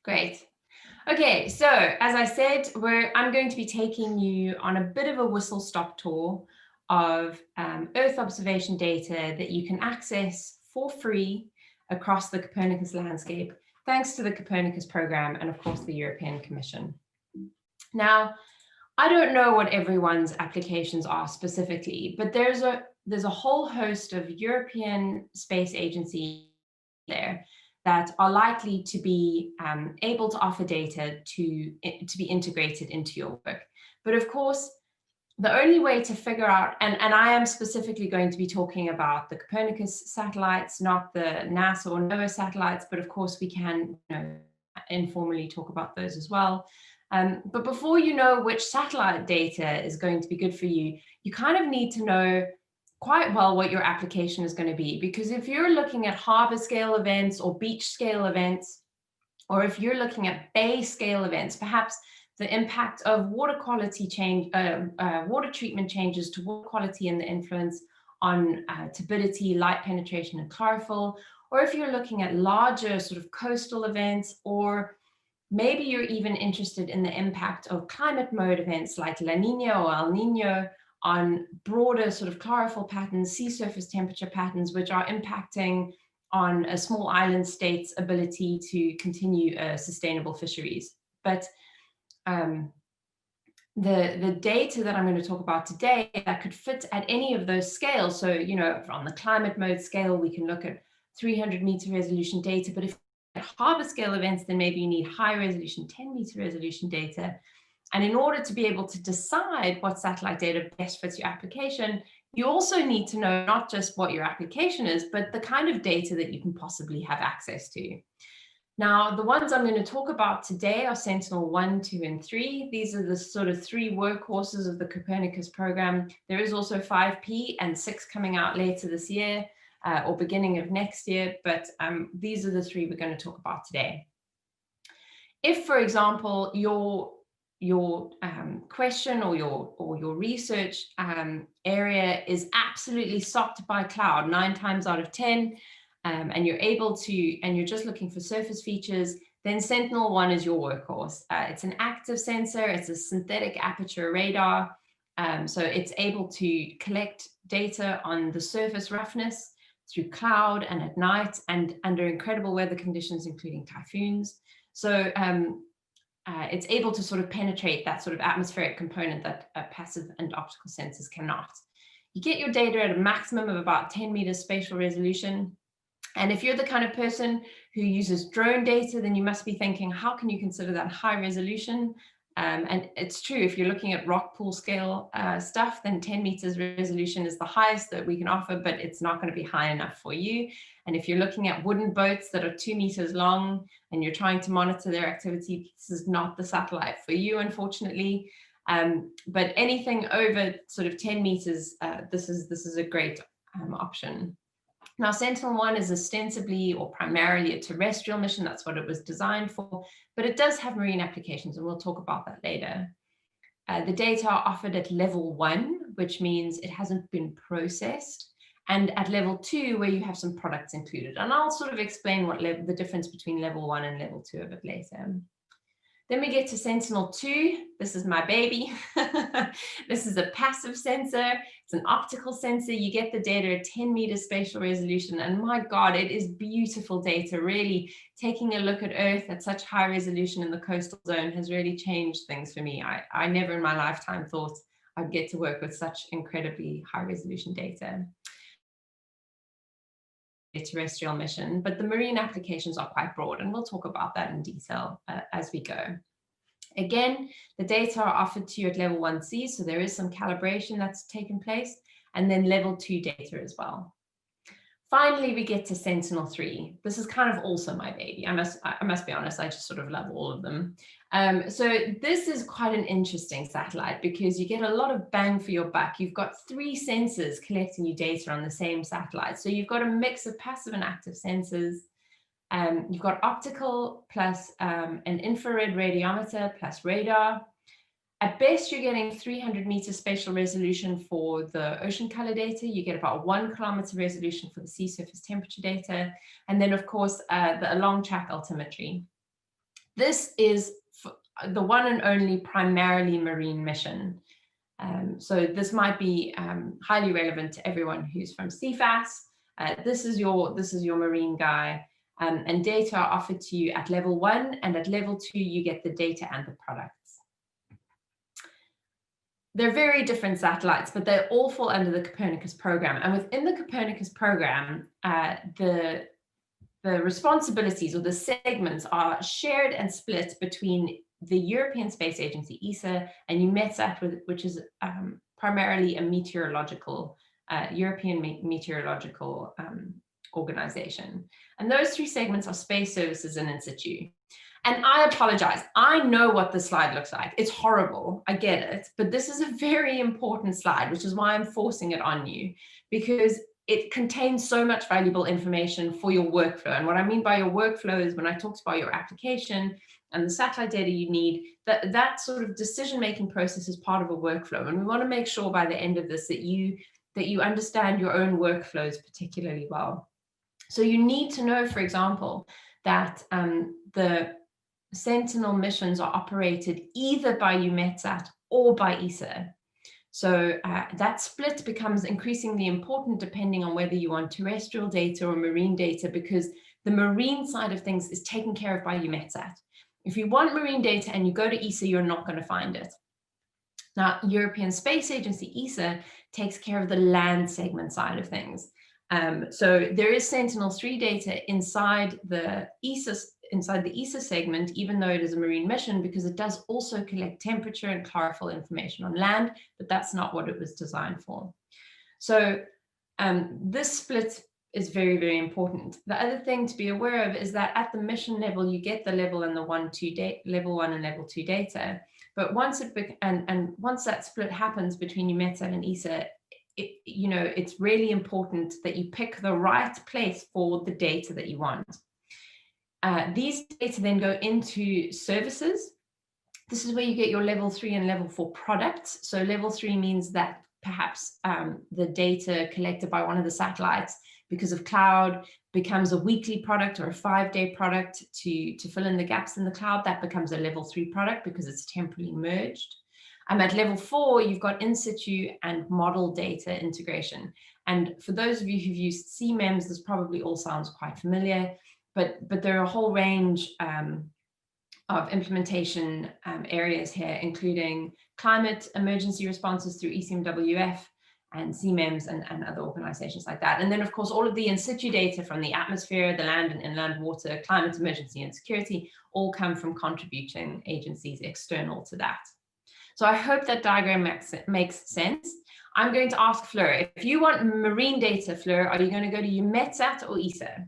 Great. Okay, so as I said, I'm going to be taking you on a bit of a whistle-stop tour of Earth observation data that you can access for free across the Copernicus landscape, thanks to the Copernicus program and of course the European Commission. Now, I don't know what everyone's applications are specifically, but there's a whole host of European space agencies there that are likely to be able to offer data to be integrated into your work. But of course, the only way to figure out, and I am specifically going to be talking about the Copernicus satellites, not the NASA or NOAA satellites, but of course we can informally talk about those as well. But before you know which satellite data is going to be good for you, you kind of need to know quite well what your application is going to be. Because if you're looking at harbor scale events or beach scale events, or if you're looking at bay scale events, perhaps the impact of water quality change, water treatment changes to water quality and the influence on turbidity, light penetration, and chlorophyll, or if you're looking at larger sort of coastal events, or maybe you're even interested in the impact of climate mode events like La Nina or El Nino on broader sort of chlorophyll patterns, sea surface temperature patterns, which are impacting on a small island state's ability to continue sustainable fisheries. But the data that I'm going to talk about today that could fit at any of those scales. So, you know, on the climate mode scale, we can look at 300-meter resolution data. But if at harbor scale events, then maybe you need high resolution 10-meter resolution data. And in order to be able to decide what satellite data best fits your application, you also need to know not just what your application is, but the kind of data that you can possibly have access to. Now, the ones I'm going to talk about today are Sentinel 1, 2, and 3. These are the sort of three workhorses of the Copernicus program. There is also 5P and 6 coming out later this year or beginning of next year, but these are the three we're going to talk about today. If, for example, your question or your research area is absolutely socked by cloud 9 times out of 10, and you're just looking for surface features, then Sentinel 1 is your workhorse. It's an active sensor, it's a synthetic aperture radar, so it's able to collect data on the surface roughness through cloud and at night and under incredible weather conditions, including typhoons. So it's able to sort of penetrate that sort of atmospheric component that passive and optical sensors cannot. You get your data at a maximum of about 10 meters spatial resolution. And if you're the kind of person who uses drone data, then you must be thinking, how can you consider that high resolution? And it's true, if you're looking at rock pool scale stuff, then 10 meters resolution is the highest that we can offer, but it's not going to be high enough for you. And if you're looking at wooden boats that are 2 meters long and you're trying to monitor their activity, this is not the satellite for you, unfortunately. But anything over sort of 10 meters, this is a great option. Now, Sentinel-1 is ostensibly or primarily a terrestrial mission. That's what it was designed for, but it does have marine applications, and we'll talk about that later. The data are offered at level 1, which means it hasn't been processed, and at level 2, where you have some products included. And I'll sort of explain what the difference between level 1 and level 2 a bit later. Then we get to Sentinel II. This is my baby. This is a passive sensor. It's an optical sensor. You get the data at 10 meters spatial resolution. And my God, it is beautiful data. Really taking a look at Earth at such high resolution in the coastal zone has really changed things for me. I never in my lifetime thought I'd get to work with such incredibly high resolution data. A terrestrial mission, but the marine applications are quite broad, and we'll talk about that in detail as we go. Again, the data are offered to you at level 1C, so there is some calibration that's taken place, and then level 2 data as well. Finally, we get to Sentinel III. This is kind of also my baby. I must be honest, I just sort of love all of them. So this is quite an interesting satellite because you get a lot of bang for your buck. You've got 3 sensors collecting you data on the same satellite. So you've got a mix of passive and active sensors. You've got optical plus an infrared radiometer plus radar. At best, you're getting 300 meter spatial resolution for the ocean color data. You get about 1 kilometer resolution for the sea surface temperature data. And then, of course, a long track altimetry. This is the one and only primarily marine mission. So this might be highly relevant to everyone who's from CFAS. This is your marine guy, and data are offered to you at level 1, and at level 2 you get the data and the products. They're very different satellites, but they all fall under the Copernicus program. And within the Copernicus program, the responsibilities or the segments are shared and split between the European Space Agency, ESA, and EUMETSAT, which is primarily a meteorological, European meteorological organization. And those 3 segments are space services and in situ. And I apologize, I know what the slide looks like. It's horrible, I get it, but this is a very important slide, which is why I'm forcing it on you, because it contains so much valuable information for your workflow. And what I mean by your workflow is when I talked about your application and the satellite data you need, that sort of decision-making process is part of a workflow. And we want to make sure by the end of this that you understand your own workflows particularly well. So you need to know, for example, that the Sentinel missions are operated either by EUMETSAT or by ESA. So that split becomes increasingly important depending on whether you want terrestrial data or marine data, because the marine side of things is taken care of by EUMETSAT. If you want marine data and you go to ESA, you're not going to find it. Now, European Space Agency, ESA, takes care of the land segment side of things. So there is Sentinel III data inside the ESA segment, even though it is a marine mission, because it does also collect temperature and chlorophyll information on land, but that's not what it was designed for. So this split is very, very important. The other thing to be aware of is that at the mission level, you get the level and the level 1 and level 2 data. But once once that split happens between EUMETSAT and ESA, it's really important that you pick the right place for the data that you want. These data then go into services. This is where you get your level 3 and level 4 products. So level 3 means that perhaps the data collected by one of the satellites because of cloud becomes a weekly product or a 5-day product to fill in the gaps in the cloud. That becomes a level 3 product because it's temporally merged. At level 4, you've got in situ and model data integration. And for those of you who've used CMEMS, this probably all sounds quite familiar, but there are a whole range of implementation areas here, including climate emergency responses through ECMWF and CMEMS and other organizations like that. And then, of course, all of the in situ data from the atmosphere, the land and inland water, climate emergency and security all come from contributing agencies external to that. So I hope that diagram makes sense. I'm going to ask Fleur, if you want marine data, Fleur, are you going to go to EUMETSAT or ESA?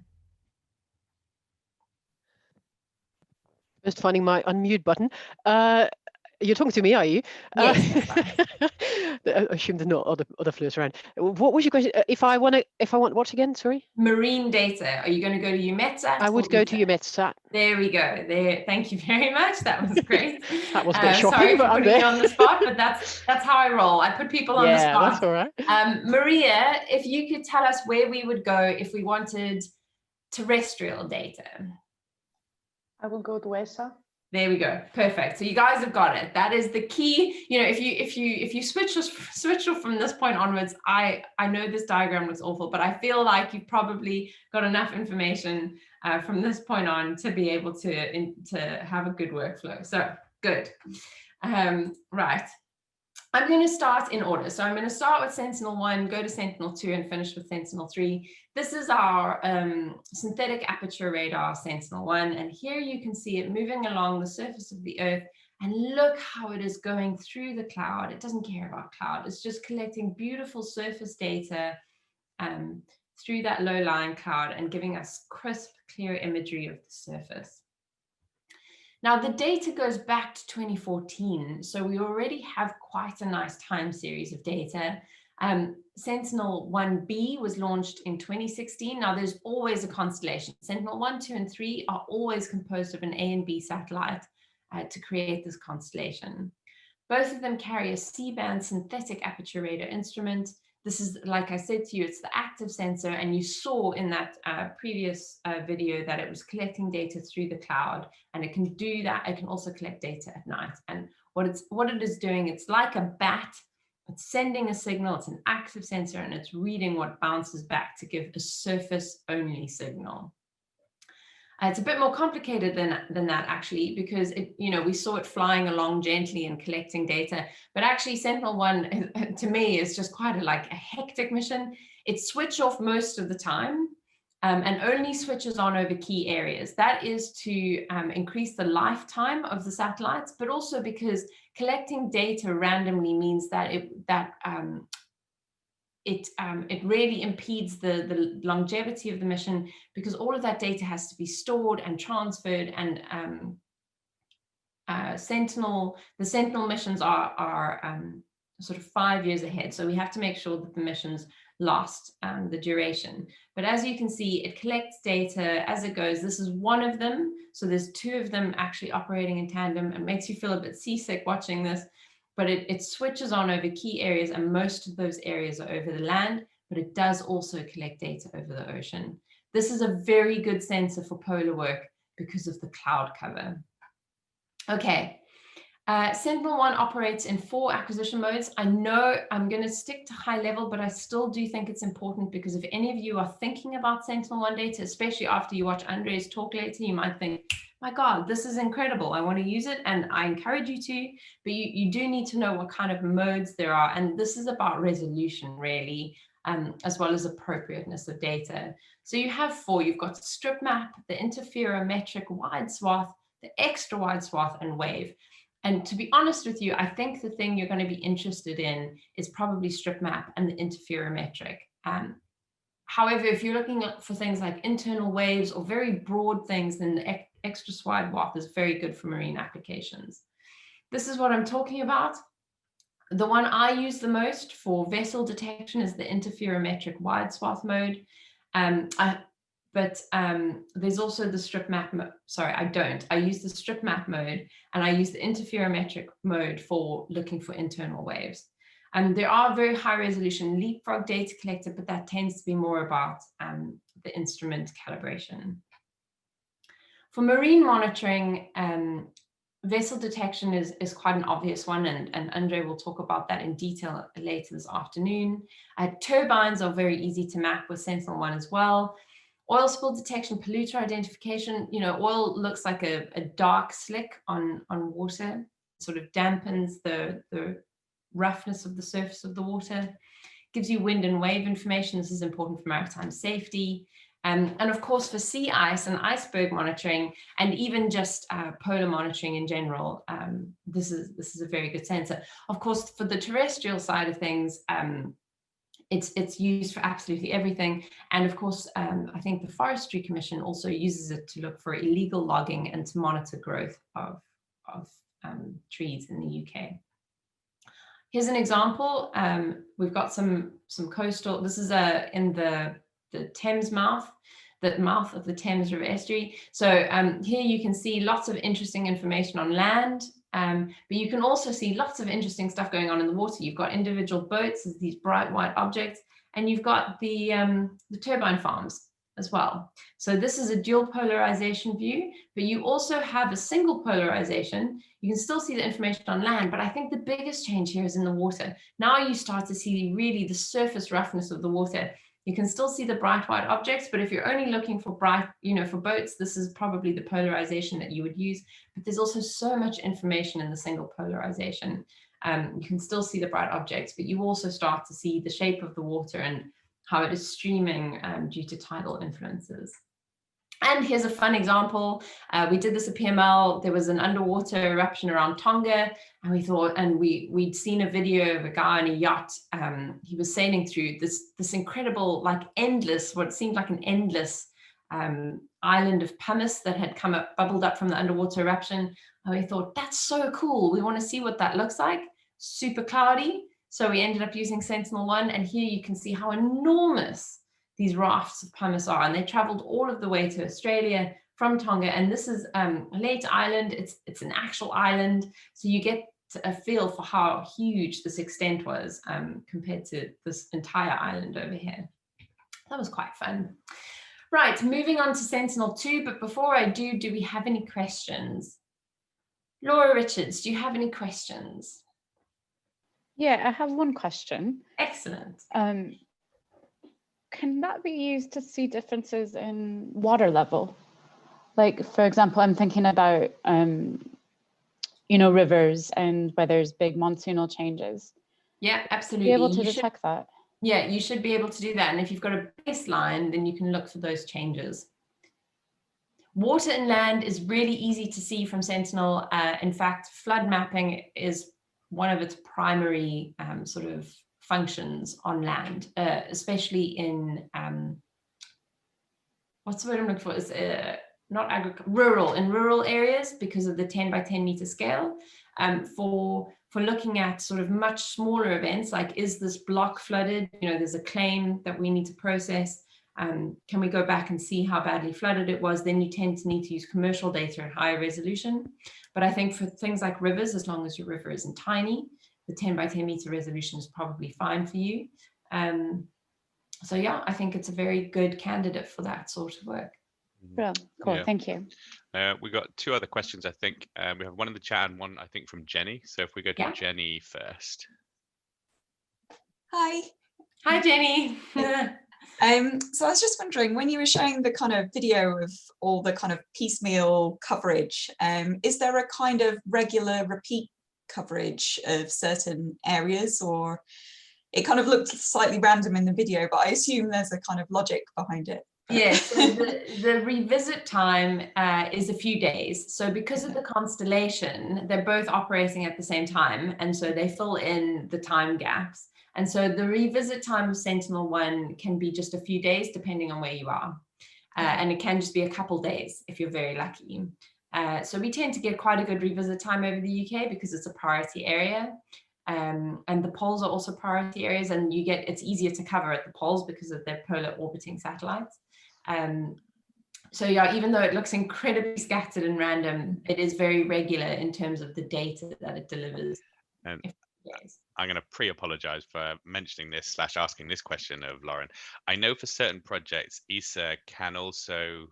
Just finding my unmute button. You're talking to me, are you? Yes. I assume there's no other Fleurs around. What was your question? If I want what again? Sorry. Marine data. Are you going to go to EUMETSAT? I would go to EUMETSAT. There we go. There. Thank you very much. That was great. That was a bit shocking, sorry for but putting you on the spot, but that's how I roll. I put people on the spot. Yeah, that's all right. Maria, if you could tell us where we would go if we wanted terrestrial data. I will go to ESA. There we go. Perfect. So you guys have got it. That is the key. If you switch from this point onwards, I know this diagram looks awful, but I feel like you've probably got enough information from this point on to be able to have a good workflow. So good. Right. I'm going to start in order. So I'm going to start with Sentinel I, go to Sentinel II, and finish with Sentinel III. This is our synthetic aperture radar Sentinel I, and here you can see it moving along the surface of the Earth, and look how it is going through the cloud. It doesn't care about cloud. It's just collecting beautiful surface data through that low-lying cloud and giving us crisp, clear imagery of the surface. Now, the data goes back to 2014, so we already have quite a nice time series of data. Sentinel 1B was launched in 2016. Now, there's always a constellation. Sentinel 1, 2, and 3 are always composed of an A and B satellite to create this constellation. Both of them carry a C-band synthetic aperture radar instrument. This is, like I said to you, it's the active sensor, and you saw in that previous video that it was collecting data through the cloud, and it can do that. It can also collect data at night. And what it is doing, it's like a bat. It's sending a signal. It's an active sensor, and it's reading what bounces back to give a surface-only signal. It's a bit more complicated than that, actually, because we saw it flying along gently and collecting data. But actually, Sentinel-1 to me is just quite a hectic mission. It's switched off most of the time, and only switches on over key areas. That is to increase the lifetime of the satellites, but also because collecting data randomly means that it really impedes the longevity of the mission, because all of that data has to be stored and transferred, and the Sentinel missions are sort of 5 years ahead. So we have to make sure that the missions last the duration. But as you can see, it collects data as it goes. This is one of them. So there's 2 of them actually operating in tandem, and makes you feel a bit seasick watching this. But it switches on over key areas, and most of those areas are over the land, but it does also collect data over the ocean. This is a very good sensor for polar work because of the cloud cover. Okay, Sentinel-1 operates in 4 acquisition modes. I know I'm going to stick to high level, but I still do think it's important, because if any of you are thinking about Sentinel-1 data, especially after you watch Andre's talk later, you might think, my God, this is incredible. I want to use it, and I encourage you to, but you do need to know what kind of modes there are. And this is about resolution, really, as well as appropriateness of data. So you have 4. You've got strip map, the interferometric wide swath, the extra wide swath, and wave. And to be honest with you, I think the thing you're going to be interested in is probably strip map and the interferometric. However, if you're looking for things like internal waves or very broad things, then the extra wide swath is very good for marine applications. This is what I'm talking about. The one I use the most for vessel detection is the interferometric wide swath mode. But there's also the strip map. Sorry, I don't. I use the strip map mode, and I use the interferometric mode for looking for internal waves. There are very high resolution leapfrog data collected, but that tends to be more about the instrument calibration. For marine monitoring, vessel detection is quite an obvious one, and Andre will talk about that in detail later this afternoon. Turbines are very easy to map with Sentinel-1 as well. Oil spill detection, polluter identification. Oil looks like a dark slick on water, sort of dampens the roughness of the surface of the water. Gives you wind and wave information. This is important for maritime safety. And of course, for sea ice and iceberg monitoring, and even just polar monitoring in general, this is a very good sensor. Of course, for the terrestrial side of things, it's used for absolutely everything. And of course, I think the Forestry Commission also uses it to look for illegal logging and to monitor growth of trees in the UK. Here's an example. We've got some coastal, this is in the Thames mouth, the mouth of the Thames River estuary. So here you can see lots of interesting information on land, but you can also see lots of interesting stuff going on in the water. You've got individual boats, as these bright white objects, and you've got the turbine farms as well. So this is a dual polarization view, but you also have a single polarization. You can still see the information on land, but I think the biggest change here is in the water. Now you start to see really the surface roughness of the water. You can still see the bright white objects, but if you're only looking for bright, for boats, this is probably the polarization that you would use. But there's also so much information in the single polarization. You can still see the bright objects, but you also start to see the shape of the water and how it is streaming due to tidal influences. And here's a fun example. We did this at PML. There was an underwater eruption around Tonga, and we thought, and we'd seen a video of a guy on a yacht. He was sailing through this incredible, like endless, what seemed like an endless island of pumice that had bubbled up from the underwater eruption. And we thought, that's so cool. We want to see what that looks like. Super cloudy. So we ended up using Sentinel-1, and here you can see how enormous these rafts of pumice are, and they traveled all of the way to Australia from Tonga. And this is Leyte Island. It's an actual island, so you get a feel for how huge this extent was compared to this entire island over here. That was quite fun. Right, moving on to Sentinel II, but before I do we have any questions? Laura Richards, do you have any questions? Yeah, I have one question. Excellent. Can that be used to see differences in water level? Like, for example, I'm thinking about, you know, rivers and where there's big monsoonal changes. Yeah, absolutely. Be able to detect that. Yeah, you should be able to do that. And if you've got a baseline, then you can look for those changes. Water and land is really easy to see from Sentinel. In fact, flood mapping is one of its primary sort of functions on land, especially in, what's the word I'm looking for? Is not rural, in rural areas, because of the 10 by 10 meter scale. For looking at sort of much smaller events, like, is this block flooded? You know, there's a claim that we need to process. Can we go back and see how badly flooded it was? Then you tend to need to use commercial data at higher resolution. But I think for things like rivers, as long as your river isn't tiny, the 10 by 10 meter resolution is probably fine for you. So yeah, I think it's a very good candidate for that sort of work. Real cool, yeah. Thank you. We got two other questions, I think. We have one in the chat and one, I think, from Jenny. So if we go to Jenny first. Hi. Hi, Jenny. So I was just wondering, when you were showing the kind of video of all the kind of piecemeal coverage, is there a kind of regular repeat coverage of certain areas, or it kind of looked slightly random in the video, but I assume there's a kind of logic behind it? Yes, so the revisit time is a few days. So because of the constellation, they're both operating at the same time. And so they fill in the time gaps. And so the revisit time of Sentinel-1 can be just a few days, depending on where you are. And it can just be a couple days if you're very lucky. So we tend to get quite a good revisit time over the UK because it's a priority area. And the poles are also priority areas, and it's easier to cover at the poles because of their polar orbiting satellites. So yeah, even though it looks incredibly scattered and random, it is very regular in terms of the data that it delivers. I'm going to pre-apologize for mentioning this / asking this question of Lauren. I know for certain projects, ESA can also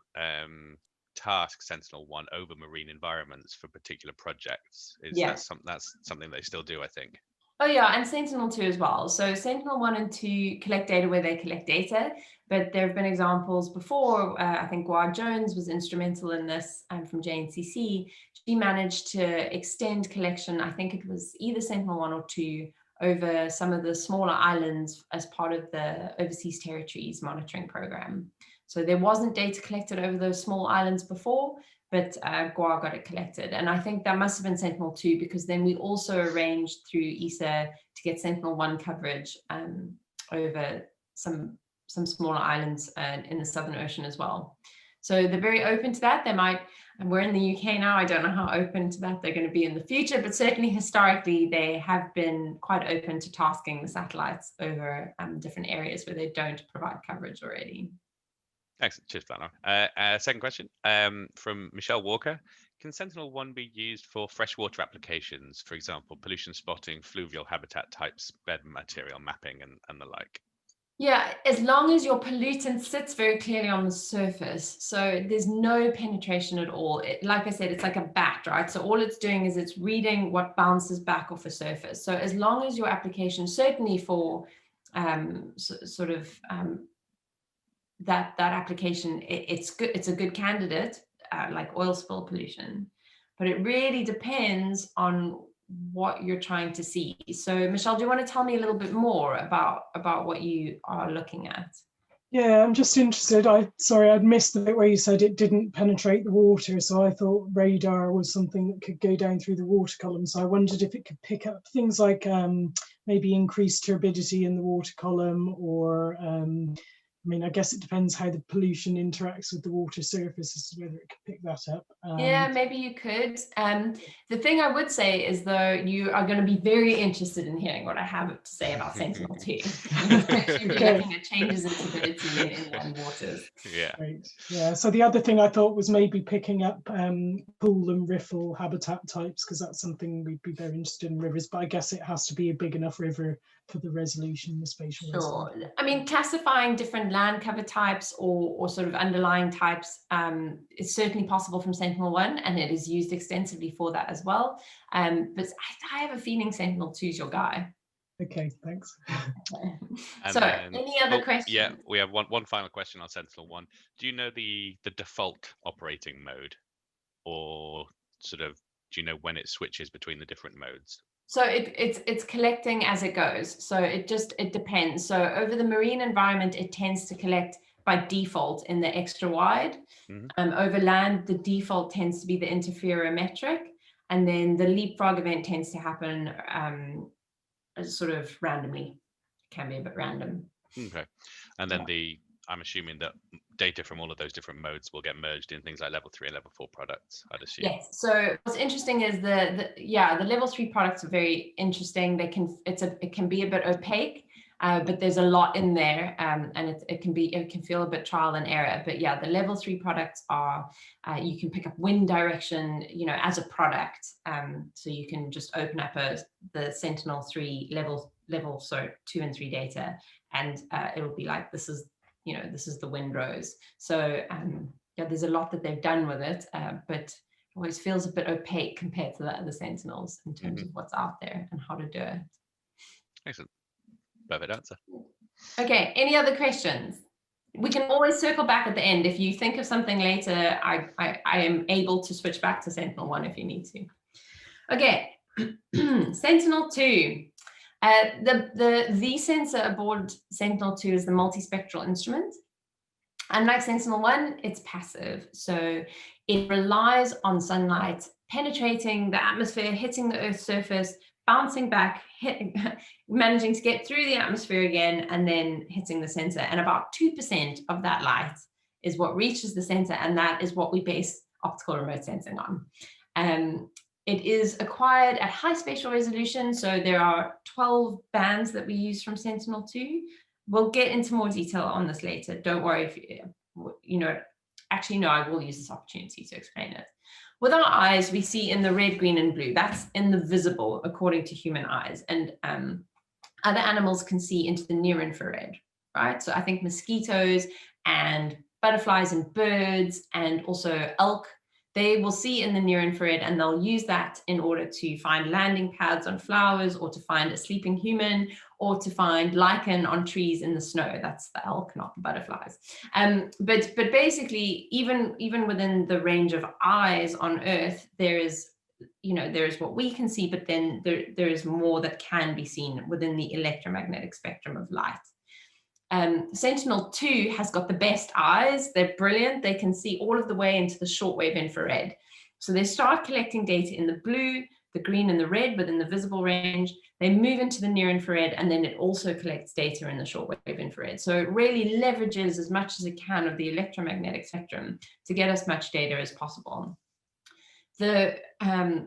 task Sentinel-1 over marine environments for particular projects. That's something they still do, I think. Oh yeah, and Sentinel-2 as well. So Sentinel-1 and 2 collect data where they collect data, but there have been examples before. I think Gwa Jones was instrumental in this from JNCC. She managed to extend collection, I think it was either Sentinel-1 or 2, over some of the smaller islands as part of the Overseas Territories Monitoring Program. So there wasn't data collected over those small islands before, but Gwa got it collected. And I think that must have been Sentinel-2, because then we also arranged through ESA to get Sentinel-1 coverage over some smaller islands in the Southern Ocean as well. So they're very open to that. They might, and we're in the UK now, I don't know how open to that they're going to be in the future, but certainly historically they have been quite open to tasking the satellites over different areas where they don't provide coverage already. Excellent. Cheers, Planner. Second question from Michelle Walker. Can Sentinel-1 be used for freshwater applications, for example, pollution spotting, fluvial habitat types, bed material mapping, and the like? Yeah, as long as your pollutant sits very clearly on the surface. So there's no penetration at all. Like I said, it's like a bat, right? So all it's doing is it's reading what bounces back off a surface. So as long as your application, certainly for that application, it's good, it's a good candidate, like oil spill pollution, but it really depends on what you're trying to see. So Michelle, do you want to tell me a little bit more about what you are looking at? Yeah, I'm just interested. Sorry, I'd missed the bit where you said it didn't penetrate the water, so I thought radar was something that could go down through the water column. So I wondered if it could pick up things like maybe increased turbidity in the water column, or I mean, I guess it depends how the pollution interacts with the water surface as to whether it can pick that up. Yeah, maybe you could. The thing I would say is, though, you are going to be very interested in hearing what I have to say about Sentinel II. Especially Okay. looking at changes in turbidity in inland waters. Yeah. Great. Yeah. So the other thing I thought was maybe picking up pool and riffle habitat types, because that's something we'd be very interested in rivers. But I guess it has to be a big enough river for the resolution, the spatial Sure. resolution. I mean, classifying different land cover types or sort of underlying types is certainly possible from Sentinel-1, and it is used extensively for that as well. But I have a feeling Sentinel-2 is your guy. Okay, thanks. And So, then- any other questions? Yeah, we have one final question on Sentinel-1. Do you know the default operating mode, or sort of do you know when it switches between the different modes? So it's collecting as it goes. So it depends. So over the marine environment, it tends to collect by default in the extra wide. Over land, the default tends to be the interferometric, and then the leapfrog event tends to happen sort of randomly. It can be a bit random. Okay, and then I'm assuming that data from all of those different modes will get merged in things like level 3 and level 4 products, I'd assume. Yes. So what's interesting is the level 3 products are very interesting. It can be a bit opaque, but there's a lot in there, and it can feel a bit trial and error. But yeah, the level 3 products are you can pick up wind direction, as a product. So you can just open up the Sentinel 3 level 2 and 3 data, and it'll be like, this is the windrows. So there's a lot that they've done with it, but it always feels a bit opaque compared to the other Sentinels in terms of what's out there and how to do it. Excellent. Perfect answer. Okay, any other questions? We can always circle back at the end. If you think of something later, I am able to switch back to Sentinel-1 if you need to. Okay, Sentinel-2. The sensor aboard Sentinel-2 is the multispectral instrument. Unlike Sentinel-1, it's passive. So it relies on sunlight penetrating the atmosphere, hitting the Earth's surface, bouncing back, managing to get through the atmosphere again, and then hitting the sensor. And about 2% of that light is what reaches the sensor, and that is what we base optical remote sensing on. It is acquired at high spatial resolution. So there are 12 bands that we use from Sentinel-2. We'll get into more detail on this later. Don't worry if actually, no, I will use this opportunity to explain it. With our eyes, we see in the red, green, and blue. That's in the visible, according to human eyes. And other animals can see into the near infrared, right? So I think mosquitoes and butterflies and birds and also elk, they will see in the near infrared, and they'll use that in order to find landing pads on flowers, or to find a sleeping human, or to find lichen on trees in the snow. That's the elk, not the butterflies. But basically, even within the range of eyes on Earth, there is what we can see, but then there is more that can be seen within the electromagnetic spectrum of light. Sentinel-2 has got the best eyes. They're brilliant. They can see all of the way into the shortwave infrared. So they start collecting data in the blue, the green, and the red within the visible range. They move into the near infrared, and then it also collects data in the shortwave infrared. So it really leverages as much as it can of the electromagnetic spectrum to get as much data as possible. The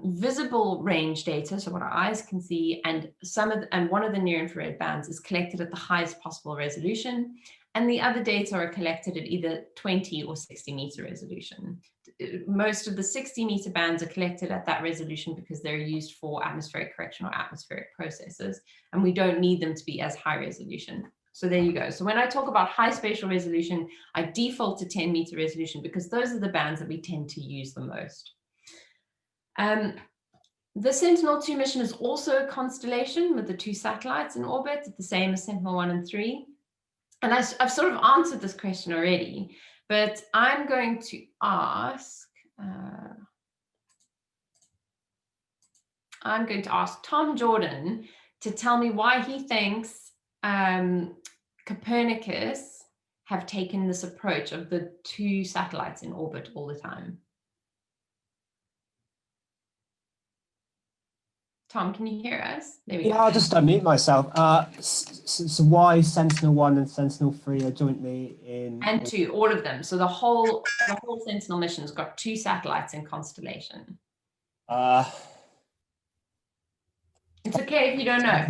visible range data, so what our eyes can see, and one of the near infrared bands is collected at the highest possible resolution, and the other data are collected at either 20 or 60 meter resolution. Most of the 60 meter bands are collected at that resolution because they're used for atmospheric correction or atmospheric processes, and we don't need them to be as high resolution. So there you go. So when I talk about high spatial resolution, I default to 10 meter resolution because those are the bands that we tend to use the most. The Sentinel-2 mission is also a constellation with the 2 satellites in orbit, the same as Sentinel-1 and 3. And I've sort of answered this question already, but I'm going to ask Tom Jordan to tell me why he thinks Copernicus have taken this approach of the 2 satellites in orbit all the time. Tom, can you hear us? There we Yeah, go. I'll just unmute myself. So why Sentinel 1 and Sentinel 3 are jointly in? And 2, all of them. So the whole Sentinel mission's got 2 satellites in constellation. It's okay if you don't know.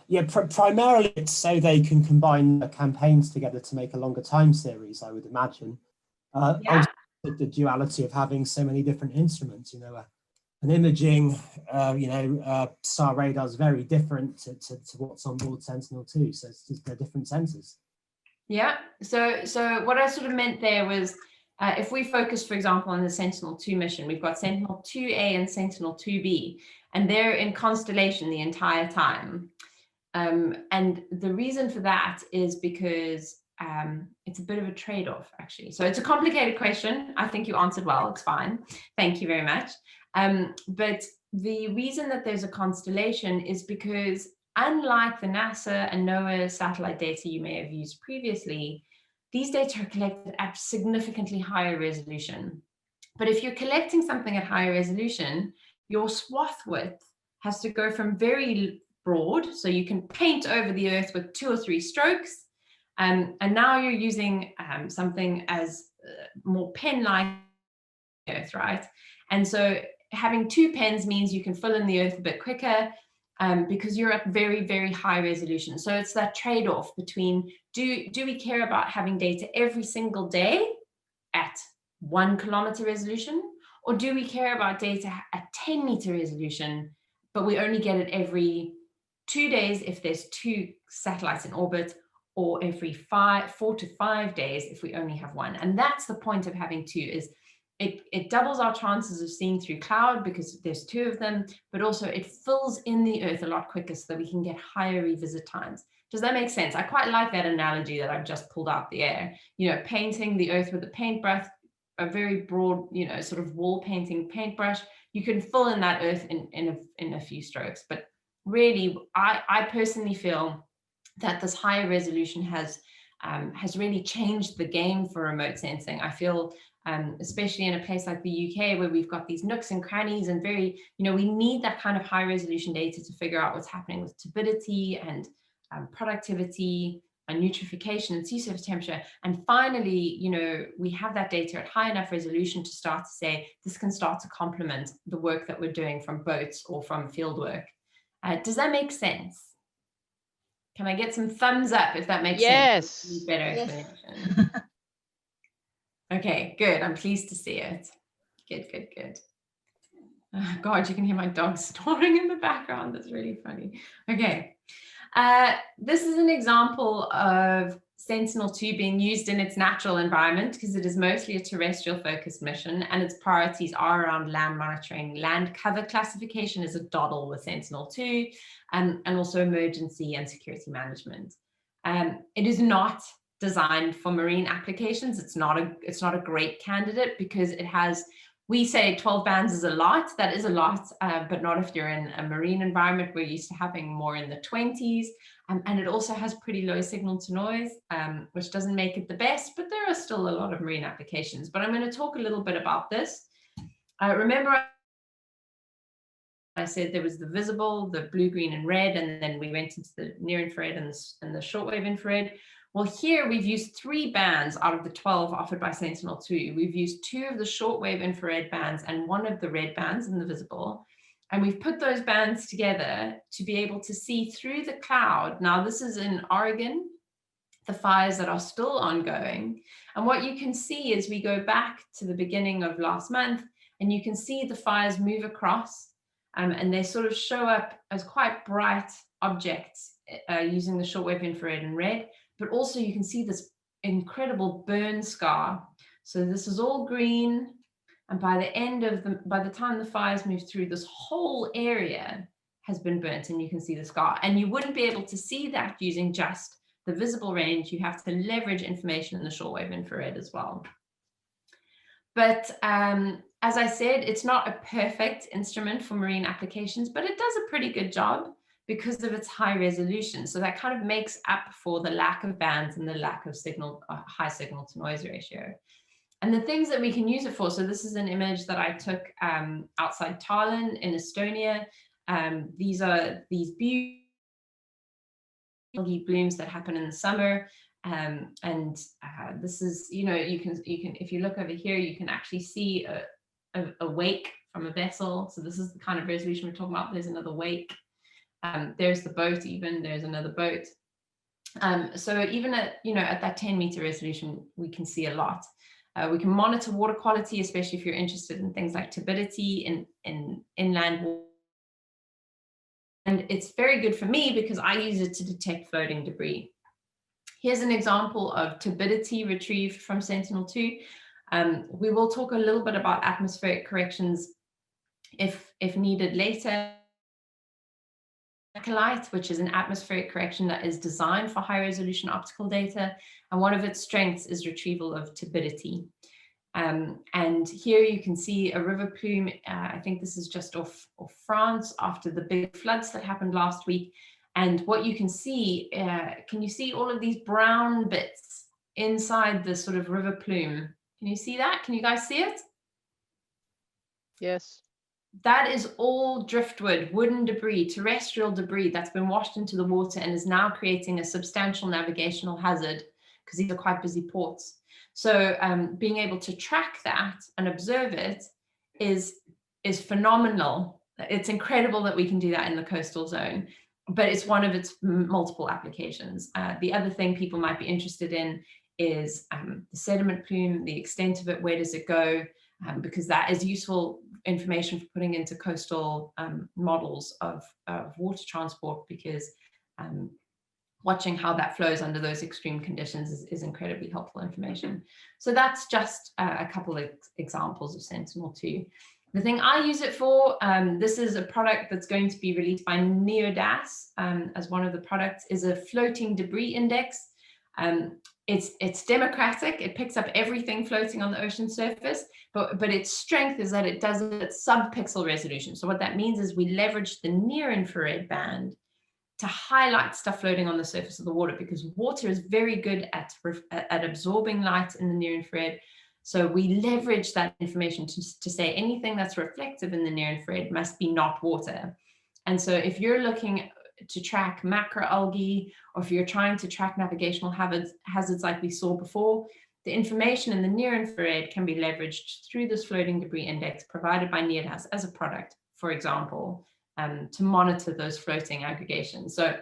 Yeah, primarily it's so they can combine the campaigns together to make a longer time series, I would imagine. Yeah. The duality of having so many different instruments, you know, an imaging, SAR radar is very different to what's on board Sentinel II. So it's just they're different sensors. Yeah. So what I sort of meant there was, if we focus, for example, on the Sentinel II mission, we've got Sentinel IIA and Sentinel IIB, and they're in constellation the entire time. And the reason for that is because it's a bit of a trade-off, actually. So it's a complicated question. I think you answered well. It's fine. Thank you very much. But the reason that there's a constellation is because, unlike the NASA and NOAA satellite data you may have used previously, these data are collected at significantly higher resolution. But if you're collecting something at higher resolution, your swath width has to go from very broad, so you can paint over the Earth with 2 or 3 strokes, and now you're using something as more pen-like Earth, right? And so having 2 pens means you can fill in the Earth a bit quicker, because you're at very, very high resolution. So it's that trade-off between, do we care about having data every single day at 1 kilometer resolution, or do we care about data at 10 meter resolution, but we only get it every 2 days if there's 2 satellites in orbit, or every 4 to 5 days if we only have 1? And that's the point of having 2, is it doubles our chances of seeing through cloud because there's 2 of them, but also it fills in the Earth a lot quicker so that we can get higher revisit times. Does that make sense? I quite like that analogy that I've just pulled out the air. You know, painting the Earth with a paintbrush, a very broad, you know, sort of wall painting paintbrush, you can fill in that Earth in a few strokes. But really, I personally feel that this higher resolution has really changed the game for remote sensing. I feel, especially in a place like the UK, where we've got these nooks and crannies and very, you know, we need that kind of high resolution data to figure out what's happening with turbidity and productivity and nutrification and sea surface temperature. And finally, you know, we have that data at high enough resolution to start to say, this can start to complement the work that we're doing from boats or from field work. Does that make sense? Can I get some thumbs up if that makes sense? Yes. Better explanation. Okay, good. I'm pleased to see it. Good. Oh, God, you can hear my dog snoring in the background. That's really funny. Okay. This is an example of Sentinel II being used in its natural environment, because it is mostly a terrestrial focused mission and its priorities are around land monitoring. Land cover classification is a doddle with Sentinel II, and also emergency and security management. It is not designed for marine applications. It's not a great candidate because it has, we say 12 bands is a lot. That is a lot, but not if you're in a marine environment. We're used to having more in the 20s. And it also has pretty low signal to noise, which doesn't make it the best, but there are still a lot of marine applications. But I'm going to talk a little bit about this. Remember, I said there was the visible, the blue, green, and red, and then we went into the near infrared and the shortwave infrared. Well, here we've used 3 bands out of the 12 offered by Sentinel II. We've used 2 of the shortwave infrared bands and 1 of the red bands in the visible. And we've put those bands together to be able to see through the cloud. Now, this is in Oregon, the fires that are still ongoing. And what you can see is we go back to the beginning of last month, and you can see the fires move across, and they sort of show up as quite bright objects using the shortwave infrared and red. But also you can see this incredible burn scar. So this is all green. And by the time the fires move through, this whole area has been burnt, and you can see the scar. And you wouldn't be able to see that using just the visible range. You have to leverage information in the shortwave infrared as well. But as I said, it's not a perfect instrument for marine applications, but it does a pretty good job because of its high resolution. So that kind of makes up for the lack of bands and the lack of high signal to noise ratio. And the things that we can use it for, so this is an image that I took outside Tallinn in Estonia. These are these beautiful algae blooms that happen in the summer. This is, you can, if you look over here, you can actually see a wake from a vessel. So this is the kind of resolution we're talking about. There's another wake. There's the boat, even there's another boat. So even at, at that 10-meter resolution, we can see a lot. We can monitor water quality, especially if you're interested in things like turbidity in inland water. And it's very good for me because I use it to detect floating debris. Here's an example of turbidity retrieved from Sentinel II. We will talk a little bit about atmospheric corrections if needed later. Which is an atmospheric correction that is designed for high resolution optical data, and one of its strengths is retrieval of turbidity. And here you can see a river plume. I think this is just off France after the big floods that happened last week. And what you can see, can you see all of these brown bits inside the sort of river plume? Can you see that? Can you guys see it? Yes. That is all driftwood, wooden debris, terrestrial debris that's been washed into the water and is now creating a substantial navigational hazard because these are quite busy ports. So being able to track that and observe it is phenomenal. It's incredible that we can do that in the coastal zone, but it's one of its multiple applications. The other thing people might be interested in is the sediment plume, the extent of it, where does it go? Because that is useful information for putting into coastal models of water transport, because watching how that flows under those extreme conditions is incredibly helpful information. So that's just a couple of examples of Sentinel II. The thing I use it for, this is a product that's going to be released by NEODAS as one of the products, is a floating debris index. It's democratic. It picks up everything floating on the ocean surface, but its strength is that it does it at sub-pixel resolution. So what that means is we leverage the near-infrared band to highlight stuff floating on the surface of the water, because water is very good at absorbing light in the near-infrared. So we leverage that information to say anything that's reflective in the near-infrared must be not water. And so if you're looking to track macroalgae, or if you're trying to track navigational hazards like we saw before, the information in the near-infrared can be leveraged through this floating debris index provided by NEODAS as a product, for example, to monitor those floating aggregations. So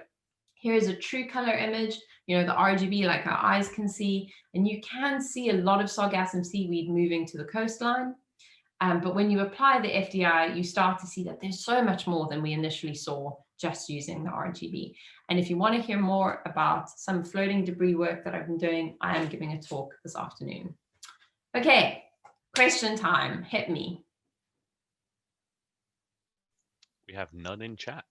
here is a true color image, the RGB like our eyes can see, and you can see a lot of sargassum seaweed moving to the coastline. But when you apply the FDI, you start to see that there's so much more than we initially saw just using the RGB. And if you want to hear more about some floating debris work that I've been doing, I am giving a talk this afternoon. Okay, question time, hit me. We have none in chat.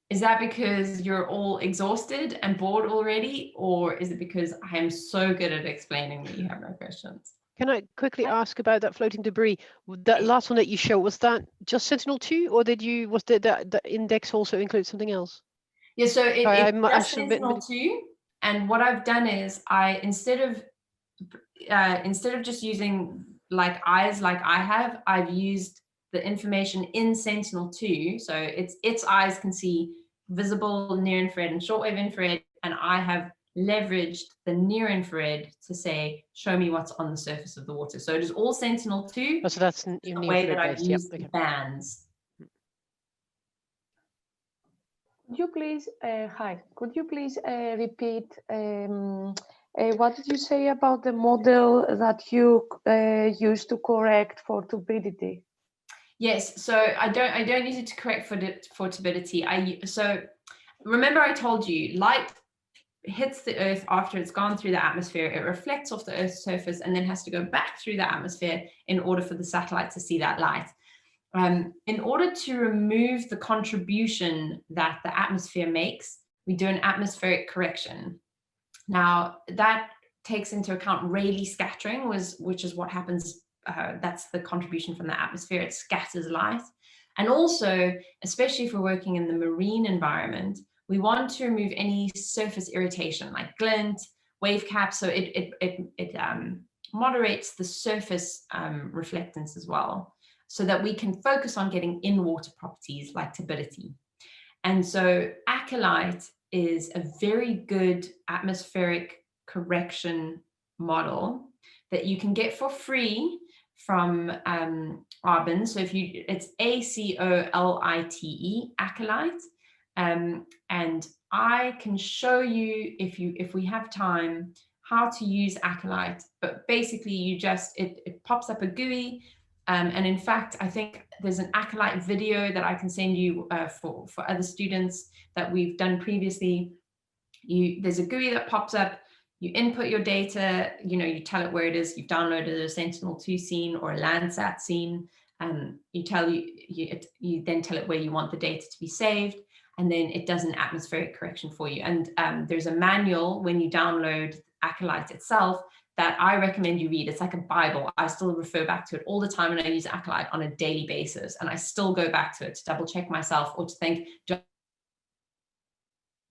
Is that because you're all exhausted and bored already, or is it because I am so good at explaining that you have no questions? Can I quickly ask about that floating debris? That last one that you showed, was that just Sentinel II, or was the index also include something else? Yeah, so it's just Sentinel II, and what I've done is instead of just using like eyes like I have, I've used the information in Sentinel II. So its eyes can see visible near-infrared and shortwave infrared, and I have leveraged the near-infrared to say, show me what's on the surface of the water. So it is all Sentinel II. Oh, so that's the way that I've used the bands. Could you please, could you please repeat what did you say about the model that you use to correct for turbidity? Yes, so I don't use it to correct for turbidity. So remember I told you light hits the Earth after it's gone through the atmosphere. It reflects off the Earth's surface and then has to go back through the atmosphere in order for the satellite to see that light. In order to remove the contribution that the atmosphere makes, we do an atmospheric correction. Now that takes into account Rayleigh scattering, which is what happens. That's the contribution from the atmosphere. It scatters light. And also, especially if we're working in the marine environment, we want to remove any surface irritation like glint, wave cap. So it moderates the surface reflectance as well. so that we can focus on getting in-water properties like turbidity. And so Acolyte is a very good atmospheric correction model that you can get for free from Arbin. So it's ACOLITE, Acolyte. And I can show you, if we have time, how to use Acolyte. But basically it pops up a GUI. And in fact, I think there's an Acolyte video that I can send you for other students that we've done previously. There's a GUI that pops up, you input your data, you tell it where it is, you've downloaded a Sentinel II scene or a Landsat scene, you then tell it where you want the data to be saved, and then it does an atmospheric correction for you. And there's a manual when you download Acolyte itself that I recommend you read. It's like a Bible. I still refer back to it all the time, and I use Acolyte on a daily basis. And I still go back to it to double check myself or to think,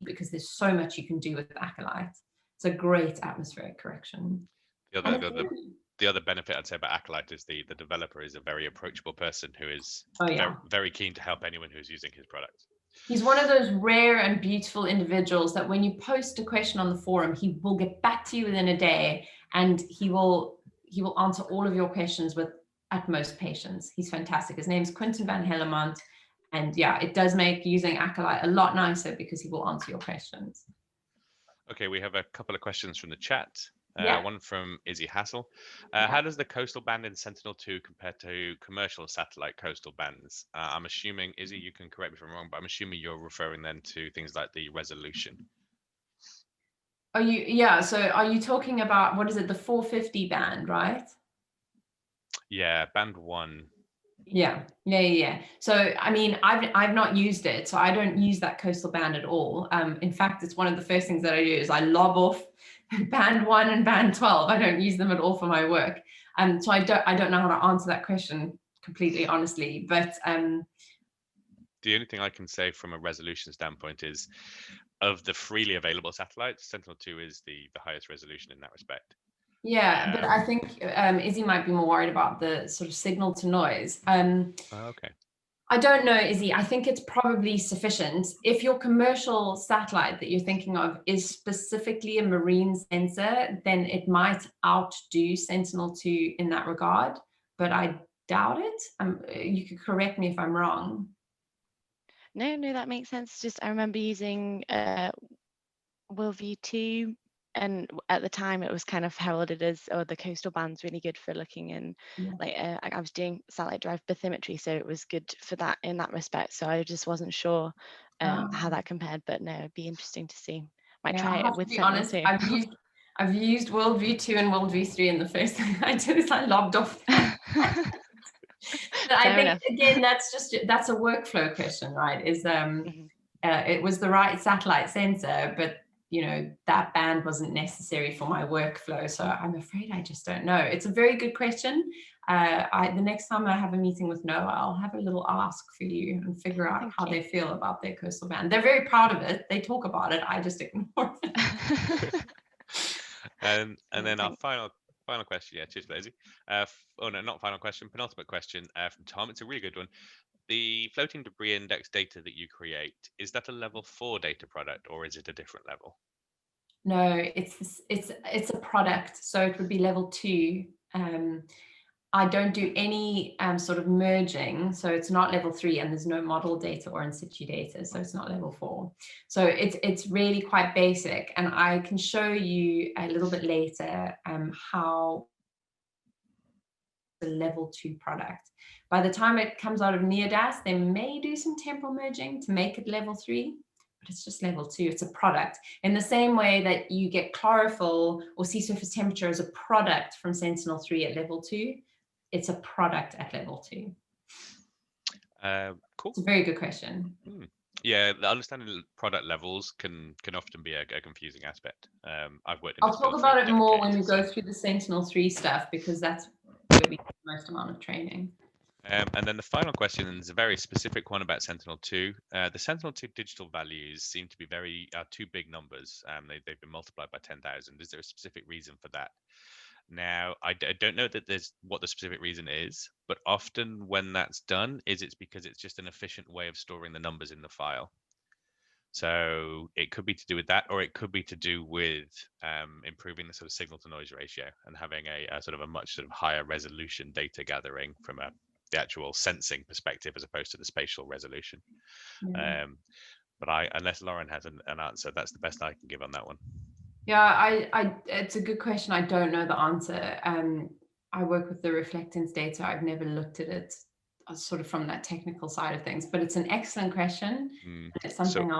because there's so much you can do with Acolyte. It's a great atmospheric correction. The other benefit I'd say about Acolyte is the developer is a very approachable person who is very keen to help anyone who's using his product. He's one of those rare and beautiful individuals that when you post a question on the forum, he will get back to you within a day, and he will answer all of your questions with utmost patience. He's fantastic. His name's Quentin van Hellemont. And yeah, it does make using Acolyte a lot nicer because he will answer your questions. Okay, we have a couple of questions from the chat. Yeah. One from Izzy Hassel. How does the coastal band in Sentinel II compare to commercial satellite coastal bands? I'm assuming, Izzy, you can correct me if I'm wrong, but I'm assuming you're referring then to things like the resolution. So are you talking about, what is it, the 450 band, right? Yeah, band 1. Yeah. So, I mean, I've not used it, so I don't use that coastal band at all. In fact, it's one of the first things that I do is I lob off band 1 and band 12. I don't use them at all for my work. So I don't know how to answer that question completely honestly, but the only thing I can say from a resolution standpoint is, of the freely available satellites, Sentinel II is the highest resolution in that respect. Yeah, but I think Izzy might be more worried about the sort of signal to noise. Okay. I don't know, Izzy. I think it's probably sufficient. If your commercial satellite that you're thinking of is specifically a marine sensor, then it might outdo Sentinel II in that regard, but I doubt it. You could correct me if I'm wrong. No, that makes sense. Just I remember using WorldView 2, and at the time it was kind of heralded as, oh, the coastal band's really good for looking in, like I was doing satellite derived bathymetry, so it was good for that in that respect. So I just wasn't sure how that compared, but no, it'd be interesting to see. Might try it with Sentinel honest, 2. I've used WorldView 2 and WorldView 3, and the first thing I did is I lobbed off. But I think again, that's a workflow question, right? Is it was the right satellite sensor, but that band wasn't necessary for my workflow. So I'm afraid I just don't know. It's a very good question. The next time I have a meeting with NOAA, I'll have a little ask for you and figure out how they feel about their coastal band. They're very proud of it. They talk about it. I just ignore it. And then our final question, cheers, Blazy. Oh no, not final question, penultimate question from Tom. It's a really good one. The floating debris index data that you create, is that a level 4 data product, or is it a different level? No, it's a product, so it would be level 2. I don't do any sort of merging, so it's not level 3, and there's no model data or in situ data, so it's not level 4. So it's really quite basic, and I can show you a little bit later how the level 2 product. By the time it comes out of NEODAS, they may do some temporal merging to make it level 3, but it's just level 2. It's a product. In the same way that you get chlorophyll or sea surface temperature as a product from Sentinel 3 at level 2, it's a product at level 2. Cool. It's a very good question. Yeah, the understanding product levels can often be a confusing aspect. I've worked in I'll talk about it more when we go through the Sentinel 3 stuff, because that's where we do the most amount of training. And then the final question is a very specific one about Sentinel II. The Sentinel II digital values seem to be two big numbers. They've been multiplied by 10,000. Is there a specific reason for that? Now, I don't know that there's what the specific reason is, but often when that's done, it's because it's just an efficient way of storing the numbers in the file. So it could be to do with that, or it could be to do with improving the sort of signal to noise ratio and having a sort of a much sort of higher resolution data gathering from the actual sensing perspective as opposed to the spatial resolution. Yeah. But unless Lauren has an answer, that's the best I can give on that one. Yeah, it's a good question. I don't know the answer. I work with the reflectance data. I've never looked at it sort of from that technical side of things, but it's an excellent question. And it's something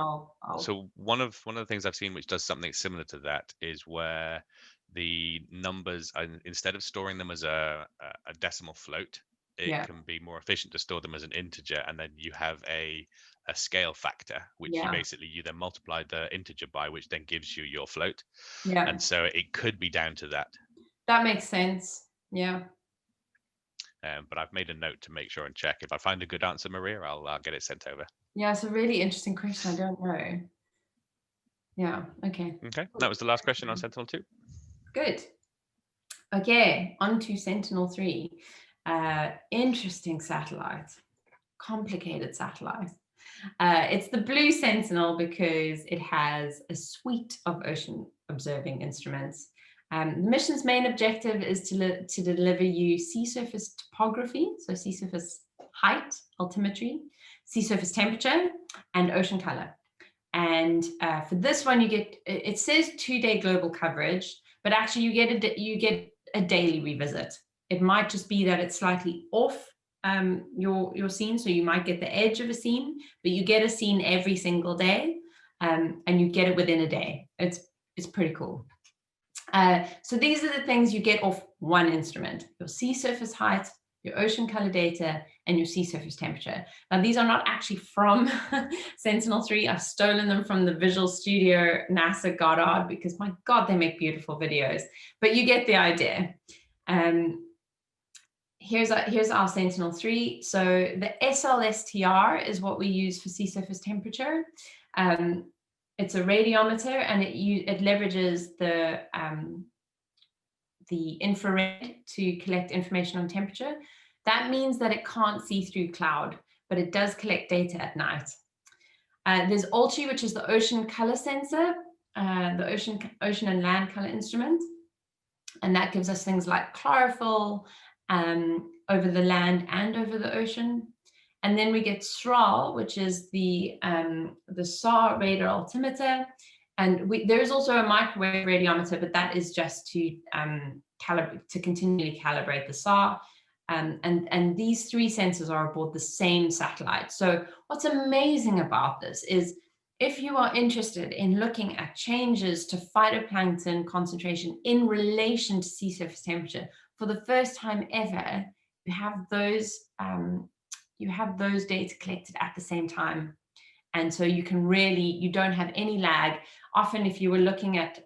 So one of the things I've seen which does something similar to that is where the numbers, instead of storing them as a decimal float, it can be more efficient to store them as an integer, and then you have a scale factor, which you then multiply the integer by, which then gives you your float. Yeah. And so it could be down to that. That makes sense. Yeah. But I've made a note to make sure and check. If I find a good answer, Maria, I'll get it sent over. Yeah, it's a really interesting question. I don't know. Yeah. Okay. Okay. That was the last question on Sentinel II. Good. Okay, on to Sentinel III. Interesting satellite, complicated satellite. It's the blue Sentinel because it has a suite of ocean observing instruments. The mission's main objective is to deliver you sea surface topography, so sea surface height, altimetry, sea surface temperature, and ocean color. And for this one, it says 2-day global coverage, but actually you get a daily revisit. It might just be that it's slightly off your scene, so you might get the edge of a scene, but you get a scene every single day, and you get it within a day. It's pretty cool. So these are the things you get off one instrument: your sea surface height, your ocean color data, and your sea surface temperature. Now, these are not actually from Sentinel 3. I've stolen them from the Visual Studio NASA Goddard because, my God, they make beautiful videos. But you get the idea. Here's our Sentinel 3. So the SLSTR is what we use for sea surface temperature. It's a radiometer, and it leverages the infrared to collect information on temperature. That means that it can't see through cloud, but it does collect data at night. There's ALCHI, which is the ocean color sensor, the ocean and land color instrument. And that gives us things like chlorophyll over the land and over the ocean. And then we get SRAL, which is the SAR radar altimeter. And there's also a microwave radiometer, but that is just to continually calibrate the SAR. And these three sensors are aboard the same satellite. So what's amazing about this is, if you are interested in looking at changes to phytoplankton concentration in relation to sea surface temperature, for the first time ever, you have those data collected at the same time. And so you don't have any lag. Often if you were looking at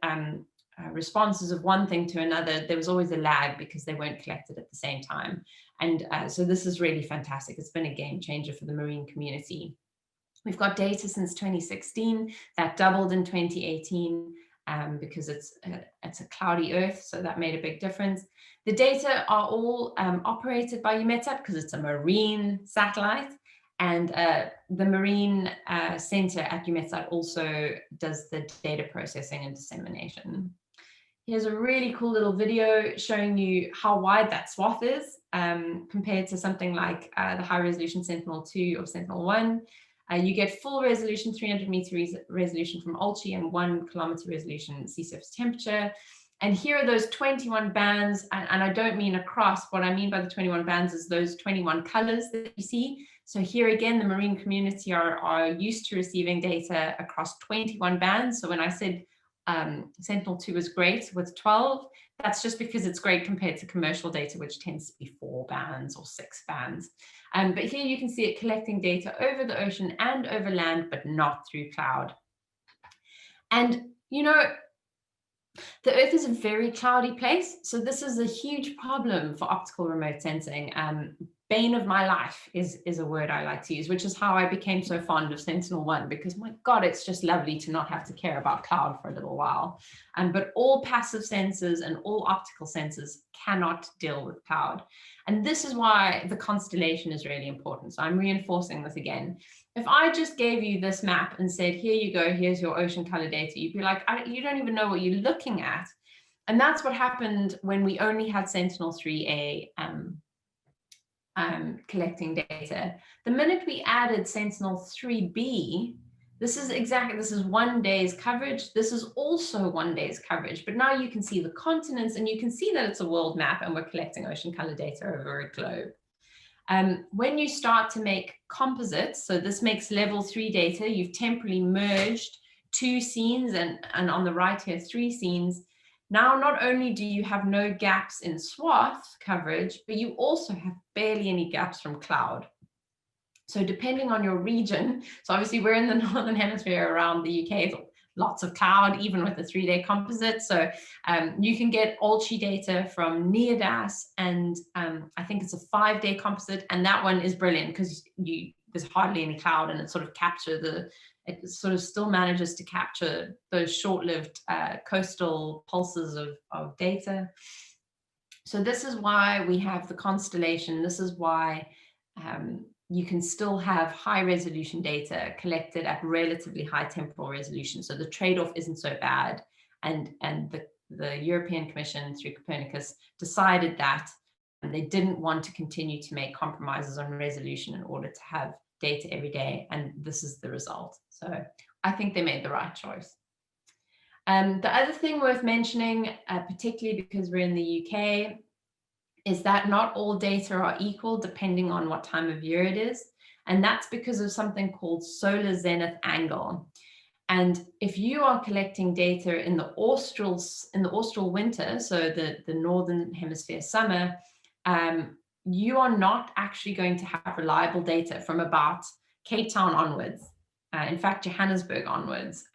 responses of one thing to another, there was always a lag because they weren't collected at the same time. And so this is really fantastic. It's been a game changer for the marine community. We've got data since 2016 that doubled in 2018 because it's a cloudy Earth, so that made a big difference. The data are all operated by EUMETSAT because it's a marine satellite, and the Marine Center at EUMETSAT also does the data processing and dissemination. Here's a really cool little video showing you how wide that swath is compared to something like the high resolution Sentinel II or Sentinel I. You get full resolution, 300 meter resolution from ALCHI and 1 kilometer resolution sea surface temperature. And here are those 21 bands, and I don't mean across. What I mean by the 21 bands is those 21 colors that you see. So here again, the marine community are used to receiving data across 21 bands. So when I said Sentinel II is great with 12, that's just because it's great compared to commercial data, which tends to be 4 bands or 6 bands. But here you can see it collecting data over the ocean and over land, but not through cloud. And, you know, the Earth is a very cloudy place. So this is a huge problem for optical remote sensing. bane of my life is a word I like to use, which is how I became so fond of Sentinel-1, because my God, it's just lovely to not have to care about cloud for a little while. But all passive sensors and all optical sensors cannot deal with cloud. And this is why the constellation is really important. So I'm reinforcing this again. If I just gave you this map and said, here you go, here's your ocean color data, you'd be like, you don't even know what you're looking at. And that's what happened when we only had Sentinel III-A collecting data. The minute we added Sentinel III-B, this is 1 day's coverage. This is also 1 day's coverage, but now you can see the continents and you can see that it's a world map and we're collecting ocean color data over a globe. When you start to make composites, so this makes level 3 data, you've temporarily merged 2 scenes and on the right here, 3 scenes. Now, not only do you have no gaps in swath coverage, but you also have barely any gaps from cloud. So depending on your region, so obviously we're in the Northern Hemisphere around the UK, lots of cloud, even with the 3-day composite. So you can get ALCHI data from NEODAS, and I think it's a 5-day composite, and that one is brilliant because there's hardly any cloud, and it sort of it sort of still manages to capture those short-lived coastal pulses of data. So this is why we have the constellation. This is why you can still have high resolution data collected at relatively high temporal resolution. So the trade-off isn't so bad. And the European Commission through Copernicus decided that they didn't want to continue to make compromises on resolution in order to have data every day. And this is the result. So I think they made the right choice. The other thing worth mentioning, particularly because we're in the UK, is that not all data are equal depending on what time of year it is. And that's because of something called solar zenith angle. And if you are collecting data in the austral winter, so the Northern Hemisphere summer, you are not actually going to have reliable data from about Cape Town onwards. In fact, Johannesburg onwards.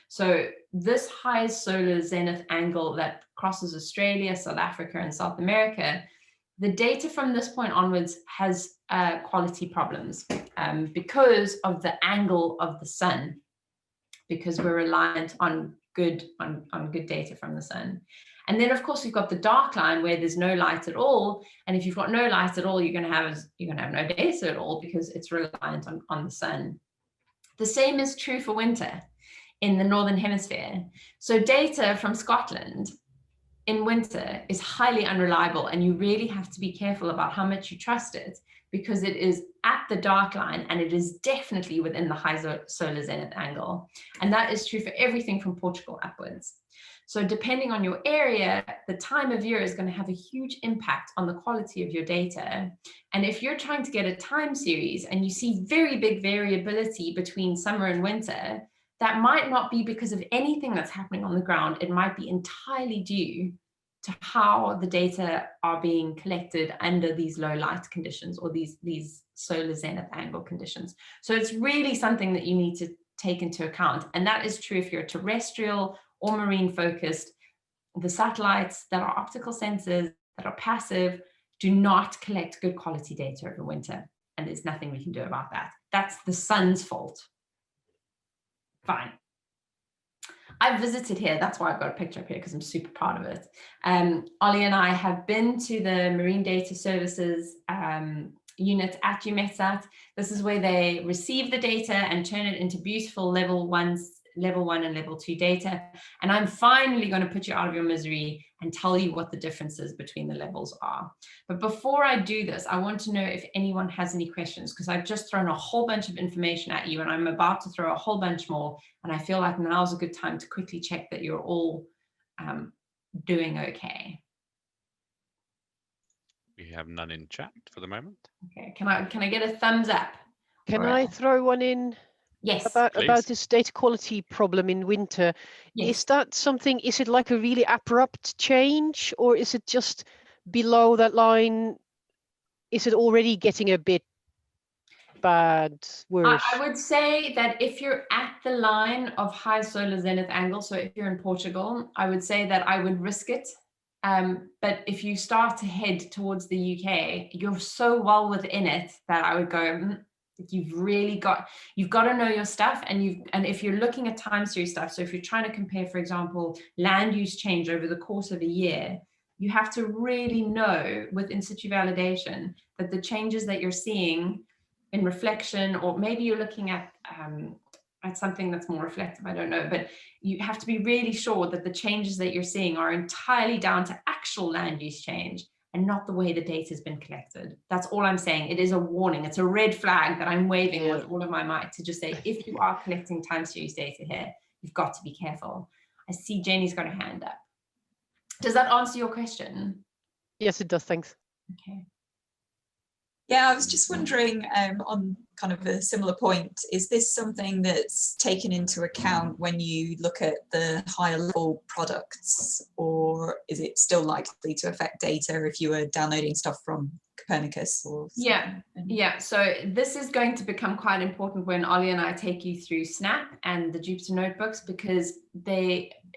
So this high solar zenith angle that crosses Australia, South Africa, and South America, the data from this point onwards has quality problems because of the angle of the sun, because we're reliant on good data from the sun. And then, of course, we've got the dark line where there's no light at all. And if you've got no light at all, you're going to have no data at all because it's reliant on the sun. The same is true for winter in the Northern Hemisphere. So data from Scotland in winter is highly unreliable, and you really have to be careful about how much you trust it, because it is at the dark line and it is definitely within the high solar zenith angle. And that is true for everything from Portugal upwards. So depending on your area, the time of year is going to have a huge impact on the quality of your data. And if you're trying to get a time series and you see very big variability between summer and winter, that might not be because of anything that's happening on the ground. It might be entirely due to how the data are being collected under these low light conditions or these solar zenith angle conditions. So it's really something that you need to take into account. And that is true if you're terrestrial or marine focused. The satellites that are optical sensors that are passive do not collect good quality data over winter. And there's nothing we can do about that. That's the sun's fault. Fine. I've visited here. That's why I've got a picture up here, because I'm super proud of it. Ollie and I have been to the Marine Data Services unit at UMETSAT. This is where they receive the data and turn it into beautiful level 1 and level 2 data. And I'm finally going to put you out of your misery and tell you what the differences between the levels are. But before I do this, I want to know if anyone has any questions, because I've just thrown a whole bunch of information at you and I'm about to throw a whole bunch more. And I feel like now's a good time to quickly check that you're all doing okay. We have none in chat for the moment. Okay, can I get a thumbs up? Can I throw one in? Yes. About this data quality problem in winter. Yes. Is that something, is it like a really abrupt change, or is it just below that line? Is it already getting a bit bad, worse? I would say that if you're at the line of high solar zenith angle, so if you're in Portugal, I would say that I would risk it But if you start to head towards the UK, you're so well within it that I would go, you've got to know your stuff. And if you're looking at time series stuff, so if you're trying to compare, for example, land use change over the course of a year, you have to really know with in situ validation that the changes that you're seeing in reflection, or maybe you're looking at something that's more reflective, I don't know, but you have to be really sure that the changes that you're seeing are entirely down to actual land use change and not the way the data has been collected. That's all I'm saying. It is a warning. It's a red flag that I'm waving with all of my might to just say, if you are collecting time series data here, you've got to be careful. I see Jenny's got her hand up. Does that answer your question? Yes, it does. Thanks. Okay. Yeah, I was just wondering on kind of a similar point, is this something that's taken into account when you look at the higher level products, or is it still likely to affect data if you were downloading stuff from Copernicus or something? Yeah, so this is going to become quite important when Ollie and I take you through Snap and the Jupyter notebooks, because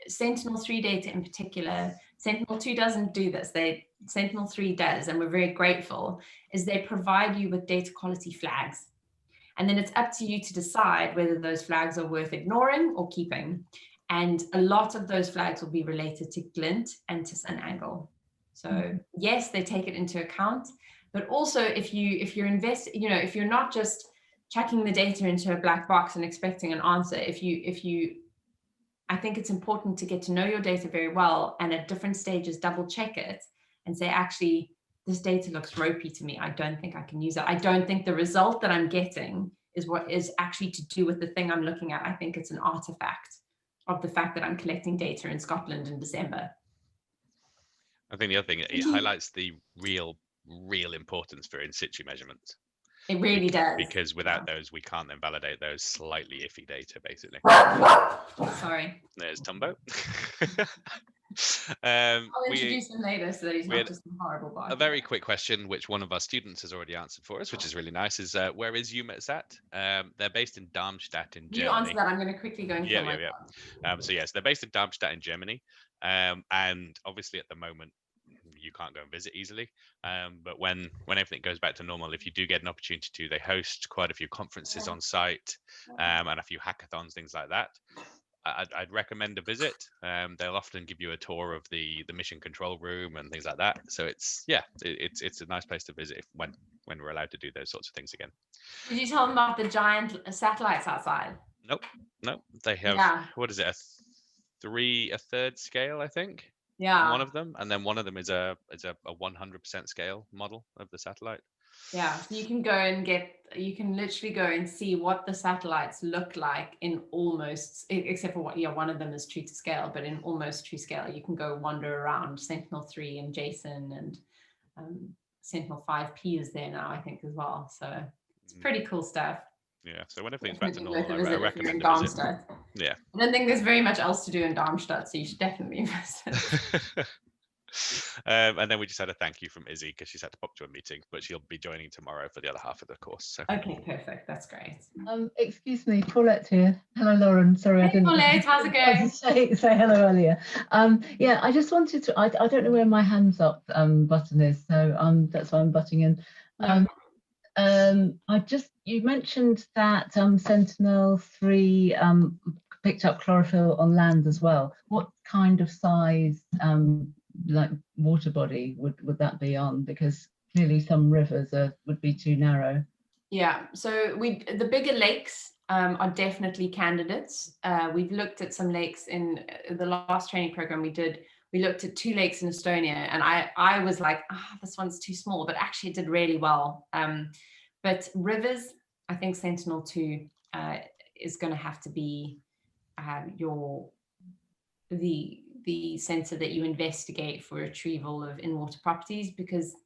Sentinel 3 data in particular, Sentinel 2 doesn't do this, Sentinel 3 does, and we're very grateful, is they provide you with data quality flags. And then it's up to you to decide whether those flags are worth ignoring or keeping. And a lot of those flags will be related to glint and to sun angle. So yes, they take it into account, but also if you're if you're not just chucking the data into a black box and expecting an answer, I think it's important to get to know your data very well, and at different stages double check it and say, actually, this data looks ropey to me. I don't think I can use it. I don't think the result that I'm getting is what is actually to do with the thing I'm looking at. I think it's an artifact of the fact that I'm collecting data in Scotland in December. I think the other thing, it highlights the real importance for in situ measurements. It really does. Because without those, we can't then validate those slightly iffy data, basically. Sorry. There's Tumbo. I'll introduce him later so that he's not just a horrible bot. A very quick question, which one of our students has already answered for us, which is really nice, is where is EUMETSAT? They're based in Darmstadt in Germany. You answer that. I'm going to quickly go and kill my phone. So yes, they're based in Darmstadt in Germany. And obviously at the moment, you can't go and visit easily. But when everything goes back to normal, if you do get an opportunity to, they host quite a few conferences on site and a few hackathons, things like that. I'd recommend a visit. They'll often give you a tour of the mission control room and things like that. So it's a nice place to visit when we're allowed to do those sorts of things again. Did you tell them about the giant satellites outside? Nope. They have, what is it, a third scale, I think. Yeah. One of them, and then one of them is a 100% scale model of the satellite. Yeah, so you can literally go and see what the satellites look like in almost, except for one of them is true to scale, but in almost true scale, you can go wander around Sentinel 3 and Jason, and Sentinel 5P is there now, I think, as well. So it's pretty cool stuff. Yeah, so when everything's back to normal, I recommend a visit. Yeah. I don't think there's very much else to do in Darmstadt, so you should definitely visit. And then we just had a thank you from Izzy because she's had to pop to a meeting, but she'll be joining tomorrow for the other half of the course. So. Okay, perfect. That's great. Excuse me, Paulette here. Hello, Lauren. Sorry, I didn't. Paulette, how's it going? Say hello earlier. Yeah, I just wanted to. I don't know where my hands up button is, so that's why I'm butting in. You mentioned that Sentinel 3 picked up chlorophyll on land as well. What kind of size, like water body, would that be on? Because clearly some rivers would be too narrow. Yeah, so the bigger lakes are definitely candidates. We've looked at some lakes in the last training program we did. We looked at 2 lakes in Estonia, and I was like, this one's too small, but actually it did really well. But rivers, I think Sentinel II is going to have to be the sensor that you investigate for retrieval of in-water properties, because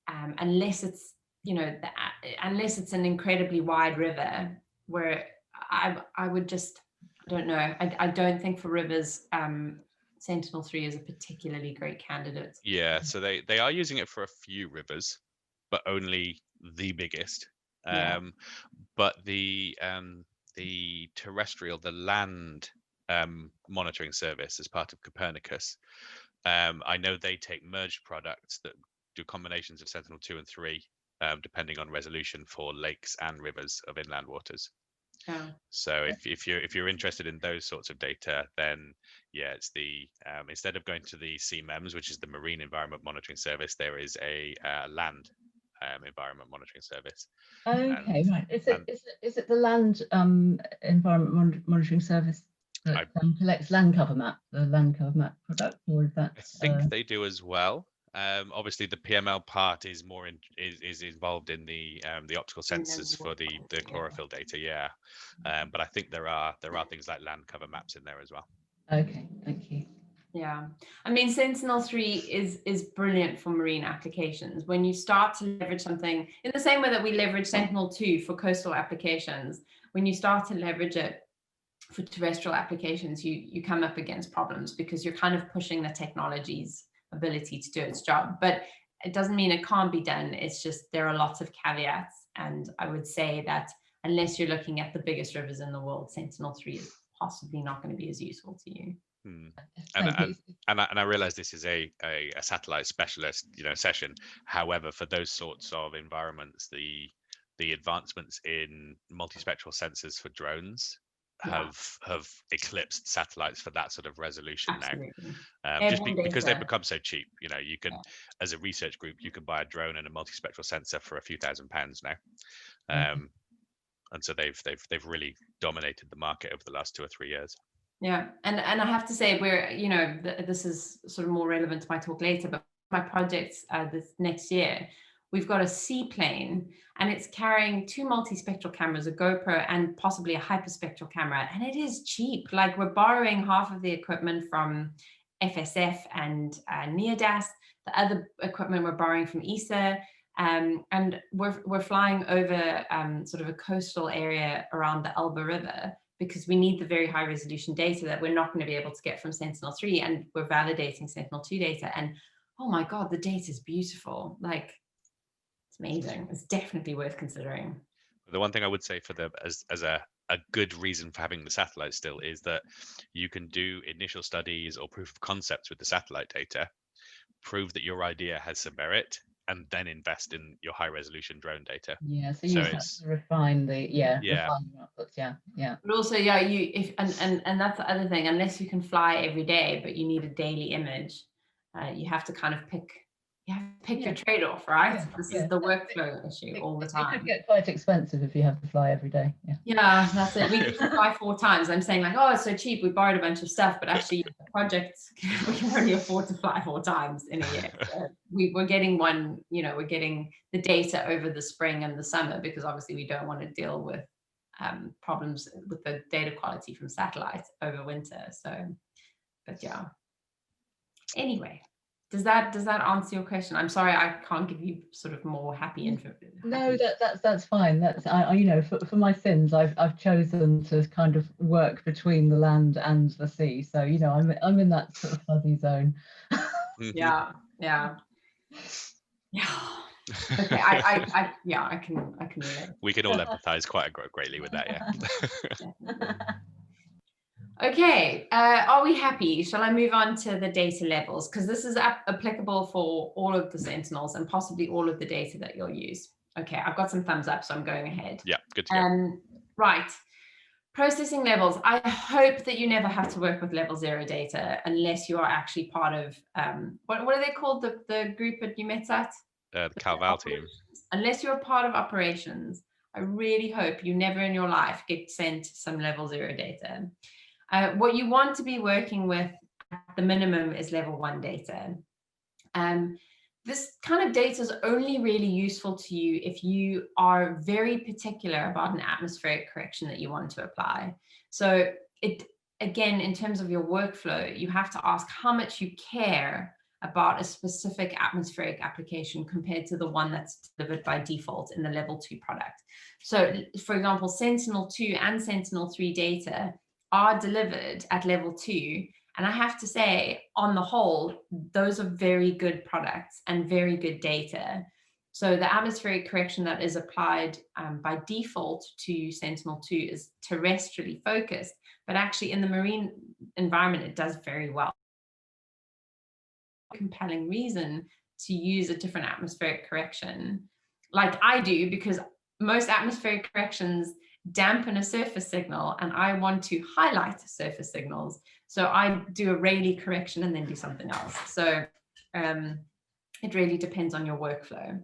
unless it's unless it's an incredibly wide river, where I would just, I don't know, I don't think for rivers Sentinel 3 is a particularly great candidate. Yeah, so they are using it for a few rivers, but only the biggest. But the terrestrial, the land monitoring service as part of Copernicus I know they take merged products that do combinations of Sentinel 2 and 3, depending on resolution for lakes and rivers of inland waters. Yeah. So if you're interested in those sorts of data, then yeah, it's the instead of going to the CMEMS, which is the Marine Environment Monitoring Service, there is a land environment monitoring service. Okay, right. Is it the land environment monitoring service that collects land cover map, the land cover map product, or is that? I think they do as well. Obviously, the PML part is more is involved in the optical sensors for the chlorophyll data. Yeah, but I think there are things like land cover maps in there as well. Okay, thank you. Yeah, I mean, Sentinel 3 is brilliant for marine applications. When you start to leverage something in the same way that we leverage Sentinel 2 for coastal applications, when you start to leverage it for terrestrial applications, you come up against problems because you're kind of pushing the technology's ability to do its job. But it doesn't mean it can't be done. It's just there are lots of caveats. And I would say that unless you're looking at the biggest rivers in the world, Sentinel 3 is possibly not going to be as useful to you. And I realize this is a satellite specialist session. However, for those sorts of environments, the advancements in multispectral sensors for drones have eclipsed satellites for that sort of resolution. Absolutely. Now, just because they've become so cheap. You can, as a research group, you can buy a drone and a multispectral sensor for a few £1,000s now. And so they've really dominated the market over the last 2 or 3 years. Yeah, and I have to say, this is sort of more relevant to my talk later, but my projects this next year, we've got a seaplane, and it's carrying 2 multispectral cameras, a GoPro and possibly a hyperspectral camera, and it is cheap. Like, we're borrowing half of the equipment from FSF and NEODAS. The other equipment we're borrowing from ESA, and we're flying over sort of a coastal area around the Elbe River, because we need the very high resolution data that we're not going to be able to get from Sentinel 3, and we're validating Sentinel 2 data. And oh my God, the data is beautiful. Like, it's amazing. It's definitely worth considering. The one thing I would say for as a good reason for having the satellite still is that you can do initial studies or proof of concepts with the satellite data, prove that your idea has some merit, and then invest in your high resolution drone data. Yeah, so you have to refine the refine your outputs. Yeah. But also, and that's the other thing. Unless you can fly every day, but you need a daily image, you have to kind of pick your trade-off, right? This is the workflow issue all the time. It could get quite expensive if you have to fly every day. Yeah, that's it. We can fly 4 times. I'm saying, like, oh, it's so cheap, we borrowed a bunch of stuff, but actually the projects, we can only afford to fly 4 times in a year. So we're getting we're getting the data over the spring and the summer, because obviously we don't want to deal with problems with the data quality from satellites over winter. So, but yeah. Anyway. Does that answer your question? I'm sorry, I can't give you sort of more happy info. No, that's fine. That's for my sins, I've chosen to kind of work between the land and the sea. So I'm in that sort of fuzzy zone. Yeah. Okay, I can relate. We can all empathize quite greatly with that. Yeah. Okay, are we happy? Shall I move on to the data levels? Because this is applicable for all of the Sentinels and possibly all of the data that you'll use. Okay, I've got some thumbs up, so I'm going ahead. Yeah, good to go. Right, processing levels. I hope that you never have to work with level 0 data unless you are actually part of, what are they called, the group at UMETSAT? The CalVal team. Unless you're part of operations, I really hope you never in your life get sent some level 0 data. What you want to be working with at the minimum is level 1 data. This kind of data is only really useful to you if you are very particular about an atmospheric correction that you want to apply. So again, in terms of your workflow, you have to ask how much you care about a specific atmospheric application compared to the one that's delivered by default in the level 2 product. So for example, Sentinel 2 and Sentinel 3 data are delivered at level 2. And I have to say, on the whole, those are very good products and very good data. So the atmospheric correction that is applied by default to Sentinel 2 is terrestrially focused, but actually in the marine environment, it does very well. compelling reason to use a different atmospheric correction, like I do, because most atmospheric corrections dampen a surface signal and I want to highlight surface signals. So I do a Rayleigh correction and then do something else. So it really depends on your workflow.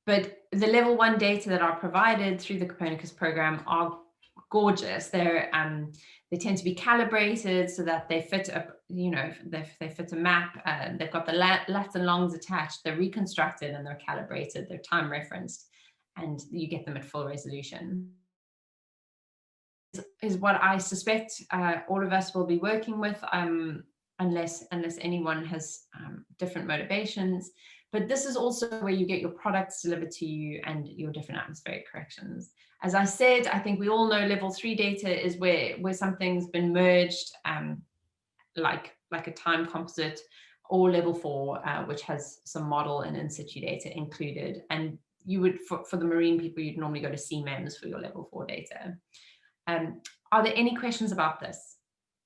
But the level 1 data that are provided through the Copernicus program are gorgeous. They tend to be calibrated so that they fit a, they fit a map. They've got the lats and longs attached. They're reconstructed and they're calibrated. They're time referenced, and you get them at full resolution. Is what I suspect all of us will be working with, unless anyone has different motivations. But this is also where you get your products delivered to you and your different atmospheric corrections. As I said, I think we all know level 3 data is where something's been merged, like a time composite, or level 4, which has some model and in situ data included. And you would, for the marine people, you'd normally go to CMEMS for your level 4 data. Are there any questions about this?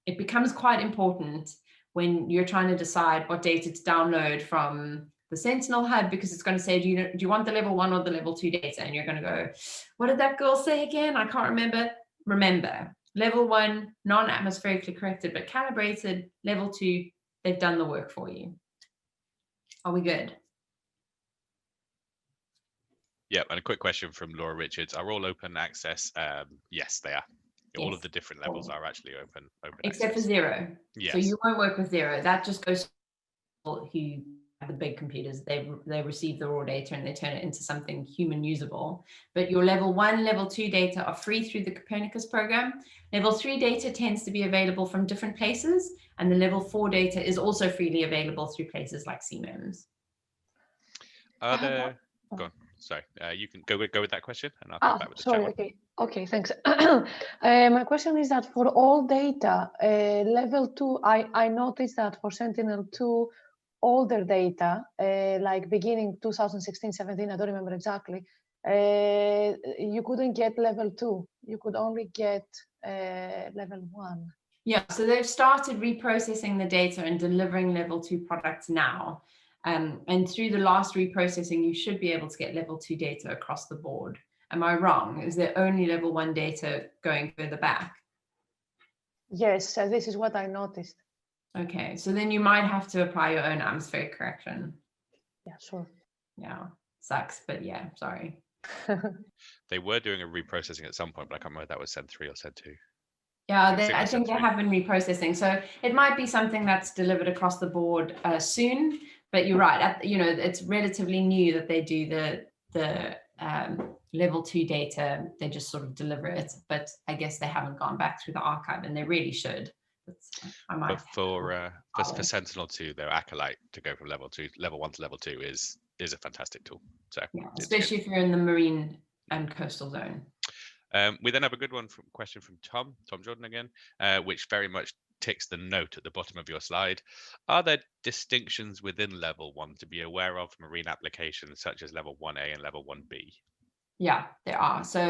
It becomes quite important when you're trying to decide what data to download from the Sentinel hub, because it's going to say, do you want the level 1 or the level 2 data? And you're going to go, what did that girl say again? I can't remember. Remember, level 1, non-atmospherically corrected but calibrated. Level 2, they've done the work for you. Are we good? Yeah, and a quick question from Laura Richards. Are all open access? Yes, they are. Yes. All of the different levels are actually open except access. for 0. Yes. So you won't work with 0. That just goes to people who have the big computers. They receive the raw data and they turn it into something human usable. But your level 1, level 2 data are free through the Copernicus program. Level 3 data tends to be available from different places, and the level 4 data is also freely available through places like CMEMS. Are there? Go on. Sorry, you can go with that question, and I'll come back with the chat one. Okay, thanks. My question is that for all data, level 2, I noticed that for Sentinel II, older data, like beginning 2016, 17, I don't remember exactly, you couldn't get level 2. You could only get level 1. Yeah, so they've started reprocessing the data and delivering level 2 products now. And through the last reprocessing, you should be able to get level 2 data across the board. Am I wrong? Is there only level 1 data going further back? Yes, this is what I noticed. Okay, so then you might have to apply your own atmospheric correction. Yeah, sure. Yeah, sucks, but yeah, sorry. They were doing a reprocessing at some point, but I can't remember if that was Sen 3 or Sen 2. Yeah, I think they have been reprocessing. So it might be something that's delivered across the board soon. But you're right. It's relatively new that they do the level 2 data. They just sort of deliver it. But I guess they haven't gone back through the archive, and they really should. But for Sentinel 2, their Acolyte to go from level 1 to level 2 is a fantastic tool. So yeah, especially if you're in the marine and coastal zone. We then have a good question from Tom Jordan again, which very much ticks the note at the bottom of your slide. Are there distinctions within level 1 to be aware of for marine applications such as level 1A and level 1B? Yeah, there are. So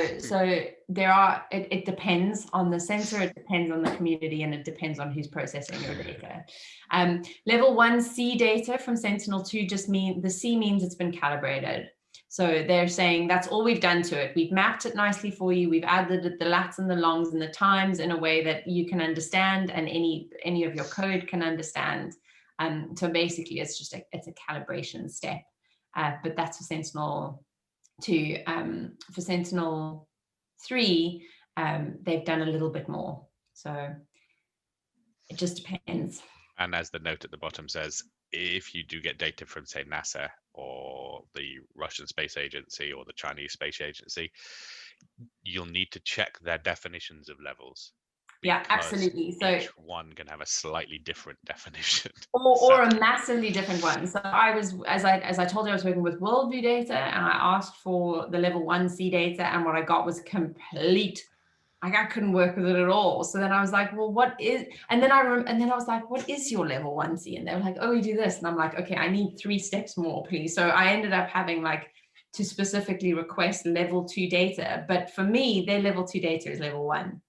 there are, it depends on the sensor, it depends on the community, and it depends on who's processing your data. Level 1C data from Sentinel II just the C means it's been calibrated. So they're saying that's all we've done to it. We've mapped it nicely for you. We've added the lats and the longs and the times in a way that you can understand and any of your code can understand. So basically it's just it's a calibration step, but that's for Sentinel II. For Sentinel III, they've done a little bit more. So it just depends. And as the note at the bottom says, if you do get data from, say, NASA or the Russian Space Agency or the Chinese Space Agency, you'll need to check their definitions of levels. Yeah, absolutely. So each one can have a slightly different definition. Or a massively different one. So I was, as I told you, I was working with worldview data, and I asked for the level 1C data, and what I got was complete. Like I couldn't work with it at all. So then I was like, well, what is, and then I was like, what is your level 1C? And they were like, oh, we do this. And I'm like, okay, I need 3 steps more, please. So I ended up having to specifically request level 2 data. But for me, their level 2 data is level 1.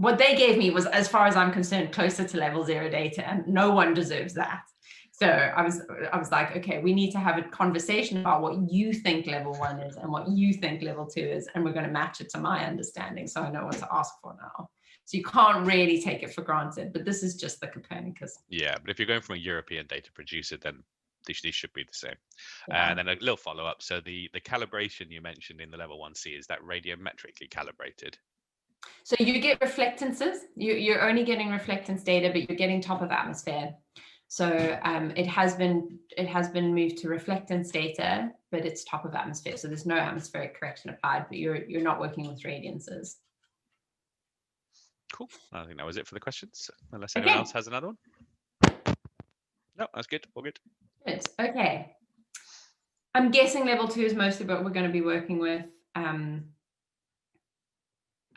what they gave me was, as far as I'm concerned, closer to level 0 data, and no one deserves that. So I was like, okay, we need to have a conversation about what you think level 1 is and what you think level 2 is, and we're going to match it to my understanding so I know what to ask for now. So you can't really take it for granted, but this is just the Copernicus. Yeah, but if you're going from a European data producer, then these should be the same. Yeah. And then a little follow-up. So the calibration you mentioned in the level 1C, is that radiometrically calibrated? So you get reflectances. You're only getting reflectance data, but you're getting top of atmosphere. So it has been moved to reflectance data, but it's top of atmosphere. So there's no atmospheric correction applied, but you're not working with radiances. Cool. I think that was it for the questions, unless anyone else has another one. No, that's good. All good. Good. Okay. I'm guessing level 2 is mostly what we're going to be working with.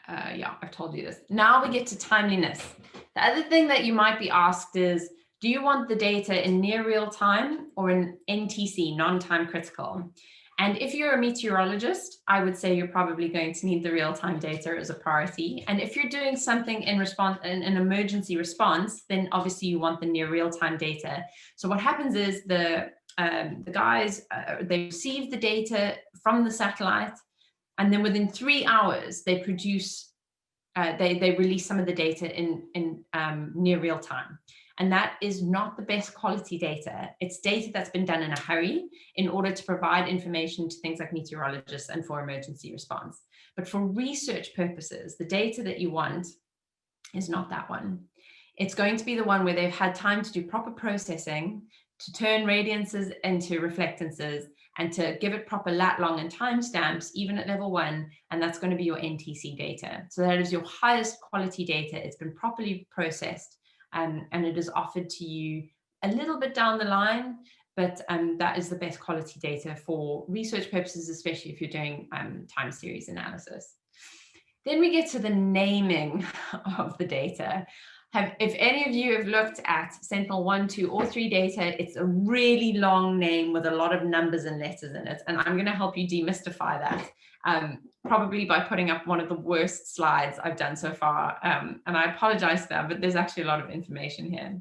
Yeah, I've told you this. Now we get to timeliness. The other thing that you might be asked is, do you want the data in near real time or in NTC, non-time critical? And if you're a meteorologist, I would say you're probably going to need the real-time data as a priority. And if you're doing something in response, in an emergency response, then obviously you want the near real-time data. So what happens is the guys, they receive the data from the satellite, and then within 3 hours, they produce, they release some of the data in near real time. And that is not the best quality data. It's data that's been done in a hurry in order to provide information to things like meteorologists and for emergency response. But for research purposes, the data that you want is not that one. It's going to be the one where they've had time to do proper processing, to turn radiances into reflectances, and to give it proper lat long and timestamps, even at level 1, and that's going to be your NTC data. So that is your highest quality data. It's been properly processed, and it is offered to you a little bit down the line, but that is the best quality data for research purposes, especially if you're doing time series analysis. Then we get to the naming of the data. If any of you have looked at Sentinel 1, 2, or 3 data, it's a really long name with a lot of numbers and letters in it. And I'm going to help you demystify that, probably by putting up one of the worst slides I've done so far. And I apologize for that, but there's actually a lot of information here.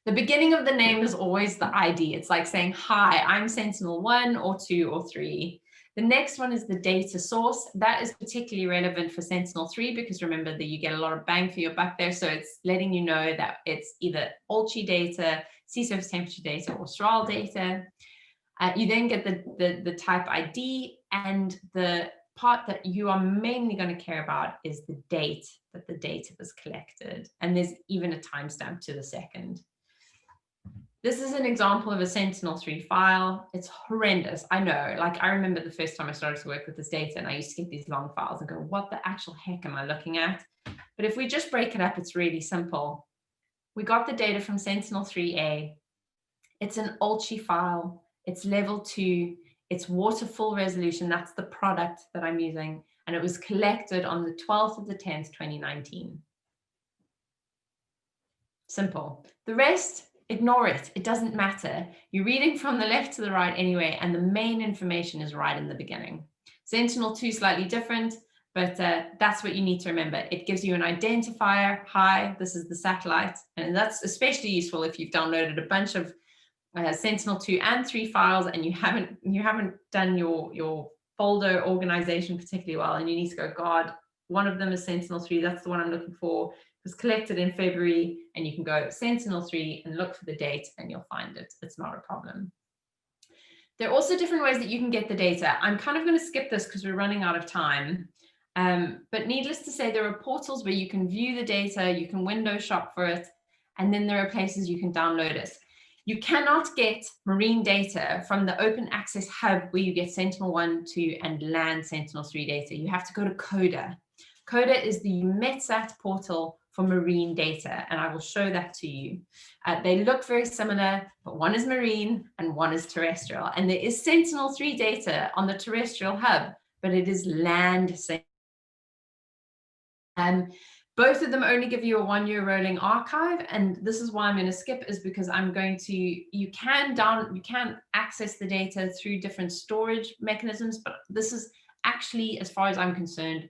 The beginning of the name is always the ID. It's like saying, hi, I'm Sentinel 1 or 2 or 3. The next one is the data source. That is particularly relevant for Sentinel 3 because remember that you get a lot of bang for your buck there. So it's letting you know that it's either ALCHI data, sea surface temperature data, or SRAL data. You then get the type ID, and the part that you are mainly going to care about is the date that the data was collected. And there's even a timestamp to the second. This is an example of a Sentinel 3 file. It's horrendous. I know, like I remember the first time I started to work with this data and I used to get these long files and go, what the actual heck am I looking at? But if we just break it up, it's really simple. We got the data from Sentinel 3A. It's an ALCHI file. It's level 2. It's water full resolution. That's the product that I'm using. And it was collected on the 12th of the 10th, 2019. Simple. The rest, ignore it. It doesn't matter. You're reading from the left to the right anyway, and the main information is right in the beginning. Sentinel 2 slightly different, but that's what you need to remember. It gives you an identifier. Hi, this is the satellite. And that's especially useful if you've downloaded a bunch of Sentinel 2 and 3 files and you haven't done your folder organization particularly well, and you need to go, God, one of them is Sentinel 3. That's the one I'm looking for. Was collected in February, and you can go Sentinel 3 and look for the date and you'll find it. It's not a problem. There are also different ways that you can get the data. I'm kind of going to skip this because we're running out of time. But needless to say, there are portals where you can view the data, you can window shop for it, and then there are places you can download it. You cannot get marine data from the open access hub where you get Sentinel 1, 2, and land Sentinel 3 data. You have to go to CODA. CODA is the METSAT portal for marine data, and I will show that to you. They look very similar, but one is marine and one is terrestrial. And there is Sentinel 3 data on the terrestrial hub, but it is land. Both of them only give you a 1-year rolling archive, and this is why I'm going to skip, is because I'm going to, you can access the data through different storage mechanisms, but this is actually, as far as I'm concerned,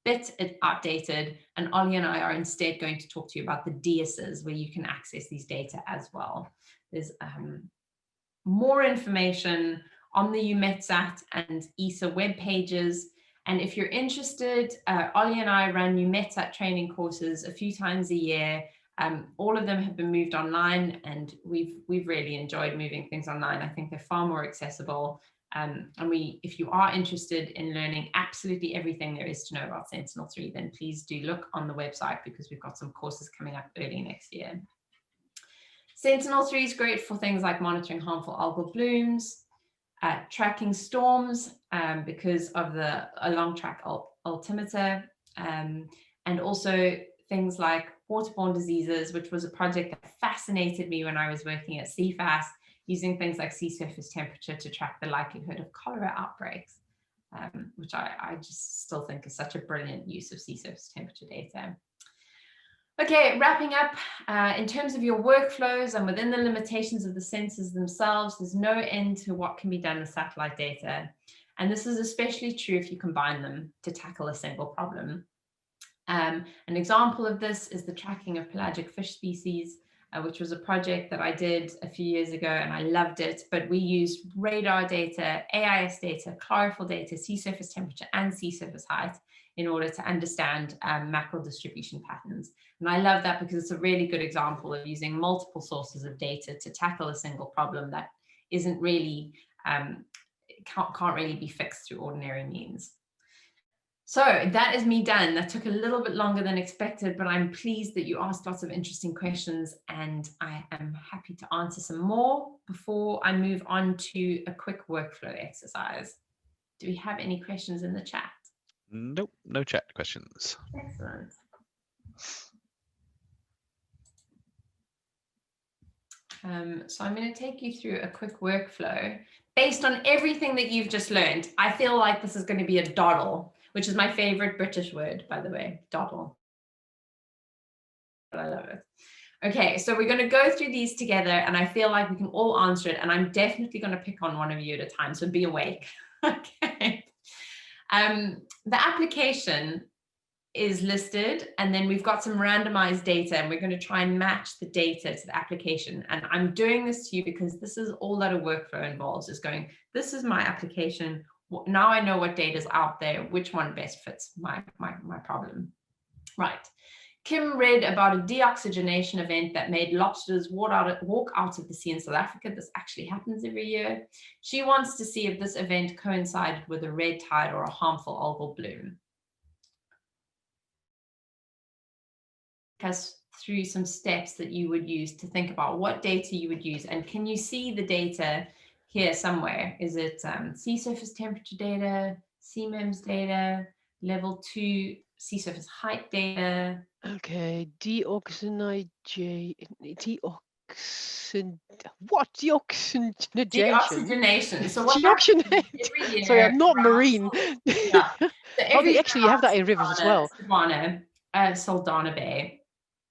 bit outdated, and Ollie and I are instead going to talk to you about the DSs, where you can access these data as well. There's more information on the EUMETSAT and ESA web pages. And if you're interested, Ollie and I run EUMETSAT training courses a few times a year. All of them have been moved online, and we've really enjoyed moving things online. I think they're far more accessible. And if you are interested in learning absolutely everything there is to know about Sentinel 3, then please do look on the website, because we've got some courses coming up early next year. Sentinel 3 is great for things like monitoring harmful algal blooms, tracking storms because of the long track altimeter, and also things like waterborne diseases, which was a project that fascinated me when I was working at CFAS, using things like sea surface temperature to track the likelihood of cholera outbreaks, which I just still think is such a brilliant use of sea surface temperature data. Okay, wrapping up, in terms of your workflows and within the limitations of the sensors themselves, there's no end to what can be done with satellite data. And this is especially true if you combine them to tackle a single problem. An example of this is the tracking of pelagic fish species, which was a project that I did a few years ago, and I loved it. But we used radar data, AIS data, chlorophyll data, sea surface temperature, and sea surface height in order to understand mackerel distribution patterns. And I love that because it's a really good example of using multiple sources of data to tackle a single problem that isn't really, can't really be fixed through ordinary means. So that is me done. That took a little bit longer than expected, but I'm pleased that you asked lots of interesting questions, and I am happy to answer some more before I move on to a quick workflow exercise. Do we have any questions in the chat? Nope, no chat questions. Excellent. So I'm going to take you through a quick workflow based on everything that you've just learned. I feel like this is going to be a doddle, which is my favorite British word, by the way, doddle. I love it. Okay, so we're going to go through these together, and I feel like we can all answer it, and I'm definitely going to pick on one of you at a time, so be awake. Okay. The application is listed, and then we've got some randomized data, and we're going to try and match the data to the application. And I'm doing this to you because this is all that a workflow involves, is going, this is my application. Now I know what data is out there, which one best fits my problem. Right. Kim read about a deoxygenation event that made lobsters walk out of the sea in South Africa. This actually happens every year. She wants to see if this event coincided with a red tide or a harmful algal bloom. Us through some steps that you would use to think about what data you would use. And can you see the data here somewhere? Is it sea surface temperature data, CMIMS data, level 2 sea surface height data? Okay, deoxygenation. So what deoxygenate. Sorry, I'm not marine. Yeah. So oh, actually, you have that in rivers as well. Saldanha Bay.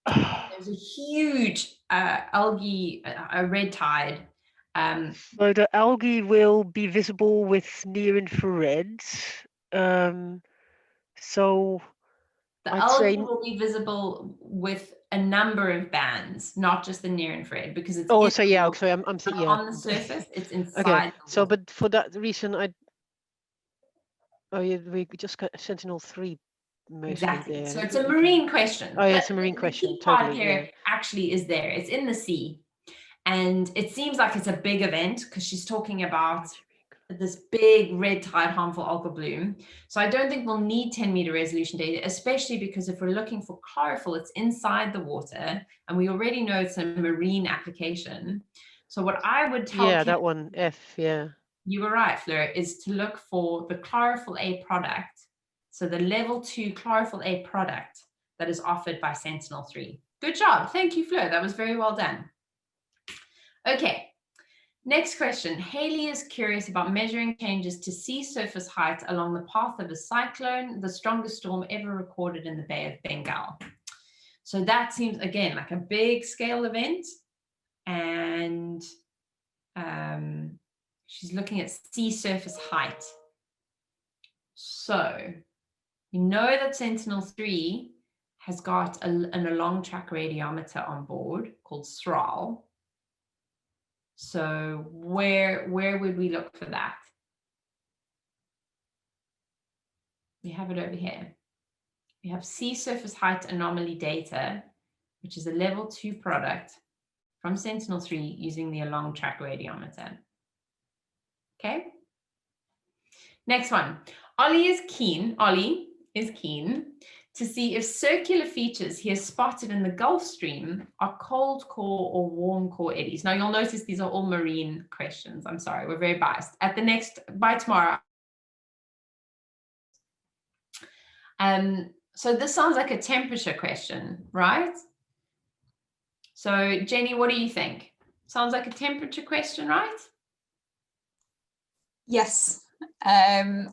There's a huge algae, a red tide. So the algae will be visible with near infrared. So the algae will be visible with a number of bands, not just the near infrared, because it's so yeah. So I'm thinking on the surface. It's inside. Okay. So, but for that reason, we just got Sentinel III. Exactly. There. So it's a marine question. Oh, yeah, it's a marine question. The key part totally. Here yeah. actually is there. It's in the sea, and it seems like it's a big event because she's talking about this big red tide harmful algal bloom. So I don't think we'll need 10-meter resolution data, especially because if we're looking for chlorophyll, it's inside the water, and we already know it's a marine application. So what I would tell Kim, that one F. Yeah. You were right, Fleur, is to look for the chlorophyll A product. So the level 2 chlorophyll A product that is offered by Sentinel 3. Good job. Thank you, Fleur. That was very well done. Okay. Next question. Haley is curious about measuring changes to sea surface height along the path of a cyclone, the strongest storm ever recorded in the Bay of Bengal. So that seems, again, like a big scale event. And she's looking at sea surface height. So We know that Sentinel III has got an along track radiometer on board called SRAL. So where would we look for that? We have it over here. We have sea surface height anomaly data, which is a level 2 product from Sentinel III using the along track radiometer. Okay. Next one. Ollie is keen to see if circular features he has spotted in the Gulf Stream are cold core or warm core eddies. Now you'll notice these are all marine questions. I'm sorry, we're very biased. By tomorrow. So this sounds like a temperature question, right? So Jenny, what do you think? Sounds like a temperature question, right? Yes.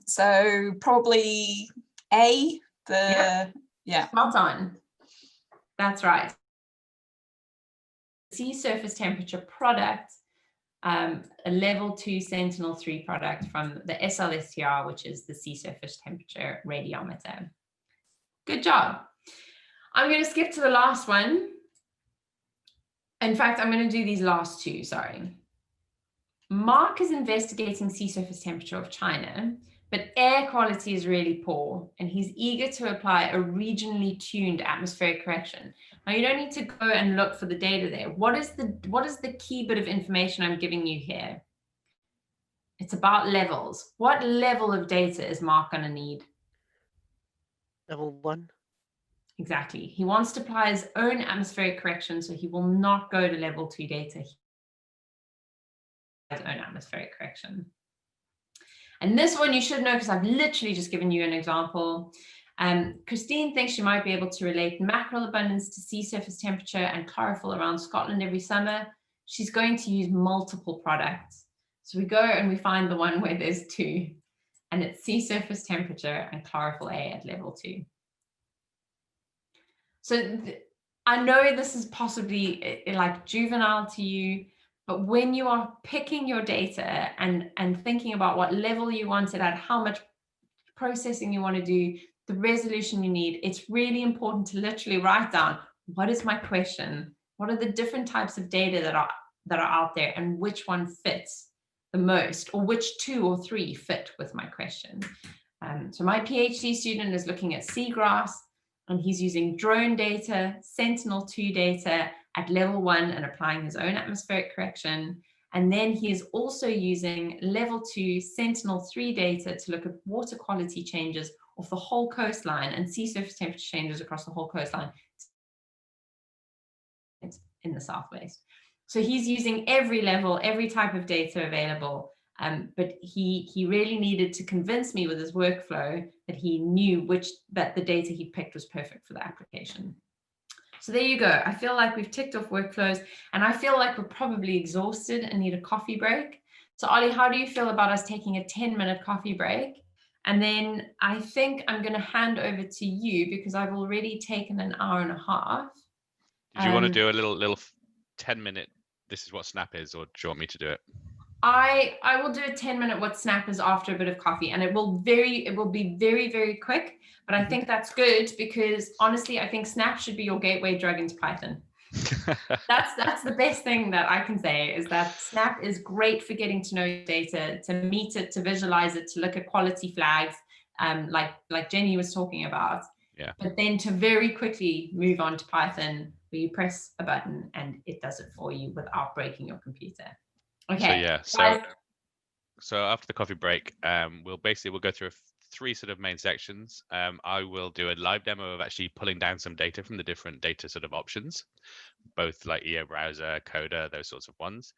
So probably A, yeah. Spot on. That's right. Sea surface temperature product, a level 2 Sentinel III product from the SLSTR, which is the sea surface temperature radiometer. Good job. I'm going to skip to the last one. In fact, I'm going to do these last two, sorry. Mark is investigating sea surface temperature of China, but air quality is really poor, and he's eager to apply a regionally tuned atmospheric correction. Now, you don't need to go and look for the data there. What is the key bit of information I'm giving you here? It's about levels. What level of data is Mark going to need? Level 1. Exactly. He wants to apply his own atmospheric correction, so he will not go to level 2 data. His own atmospheric correction. And this one you should know because I've literally just given you an example. Christine thinks she might be able to relate mackerel abundance to sea surface temperature and chlorophyll around Scotland every summer. She's going to use multiple products. So we go and we find the one where there's 2, and it's sea surface temperature and chlorophyll A at level 2. So I know this is possibly like juvenile to you, but when you are picking your data and thinking about what level you want it at, how much processing you want to do, the resolution you need, it's really important to literally write down, what is my question? What are the different types of data that are out there, and which one fits the most, or which 2 or 3 fit with my question? So my PhD student is looking at seagrass, and he's using drone data, Sentinel II data at level 1 and applying his own atmospheric correction. And then he is also using level 2 Sentinel III data to look at water quality changes off the whole coastline and sea surface temperature changes across the whole coastline in the southwest. So he's using every level, every type of data available. But he really needed to convince me with his workflow that he knew that the data he picked was perfect for the application. So there you go. I feel like we've ticked off workflows, and I feel like we're probably exhausted and need a coffee break. So Ollie, how do you feel about us taking a 10-minute coffee break? And then I think I'm going to hand over to you because I've already taken an hour and a half. Did you want to do a little 10-minute, this is what Snap is, or do you want me to do it? I will do a 10-minute what Snap is after a bit of coffee, and it will be very, very quick, but I think that's good because honestly, I think Snap should be your gateway drug into Python. That's the best thing that I can say, is that Snap is great for getting to know data, to meet it, to visualize it, to look at quality flags, like Jenny was talking about. Yeah. But then to very quickly move on to Python, where you press a button and it does it for you without breaking your computer. Okay. So after the coffee break, we'll go through 3 sort of main sections. I will do a live demo of actually pulling down some data from the different data sort of options, both like EO browser, Coda, those sorts of ones.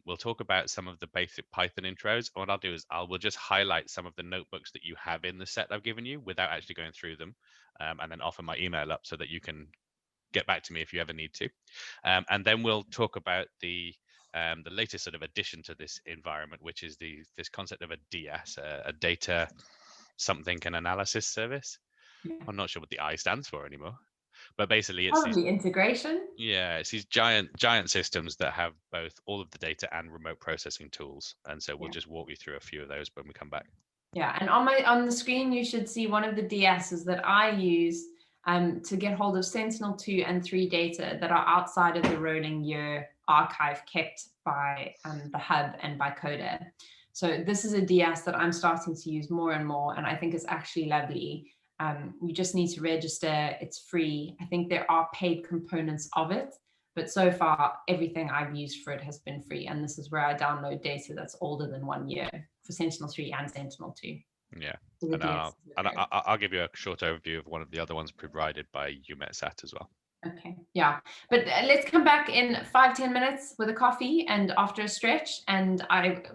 We'll talk about some of the basic Python intros. What I'll do is we'll just highlight some of the notebooks that you have in the set I've given you without actually going through them, and then offer my email up so that you can get back to me if you ever need to. And then we'll talk about the latest sort of addition to this environment, which is this concept of a DS, a data something and analysis service. Yeah. I'm not sure what the I stands for anymore, but basically it's probably integration. Yeah, it's these giant systems that have both all of the data and remote processing tools. And so we'll just walk you through a few of those when we come back. Yeah, and on the screen, you should see one of the DSs that I use to get hold of Sentinel II and III data that are outside of the rolling year archive kept by the hub and by Coda. So this is a DS that I'm starting to use more and more, and I think it's actually lovely. You just need to register, it's free. I think there are paid components of it, but so far everything I've used for it has been free. And this is where I download data that's older than 1 year for Sentinel 3 and Sentinel 2. Yeah, So the and DS I'll give you a short overview of one of the other ones provided by UMetSat as well. Okay, yeah, but let's come back in 5-10 minutes with a coffee and after a stretch, and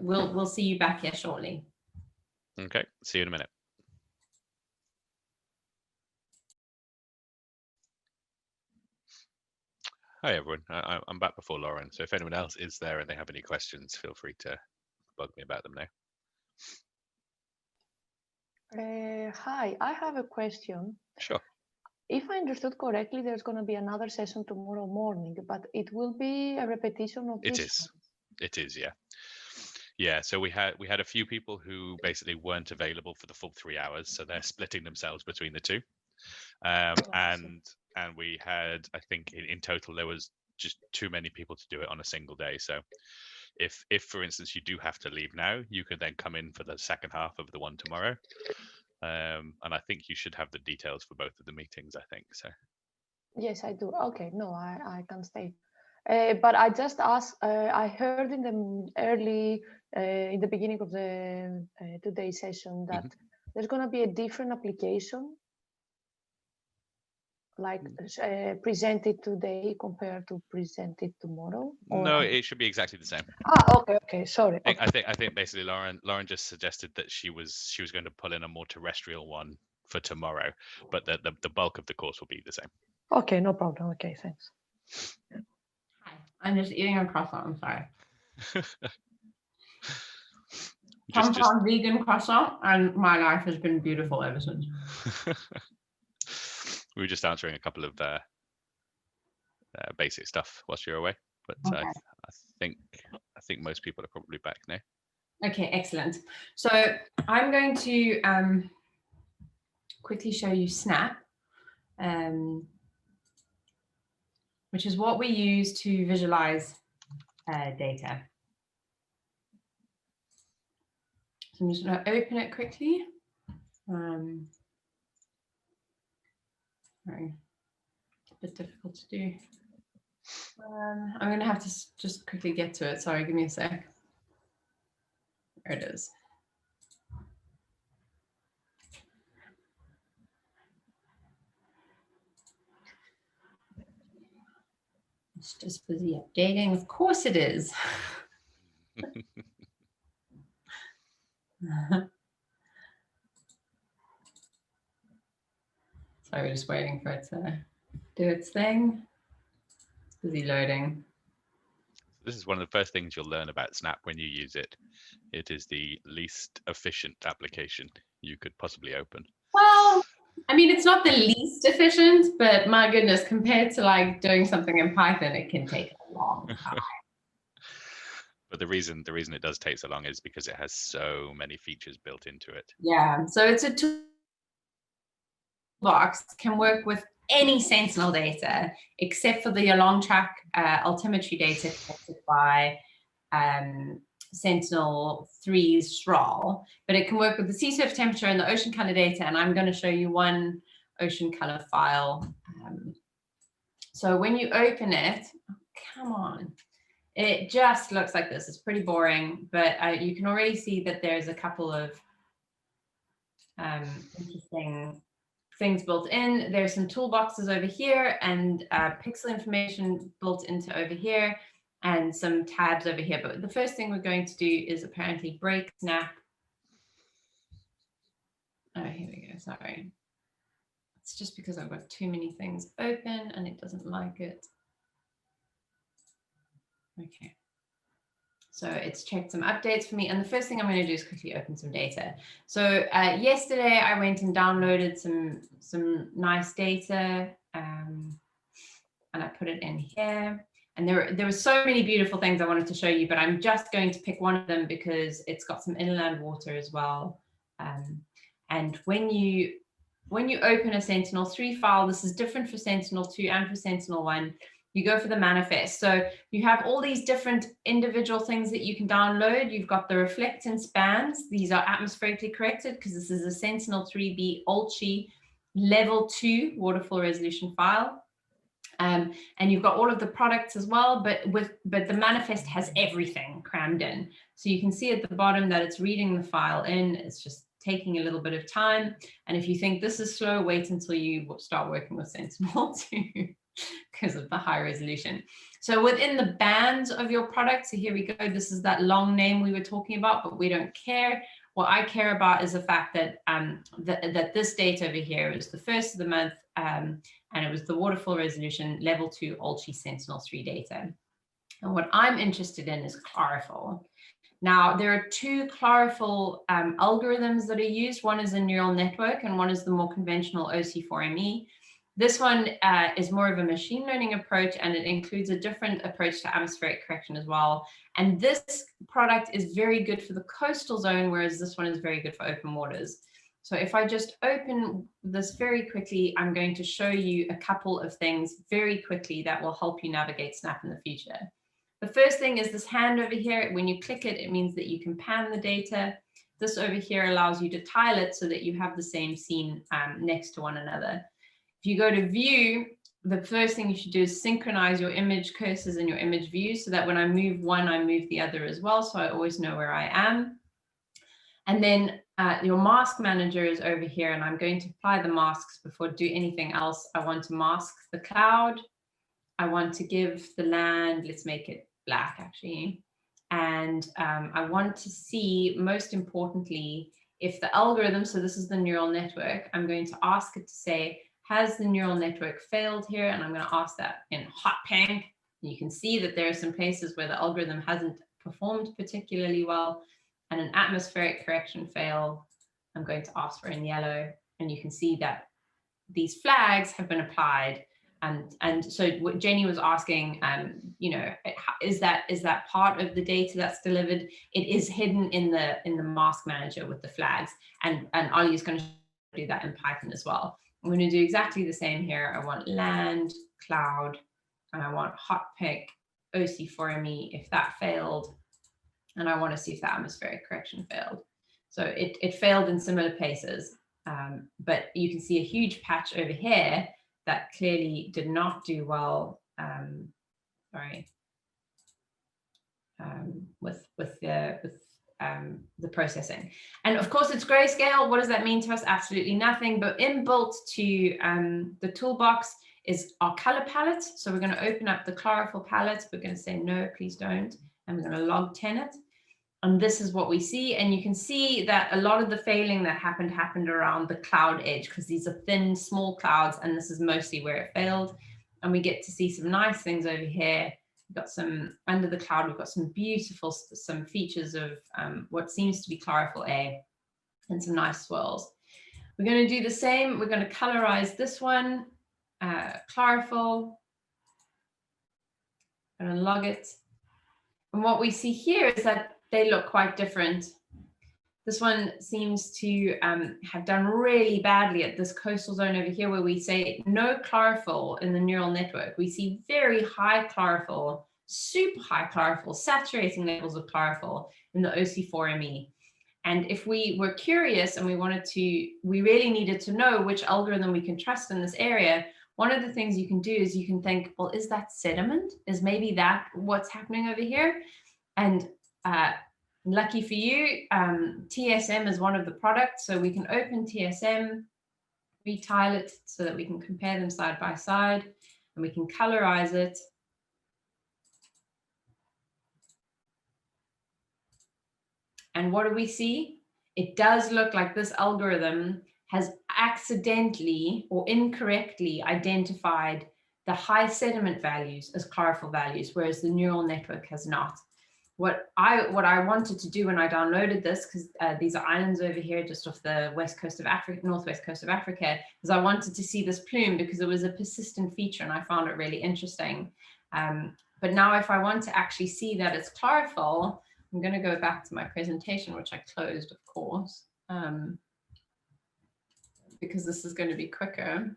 we'll see you back here shortly. Okay, see you in a minute. Hi everyone, I'm back before Lauren, so if anyone else is there and they have any questions, feel free to bug me about them now. Hi, I have a question. Sure. If I understood correctly, there's going to be another session tomorrow morning, but it will be a repetition of this. It is, yeah. Yeah, so we had a few people who basically weren't available for the full 3 hours, so they're splitting themselves between the two. And we had, I think in total, there was just too many people to do it on a single day. So if for instance, you do have to leave now, you could then come in for the second half of the one tomorrow. And I think you should have the details for both of the meetings, I think so. Yes, I do. Okay, no, I can stay. But I just asked, I heard in the early, in the beginning of the today's session that there's going to be a different application, like presented today compared to presented tomorrow? No, it should be exactly the same. Okay, sorry. I think basically Lauren just suggested that she was going to pull in a more terrestrial one for tomorrow, but the bulk of the course will be the same. Okay, no problem. Okay, thanks. Hi, I'm just eating a croissant, I'm sorry. Just vegan croissant, and my life has been beautiful ever since. We were just answering a couple of basic stuff whilst you're away, but okay. I think most people are probably back now. Okay, excellent. So I'm going to quickly show you Snap, which is what we use to visualize data. So I'm just going to open it quickly. Sorry, it's a bit difficult to do. I'm going to have to just quickly get to it. Sorry, give me a sec. There it is. It's just busy updating. Of course it is. Sorry, we're just waiting for it to do its thing. It's busy loading. This is one of the first things you'll learn about Snap when you use it. It is the least efficient application you could possibly open. Well, I mean, it's not the least efficient, but my goodness, compared to like doing something in Python, it can take a long time. But the reason it does take so long is because it has so many features built into it. Yeah, so it's a toolbox, can work with any Sentinel data except for the long track altimetry data collected by Sentinel III's SRAL, but it can work with the sea surface temperature and the ocean color data, and I'm going to show you one ocean color file. So when you open it, oh, come on, it just looks like this. It's pretty boring, but you can already see that there's a couple of interesting things built in. There's some toolboxes over here and pixel information built into over here and some tabs over here. But the first thing we're going to do is apparently break Snap. Oh, here we go, sorry. It's just because I've got too many things open and it doesn't like it. Okay. So it's checked some updates for me. And the first thing I'm going to do is quickly open some data. So yesterday I went and downloaded some nice data and I put it in here. And there were so many beautiful things I wanted to show you, but I'm just going to pick one of them because it's got some inland water as well. And when you open a Sentinel III file, this is different for Sentinel II and for Sentinel I. You go for the manifest. So you have all these different individual things that you can download. You've got the reflectance bands. These are atmospherically corrected because this is a Sentinel 3B Ulchi level 2 waterfall resolution file. And you've got all of the products as well, but the manifest has everything crammed in. So you can see at the bottom that it's reading the file in. It's just taking a little bit of time. And if you think this is slow, wait until you start working with Sentinel II because of the high resolution. So within the bands of your product, so here we go, this is that long name we were talking about, but we don't care. What I care about is the fact that that this date over here is the first of the month, and it was the waterfall resolution level 2 Ulchi Sentinel 3 data. And what I'm interested in is chlorophyll. Now, there are two chlorophyll algorithms that are used. One is a neural network and one is the more conventional OC4ME. This one is more of a machine learning approach, and it includes a different approach to atmospheric correction as well. And this product is very good for the coastal zone, whereas this one is very good for open waters. So if I just open this very quickly, I'm going to show you a couple of things very quickly that will help you navigate SNAP in the future. The first thing is this hand over here. When you click it, it means that you can pan the data. This over here allows you to tile it so that you have the same scene next to one another. If you go to view, the first thing you should do is synchronize your image cursors and your image views so that when I move one, I move the other as well. So I always know where I am. And then your mask manager is over here, and I'm going to apply the masks before I do anything else. I want to mask the cloud. I want to give the land, let's make it black actually. And I want to see, most importantly, if the algorithm, so this is the neural network, I'm going to ask it to say, has the neural network failed here? And I'm going to ask that in hot pink. You can see that there are some places where the algorithm hasn't performed particularly well. And an atmospheric correction fail, I'm going to ask for in yellow. And you can see that these flags have been applied. And so what Jenny was asking, you know, is that part of the data that's delivered? It is hidden in the mask manager with the flags. And Ali is going to do that in Python as well. I'm going to do exactly the same here. I want land, cloud, and I want hot pick, OC4ME if that failed. And I want to see if the atmospheric correction failed. So it failed in similar places, but you can see a huge patch over here that clearly did not do well. With the processing. And of course it's grayscale. What does that mean to us? Absolutely nothing, but inbuilt to the toolbox is our color palette. So we're going to open up the chlorophyll palette. We're going to say, no, please don't. And we're going to log 10 it. And this is what we see. And you can see that a lot of the failing that happened around the cloud edge, because these are thin, small clouds, and this is mostly where it failed. And we get to see some nice things over here. We've got some under the cloud, we've got some beautiful, some features of what seems to be chlorophyll A and some nice swirls. We're going to do the same. We're going to colorize this one, chlorophyll. I'm going to log it. And what we see here is that they look quite different. This one seems to have done really badly at this coastal zone over here where we say no chlorophyll in the neural network. We see very high chlorophyll, super high chlorophyll, saturating levels of chlorophyll in the OC4ME. And if we were curious and we really needed to know which algorithm we can trust in this area, one of the things you can do is you can think, well, is that sediment? Is maybe that what's happening over here? And lucky for you, TSM is one of the products. So we can open TSM, retile it so that we can compare them side by side, and we can colorize it. And what do we see? It does look like this algorithm has accidentally or incorrectly identified the high sediment values as chlorophyll values, whereas the neural network has not. What I wanted to do when I downloaded this, because these are islands over here just off the west coast of Africa, northwest coast of Africa, is I wanted to see this plume because it was a persistent feature and I found it really interesting. But now if I want to actually see that it's chlorophyll, I'm going to go back to my presentation, which I closed, of course. because this is going to be quicker.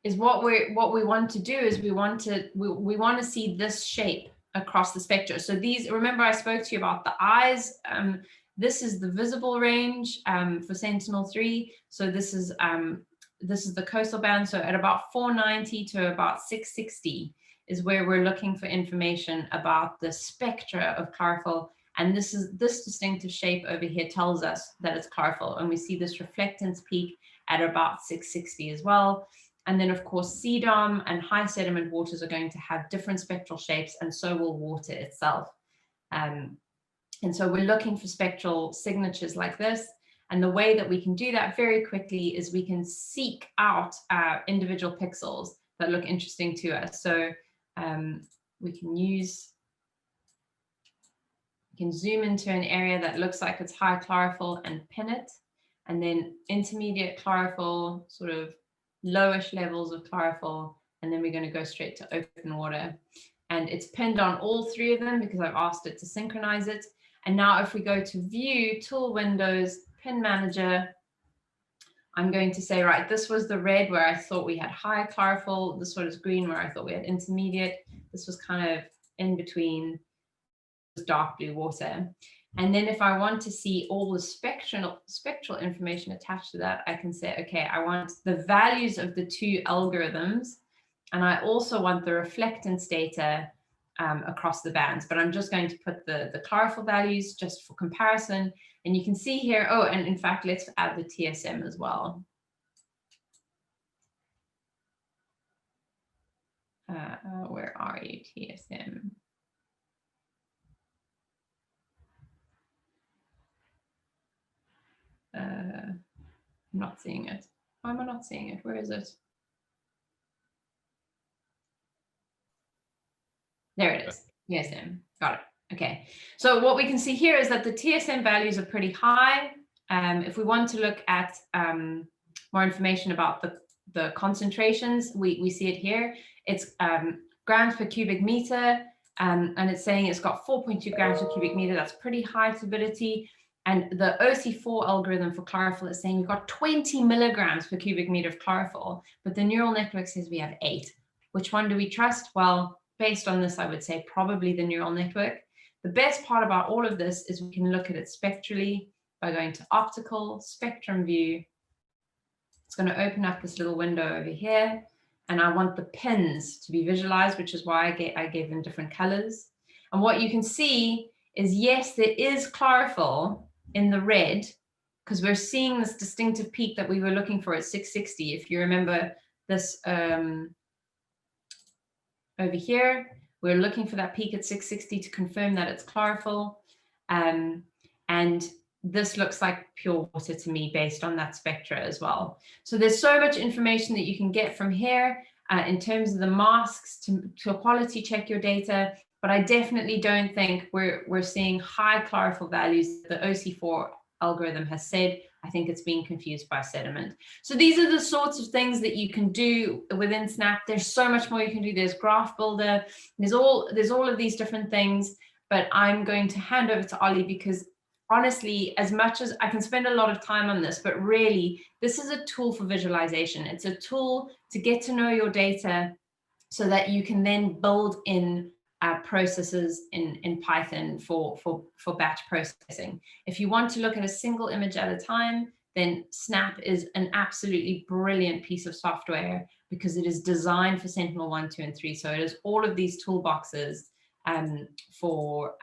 Is what we want to do is we want to see this shape across the spectra. So these, remember I spoke to you about the eyes. This is the visible range for Sentinel 3. So this is the coastal band. So at about 490 to about 660 is where we're looking for information about the spectra of chlorophyll. And this distinctive shape over here tells us that it's chlorophyll. And we see this reflectance peak at about 660 as well. And then of course, CDOM and high sediment waters are going to have different spectral shapes, and so will water itself. And so we're looking for spectral signatures like this. And the way that we can do that very quickly is we can seek out individual pixels that look interesting to us. So we can zoom into an area that looks like it's high chlorophyll and pin it, and then intermediate chlorophyll, sort of lowish levels of chlorophyll, and then we're going to go straight to open water. And it's pinned on all three of them because I've asked it to synchronize it. And now if we go to view, tool windows, pin manager, I'm going to say, right, this was the red where I thought we had high chlorophyll. This one is green where I thought we had intermediate. This was kind of in between, dark blue water. And then if I want to see all the spectral information attached to that, I can say, okay, I want the values of the two algorithms, and I also want the reflectance data across the bands, but I'm just going to put the chlorophyll values just for comparison. And you can see here, oh, and in fact, let's add the TSM as well. Where are you, TSM? I'm not seeing it. Why am I not seeing it? Where is it? There it is. TSM. Got it. Okay. So what we can see here is that the TSM values are pretty high. If we want to look at more information about the concentrations, we see it here. It's grams per cubic meter, and it's saying it's got 4.2 grams per cubic meter. That's pretty high turbidity. And the OC4 algorithm for chlorophyll is saying we've got 20 milligrams per cubic meter of chlorophyll, but the neural network says we have 8. Which one do we trust? Well, based on this, I would say probably the neural network. The best part about all of this is we can look at it spectrally by going to optical, spectrum view. It's going to open up this little window over here, and I want the pins to be visualized, which is why I gave them different colors. And what you can see is, yes, there is chlorophyll in the red, because we're seeing this distinctive peak that we were looking for at 660. If you remember this over here, we're looking for that peak at 660 to confirm that it's chlorophyll. And this looks like pure water to me based on that spectra as well. So there's so much information that you can get from here in terms of the masks to quality check your data. But I definitely don't think we're seeing high chlorophyll values that the OC4 algorithm has said. I think it's being confused by sediment. So these are the sorts of things that you can do within Snap. There's so much more you can do. There's Graph Builder. There's all of these different things. But I'm going to hand over to Ollie because honestly, as much as I can spend a lot of time on this, but really, this is a tool for visualization. It's a tool to get to know your data so that you can then build in processes in Python for batch processing. If you want to look at a single image at a time, then Snap is an absolutely brilliant piece of software because it is designed for Sentinel 1, 2, and 3. So it is all of these toolboxes for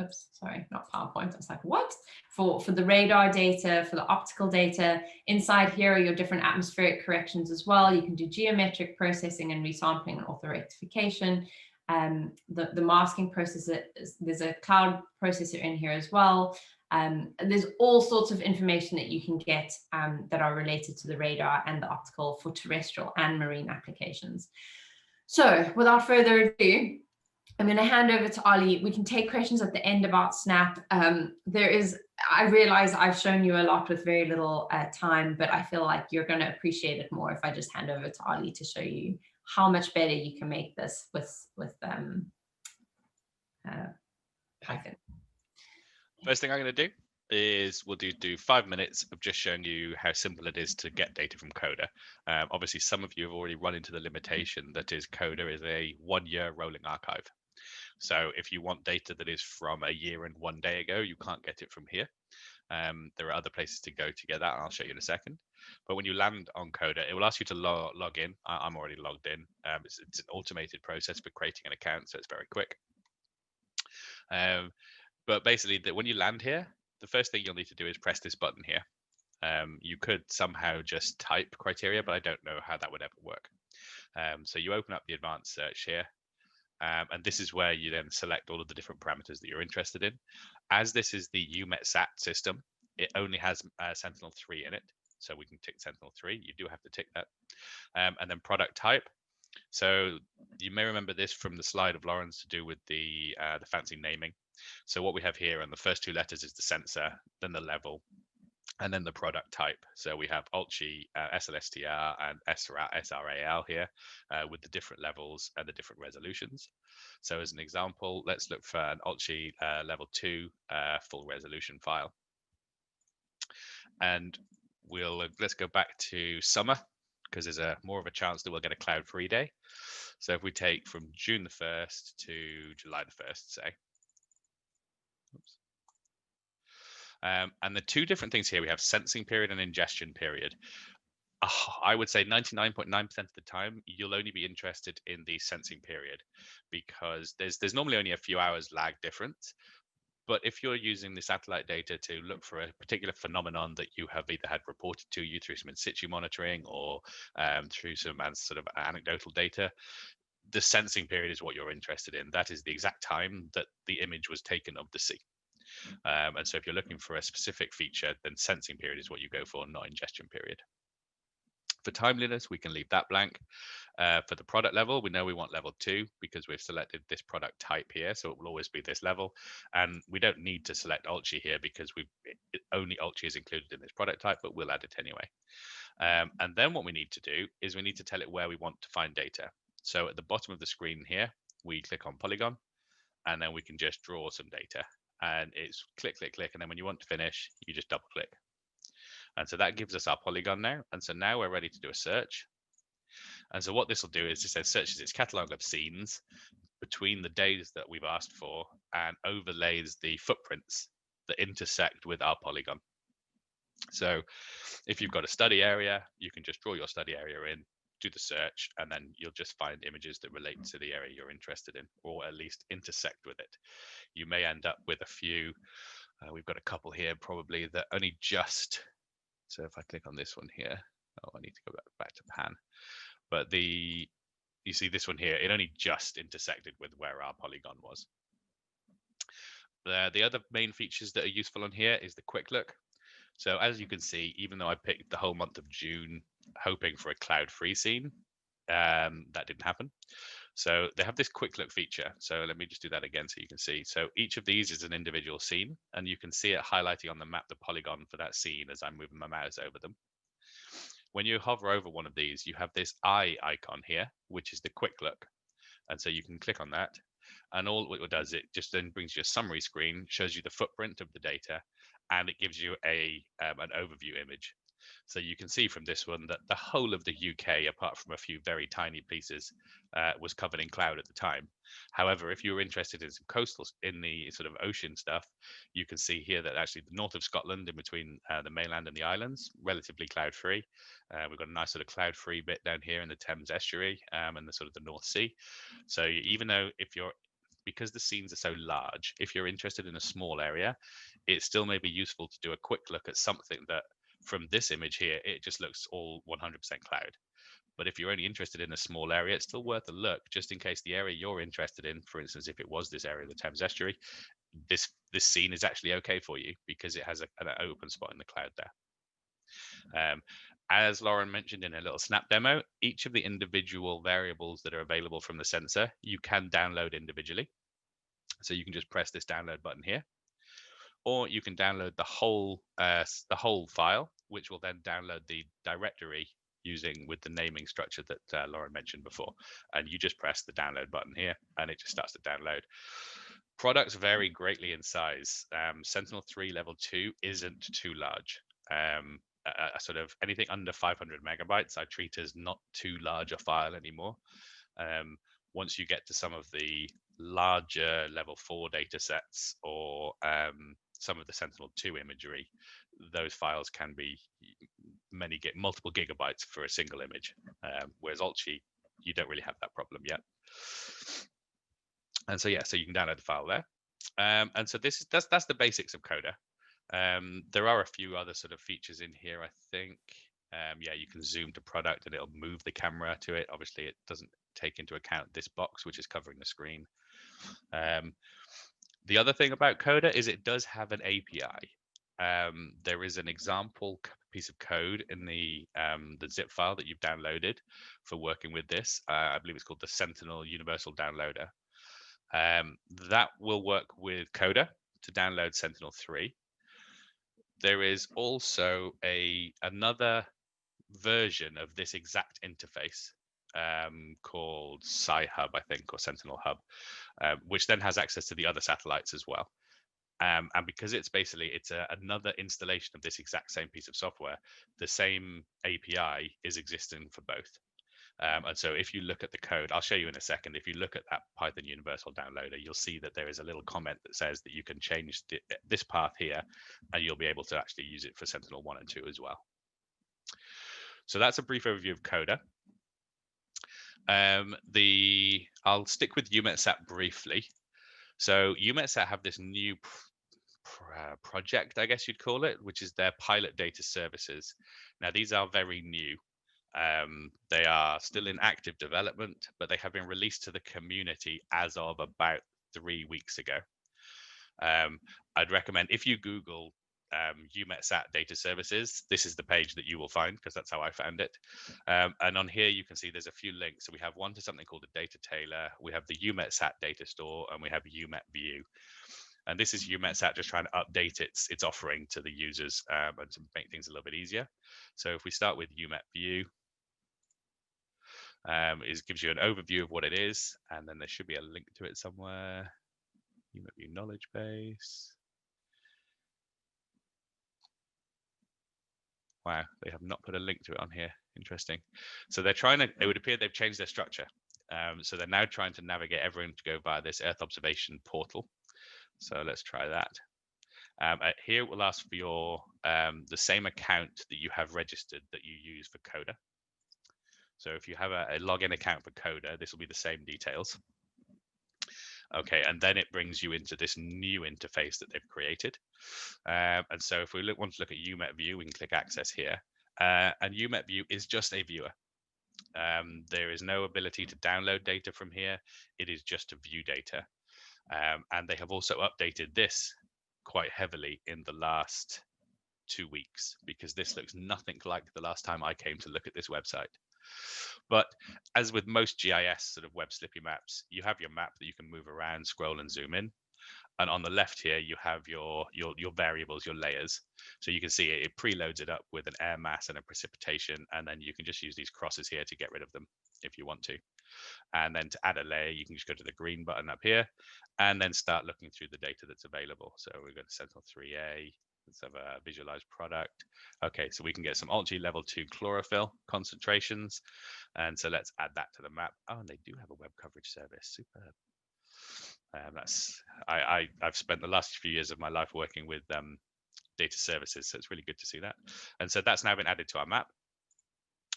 oops, sorry, not PowerPoint. I was like, what? For the radar data, for the optical data. Inside here are your different atmospheric corrections as well. You can do geometric processing and resampling and auto-rectification. The masking processor, there's a cloud processor in here as well. There's all sorts of information that you can get that are related to the radar and the optical for terrestrial and marine applications. So without further ado, I'm going to hand over to Ollie. We can take questions at the end about Snap. I realize I've shown you a lot with very little time, but I feel like you're going to appreciate it more if I just hand over to Ollie to show you how much better you can make this with Python. First thing I'm going to do is we'll do 5 minutes of just showing you how simple it is to get data from Coda. Obviously, some of you have already run into the limitation that is Coda is a 1-year rolling archive. So if you want data that is from a year and 1 day ago, you can't get it from here. There are other places to go to get that, and I'll show you in a second. But when you land on Coda, it will ask you to log in. I'm already logged in. It's an automated process for creating an account, so it's very quick. But basically, when you land here, the first thing you'll need to do is press this button here. You could somehow just type criteria, but I don't know how that would ever work. So you open up the advanced search here. And this is where you then select all of the different parameters that you're interested in. As this is the UMETSAT system, it only has Sentinel 3 in it. So we can tick Sentinel 3. You do have to tick that. And then product type. So you may remember this from the slide of Lauren's to do with the fancy naming. So what we have here on the first 2 letters is the sensor, then the level, and then the product type. So we have ALTG, SLSTR, and SRAL here with the different levels and the different resolutions. So as an example, let's look for an ALTG level 2 full resolution file. And let's go back to summer, because there's more of a chance that we'll get a cloud-free day. So if we take from June the 1st to July the 1st, say. Oops. And the 2 different things here, we have sensing period and ingestion period. I would say 99.9% of the time, you'll only be interested in the sensing period because there's normally only a few hours lag difference. But if you're using the satellite data to look for a particular phenomenon that you have either had reported to you through some in situ monitoring or through some sort of anecdotal data, the sensing period is what you're interested in. That is the exact time that the image was taken of the sea. And so if you're looking for a specific feature, then sensing period is what you go for, not ingestion period. For timeliness, we can leave that blank. For the product level, we know we want level 2 because we've selected this product type here, so it will always be this level. And we don't need to select ALTG here because only ALTG is included in this product type, but we'll add it anyway. And then what we need to do is we need to tell it where we want to find data. So at the bottom of the screen here, we click on polygon, and then we can just draw some data. And it's click, click, click, and then when you want to finish, you just double click. And so that gives us our polygon now. And so now we're ready to do a search. And so what this will do is it says searches its catalog of scenes between the days that we've asked for and overlays the footprints that intersect with our polygon. So if you've got a study area, you can just draw your study area in, do the search, and then you'll just find images that relate to the area you're interested in, or at least intersect with it. You may end up with a few, we've got a couple here probably that only just, so if I click on this one here, oh, I need to go back to pan. But you see this one here, it only just intersected with where our polygon was. The other main features that are useful on here is the quick look. So as you can see, even though I picked the whole month of June hoping for a cloud-free scene, that didn't happen. So they have this quick look feature. So let me just do that again so you can see. So each of these is an individual scene, and you can see it highlighting on the map the polygon for that scene as I'm moving my mouse over them. When you hover over one of these, you have this eye icon here, which is the quick look. And so you can click on that. And all it does, it just then brings you a summary screen, shows you the footprint of the data, and it gives you an overview image. So you can see from this one that the whole of the UK, apart from a few very tiny pieces, was covered in cloud at the time. However, if you were interested in some coastal, in the sort of ocean stuff, you can see here that actually the north of Scotland, in between the mainland and the islands, relatively cloud-free. We've got a nice sort of cloud-free bit down here in the Thames estuary and the sort of the North Sea. So even though because the scenes are so large, if you're interested in a small area, it still may be useful to do a quick look at something that from this image here, it just looks all 100% cloud. But if you're only interested in a small area, it's still worth a look just in case the area you're interested in, for instance, if it was this area of the Thames estuary, this scene is actually okay for you because it has an open spot in the cloud there. As Lauren mentioned in a little snap demo, each of the individual variables that are available from the sensor, you can download individually. So you can just press this download button here, or you can download the whole file, which will then download the directory with the naming structure that Lauren mentioned before. And you just press the download button here, and it just starts to download. Products vary greatly in size. Sentinel 3 level 2 isn't too large. A sort of anything under 500 megabytes I treat as not too large a file anymore. Once you get to some of the larger level 4 data sets or some of the Sentinel 2 imagery, those files can be multiple gigabytes for a single image, whereas Alchi, you don't really have that problem yet. And so yeah, so you can download the file there. And so that's the basics of Coda. There are a few other sort of features in here, I think. Yeah, you can zoom to product and it'll move the camera to it. Obviously, it doesn't take into account this box, which is covering the screen. The other thing about Coda is it does have an API. There is an example piece of code in the zip file that you've downloaded for working with this. I believe it's called the Sentinel Universal Downloader. That will work with Coda to download Sentinel 3. There is also another version of this exact interface called Sci-Hub, I think, or Sentinel Hub, which then has access to the other satellites as well. And because it's another installation of this exact same piece of software, the same API is existing for both. And so if you look at the code, I'll show you in a second, if you look at that Python Universal Downloader, you'll see that there is a little comment that says that you can change this path here, and you'll be able to actually use it for Sentinel 1 and 2 as well. So that's a brief overview of Coda. I'll stick with EUMETSAT briefly. So EUMETSAT have this new project, I guess you'd call it, which is their pilot data services. Now, these are very new. They are still in active development, but they have been released to the community as of about 3 weeks ago. I'd recommend, if you Google EUMETSAT data services, this is the page that you will find, because that's how I found it. And on here, you can see there's a few links. So we have one to something called the data tailor, we have the EUMETSAT data store, and we have EUMETView. And this is EUMETSAT just trying to update its offering to the users and to make things a little bit easier. So if we start with EUMETView, it gives you an overview of what it is, and then there should be a link to it somewhere. EUMETView knowledge base. Wow, they have not put a link to it on here. Interesting. So they're trying to, it would appear they've changed their structure. So they're now trying to navigate everyone to go via this Earth observation portal. So let's try that. Here it will ask for your the same account that you have registered that you use for Coda. So if you have a login account for Coda, this will be the same details. Okay, and then it brings you into this new interface that they've created. And so if we want to look at EUMETView, we can click Access here. And EUMETView is just a viewer. There is no ability to download data from here. It is just to view data. And they have also updated this quite heavily in the last 2 weeks, because this looks nothing like the last time I came to look at this website. But as with most GIS sort of web slippy maps, you have your map that you can move around, scroll and zoom in. And on the left here, you have your variables, your layers. So you can see it preloads it up with an air mass and a precipitation, and then you can just use these crosses here to get rid of them if you want to. And then to add a layer, you can just go to the green button up here and then start looking through the data that's available. So we're going to Sentinel 3A. Let's have a visualized product. Okay, so we can get some Algae level 2 chlorophyll concentrations. And so let's add that to the map. Oh, and they do have a web coverage service. Superb. I've spent the last few years of my life working with data services, so it's really good to see that. And so that's now been added to our map.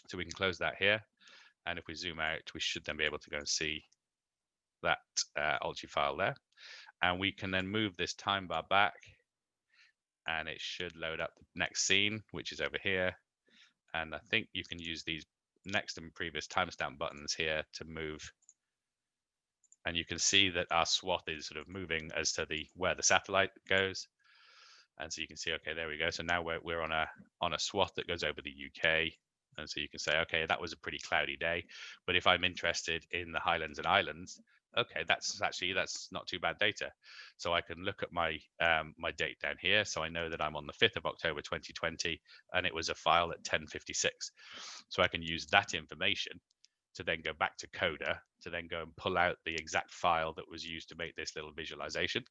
So we can close that here. And if we zoom out, we should then be able to go and see that Algae file there. And we can then move this time bar back, and it should load up the next scene, which is over here. And I think you can use these next and previous timestamp buttons here to move. And you can see that our swath is sort of moving as to where the satellite goes. And so you can see, okay, there we go. So now we're on a swath that goes over the UK. And so you can say, okay, that was a pretty cloudy day. But if I'm interested in the Highlands and Islands, okay, that's not too bad data. So I can look at my my date down here. So I know that I'm on the 5th of October 2020, and it was a file at 10:56. So I can use that information to then go back to Coda to then go and pull out the exact file that was used to make this little visualization,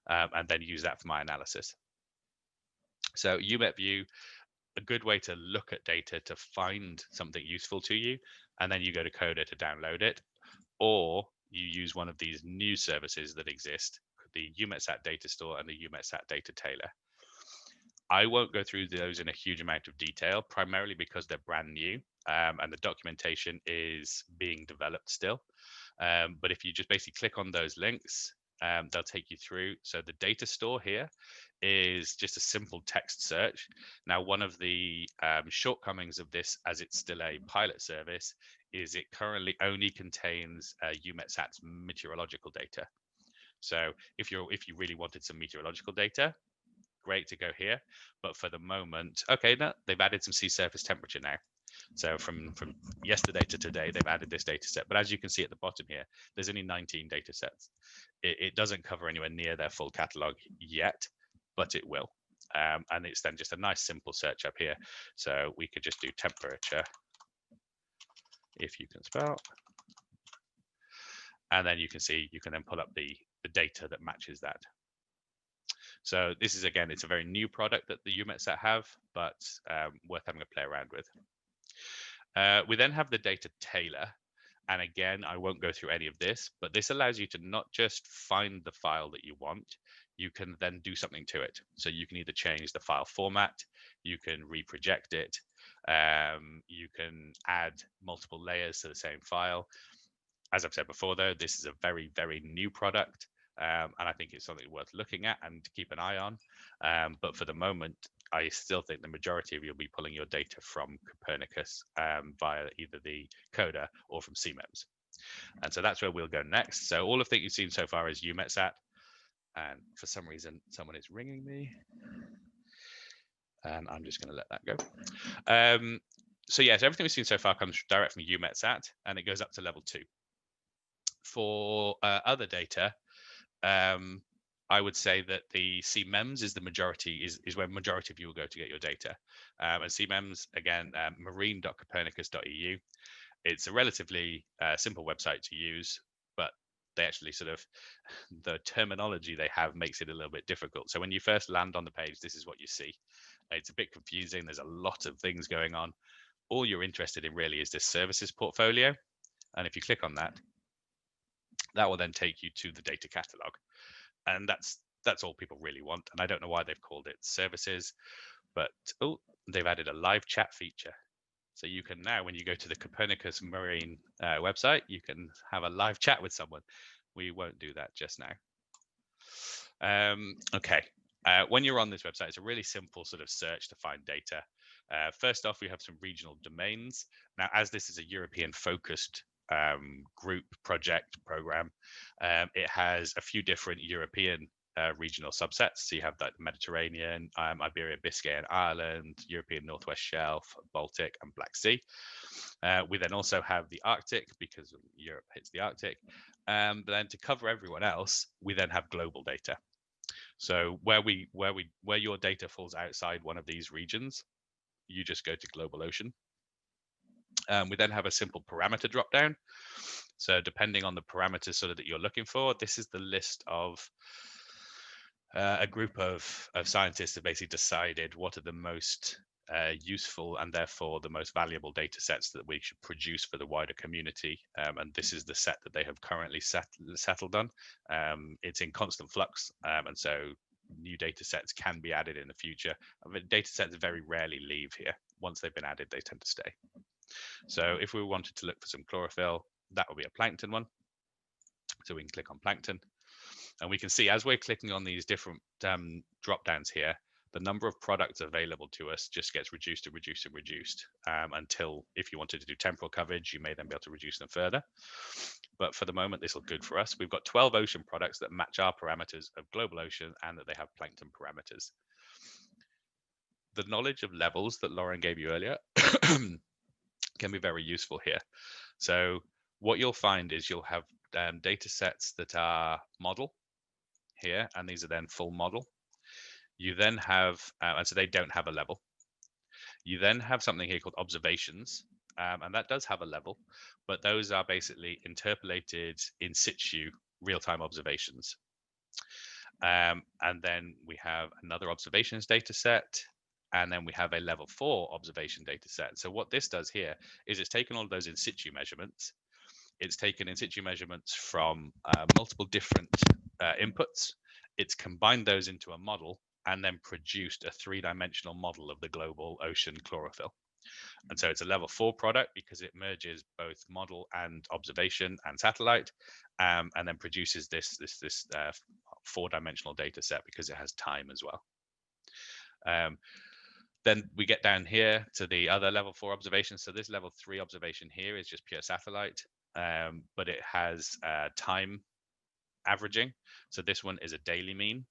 and then use that for my analysis. So UMet View, a good way to look at data to find something useful to you, and then you go to Coda to download it, or you use one of these new services that exist, the UMetSat Data Store and the UMetSat Data Tailor. I won't go through those in a huge amount of detail, primarily because they're brand new, and the documentation is being developed still. But if you just basically click on those links, they'll take you through. So the data store here is just a simple text search. Now, one of the shortcomings of this, as it's still a pilot service, is it currently only contains UMetSat's meteorological data. So if you really wanted some meteorological data, great to go here. But for the moment, okay, no, they've added some sea surface temperature now. So from yesterday to today, they've added this data set. But as you can see at the bottom here, there's only 19 data sets. It doesn't cover anywhere near their full catalog yet, but it will. And it's then just a nice simple search up here. So we could just do temperature, if you can spell. And then you can see, you can then pull up the data that matches that. So this is, again, it's a very new product that the UMetSat have, but worth having a play around with. We then have the data tailor. And again, I won't go through any of this, but this allows you to not just find the file that you want, you can then do something to it. So you can either change the file format, you can reproject it, you can add multiple layers to the same file. As I've said before, though, this is a very, very new product. And I think it's something worth looking at and to keep an eye on. But for the moment, I still think the majority of you will be pulling your data from Copernicus via either the Coda or from CMEMS. And so that's where we'll go next. So all of that you've seen so far is UMetSat. And for some reason, someone is ringing me. And I'm just going to let that go. So yes, everything we've seen so far comes direct from UMetSat, and it goes up to level 2. For other data, I would say that the CMEMS is the majority, is where majority of you will go to get your data. And CMEMS, again, marine.copernicus.eu. It's a relatively simple website to use, but they actually sort of, the terminology they have makes it a little bit difficult. So when you first land on the page, this is what you see. It's a bit confusing. There's a lot of things going on. All you're interested in really is this services portfolio. And if you click on that, that will then take you to the data catalog. And that's all people really want. And I don't know why they've called it services, but oh, they've added a live chat feature. So you can now, when you go to the Copernicus Marine website, you can have a live chat with someone. We won't do that just now. Okay, when you're on this website, it's a really simple sort of search to find data. First off, we have some regional domains. Now, as this is a European focused group project program, it has a few different European regional subsets. So you have like the Mediterranean, Iberia, Biscay and Ireland, European Northwest Shelf, Baltic and Black Sea. We then also have the Arctic, because Europe hits the Arctic. But then to cover everyone else, we then have global data. So where your data falls outside one of these regions, you just go to global ocean. We then have a simple parameter dropdown. So depending on the parameters sort of that you're looking for, this is the list of a group of scientists have basically decided what are the most useful and therefore the most valuable data sets that we should produce for the wider community. And this is the set that they have currently settled on. It's in constant flux, and so new data sets can be added in the future. Data sets very rarely leave here. Once they've been added, they tend to stay. So if we wanted to look for some chlorophyll, that will be a plankton one. So we can click on plankton. And we can see as we're clicking on these different drop downs here, the number of products available to us just gets reduced and reduced and reduced until if you wanted to do temporal coverage, you may then be able to reduce them further. But for the moment, this will be good for us. We've got 12 ocean products that match our parameters of global ocean and that they have plankton parameters. The knowledge of levels that Lauren gave you earlier can be very useful here. So what you'll find is you'll have data sets that are model here, and these are then full model. You then have, and so they don't have a level. You then have something here called observations, and that does have a level, but those are basically interpolated in situ real-time observations. And then we have another observations data set, and then we have a level 4 observation data set. So what this does here is it's taken all of those in situ measurements. It's taken in situ measurements from multiple different inputs. It's combined those into a model and then produced a 3-dimensional model of the global ocean chlorophyll. And so it's a level 4 product because it merges both model and observation and satellite, and then produces this 4-dimensional data set because it has time as well. Then we get down here to the other level 4 observations. So this level 3 observation here is just pure satellite, but it has time averaging. So this one is a daily mean,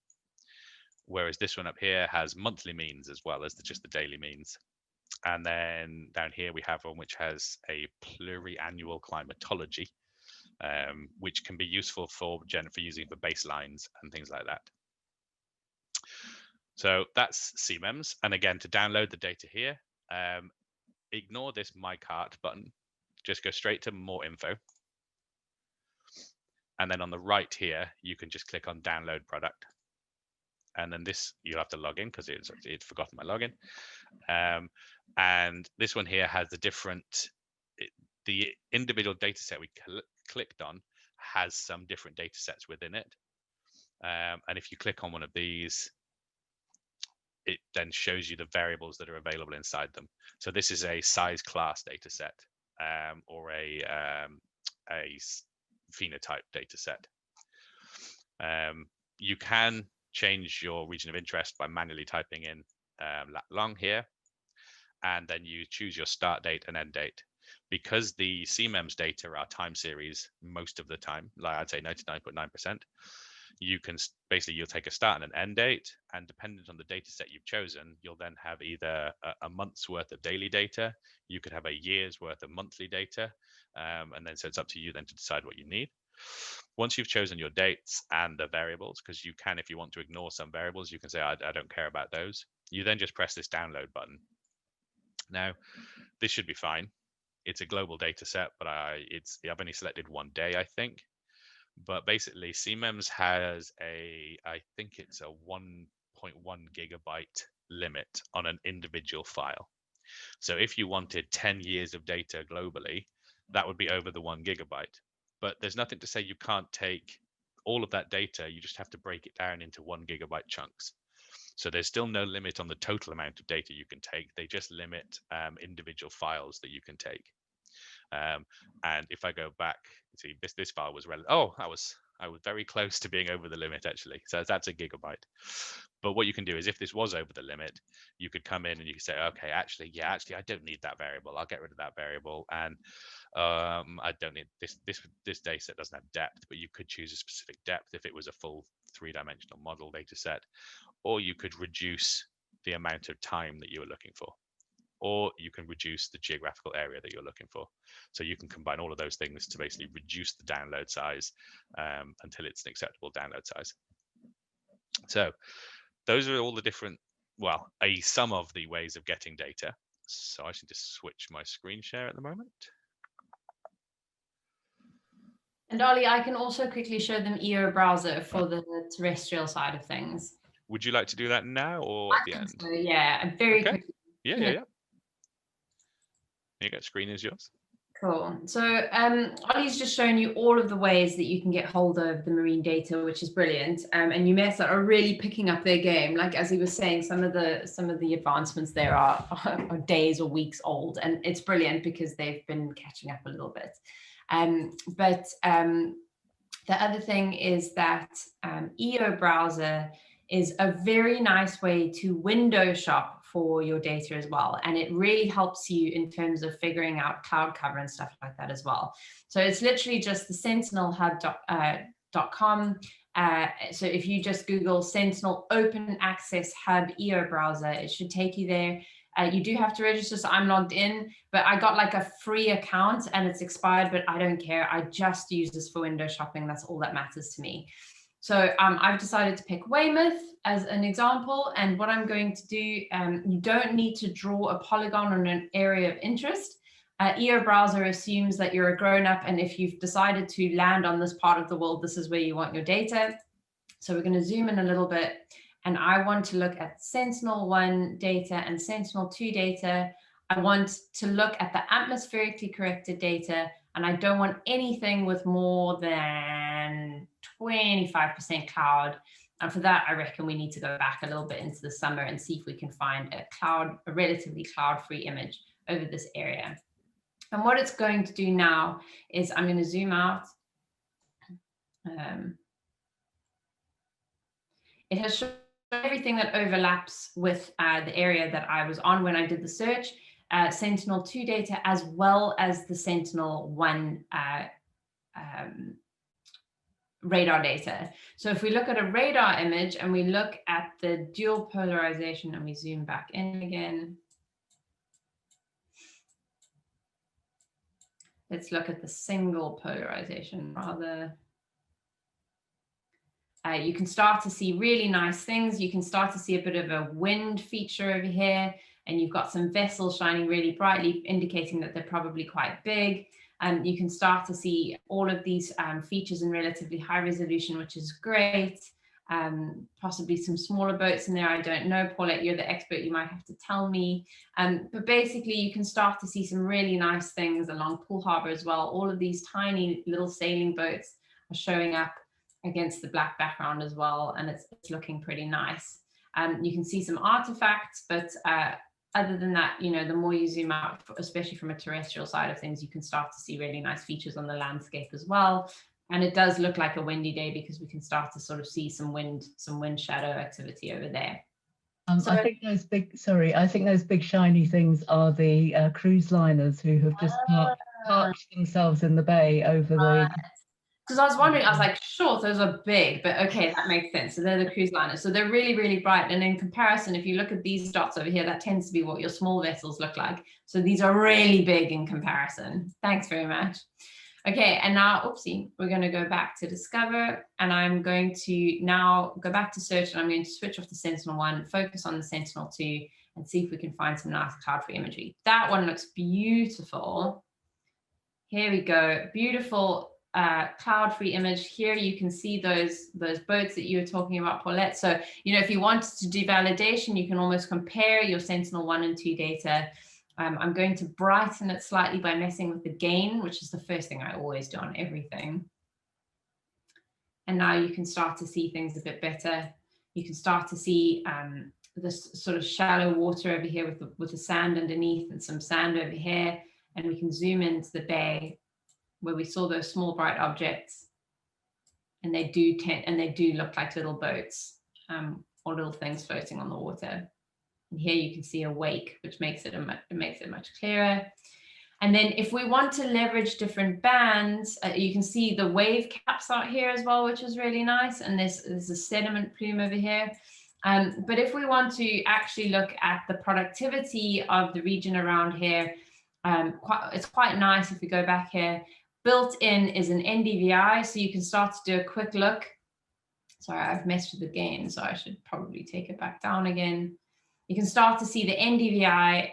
whereas this one up here has monthly means as well as just the daily means. And then down here we have one which has a pluriannual climatology, which can be useful for using for baselines and things like that. So that's CMEMS. And again, to download the data here, ignore this My Cart button. Just go straight to More Info. And then on the right here, you can just click on Download Product. And then this, you'll have to log in because it's forgotten my login. And this one here has the individual data set we clicked on has some different data sets within it. And if you click on one of these, it then shows you the variables that are available inside them. So this is a size class data set, or a phenotype data set. You can change your region of interest by manually typing in lat long here, and then you choose your start date and end date. Because the CMEMS data are time series most of the time, like I'd say 99.9%, you can basically, you'll take a start and an end date, and dependent on the data set you've chosen, you'll then have either a month's worth of daily data, you could have a year's worth of monthly data, and then so it's up to you then to decide what you need. Once you've chosen your dates and the variables, because you can, if you want to ignore some variables, you can say, I don't care about those. You then just press this download button. Now, this should be fine. It's a global data set, but I've only selected one day, I think. But basically, CMEMS has I think it's a 1.1 gigabyte limit on an individual file. So if you wanted 10 years of data globally, that would be over the 1 gigabyte. But there's nothing to say you can't take all of that data. You just have to break it down into 1 gigabyte chunks. So there's still no limit on the total amount of data you can take. They just limit individual files that you can take. And if I go back, see this file was relevant. Oh, I was very close to being over the limit actually. So that's a gigabyte. But what you can do is if this was over the limit, you could come in and you could say, okay, actually, I don't need that variable. I'll get rid of that variable. And I don't need this data set doesn't have depth, but you could choose a specific depth if it was a full 3-dimensional model data set, or you could reduce the amount of time that you were looking for, or you can reduce the geographical area that you're looking for. So you can combine all of those things to basically reduce the download size until it's an acceptable download size. So those are all the different, well, some of the ways of getting data. So I should just switch my screen share at the moment. And Ollie, I can also quickly show them EO browser for the terrestrial side of things. Would you like to do that now or at the end? So, yeah, very quickly. Yeah. Here you go, screen is yours. Cool. So Ollie's just shown you all of the ways that you can get hold of the marine data, which is brilliant. And UMESA are really picking up their game. Like as he was saying, some of the advancements there are days or weeks old, and it's brilliant because they've been catching up a little bit. But the other thing is that EO browser is a very nice way to window shop for your data as well. And it really helps you in terms of figuring out cloud cover and stuff like that as well. So it's literally just the sentinelhub.com. So if you just Google Sentinel Open Access Hub EO browser, it should take you there. You do have to register, so I'm logged in, but I got like a free account and it's expired, but I don't care. I just use this for window shopping. That's all that matters to me. So I've decided to pick Weymouth as an example. And what I'm going to do, you don't need to draw a polygon on an area of interest. EO browser assumes that you're a grown-up, and if you've decided to land on this part of the world, this is where you want your data. So we're going to zoom in a little bit, and I want to look at Sentinel-1 data and Sentinel-2 data. I want to look at the atmospherically corrected data, and I don't want anything with more than 25% cloud. And for that, I reckon we need to go back a little bit into the summer and see if we can find a relatively cloud-free image over this area. And what it's going to do now is I'm going to zoom out. It has shown everything that overlaps with the area that I was on when I did the search, Sentinel-2 data, as well as the Sentinel-1 radar data. So if we look at a radar image and we look at the dual polarization and we zoom back in again, let's look at the single polarization rather. You can start to see really nice things. You can start to see a bit of a wind feature over here, and you've got some vessels shining really brightly, indicating that they're probably quite big. You can start to see all of these features in relatively high resolution, which is great. Possibly some smaller boats in there, I don't know. Paulette, you're the expert, you might have to tell me. But basically, you can start to see some really nice things along Poole Harbour as well. All of these tiny little sailing boats are showing up against the black background as well, and it's looking pretty nice. You can see some artifacts, but other than that, you know, the more you zoom out, especially from a terrestrial side of things, you can start to see really nice features on the landscape as well. And it does look like a windy day because we can start to sort of see some wind shadow activity over there. So I think those big, sorry, I think those big shiny things are the cruise liners who have just parked themselves in the bay over the. Because I was wondering, I was like, sure, those are big, but okay, that makes sense. So they're the cruise liners. So they're really, really bright. And in comparison, if you look at these dots over here, that tends to be what your small vessels look like. So these are really big in comparison. Thanks very much. Okay, and now, oopsie, we're going to go back to Discover, and I'm going to now go back to search, and I'm going to switch off the Sentinel-1, focus on the Sentinel-2, and see if we can find some nice cloud-free imagery. That one looks beautiful. Here we go, beautiful cloud-free image. Here you can see those boats that you were talking about, Paulette. So, you know, if you wanted to do validation, you can almost compare your Sentinel-1 and 2 data. I'm going to brighten it slightly by messing with the gain, which is the first thing I always do on everything. And now you can start to see things a bit better. You can start to see this sort of shallow water over here with the sand underneath and some sand over here. And we can zoom into the bay where we saw those small bright objects. And they do look like little boats or little things floating on the water. And here you can see a wake, which makes it much clearer. And then if we want to leverage different bands, you can see the wave caps out here as well, which is really nice. And there's a sediment plume over here. But if we want to actually look at the productivity of the region around here, it's quite nice if we go back here. Built in is an NDVI, so you can start to do a quick look. Sorry, I've messed with the gain, so I should probably take it back down again. You can start to see the NDVI,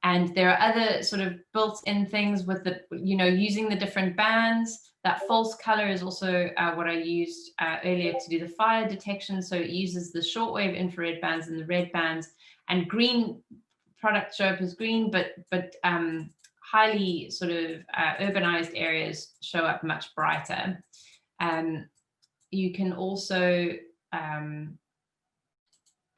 and there are other sort of built-in things with the, you know, using the different bands. That false color is also what I used earlier to do the fire detection. So it uses the shortwave infrared bands and the red bands, and green products show up as green, but highly sort of urbanized areas show up much brighter. You can also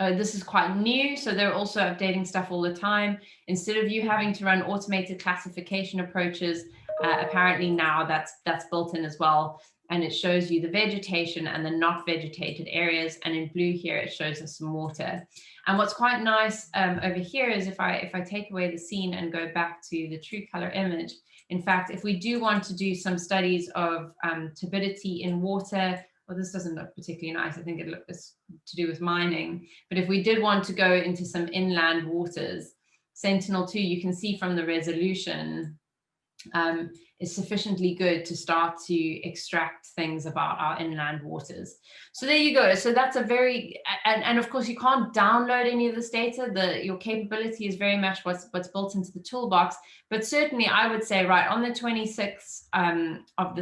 this is quite new, so they're also updating stuff all the time. Instead of you having to run automated classification approaches, apparently now that's built in as well, and it shows you the vegetation and the not vegetated areas, and in blue here it shows us some water. And what's quite nice over here is if I take away the scene and go back to the true color image, in fact, if we do want to do some studies of turbidity in water, well, this doesn't look particularly nice. I think it looks to do with mining. But if we did want to go into some inland waters, Sentinel-2, you can see from the resolution, is sufficiently good to start to extract things about our inland waters. So there you go. So that's a very, and of course you can't download any of this data. Your capability is very much what's built into the toolbox. But certainly I would say right on the 26th of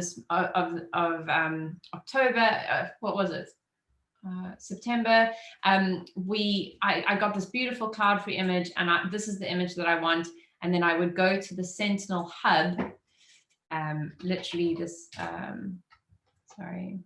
October, what was it? September, I got this beautiful cloud-free image, and this is the image that I want. And then I would go to the Sentinel hub, literally this, sorry.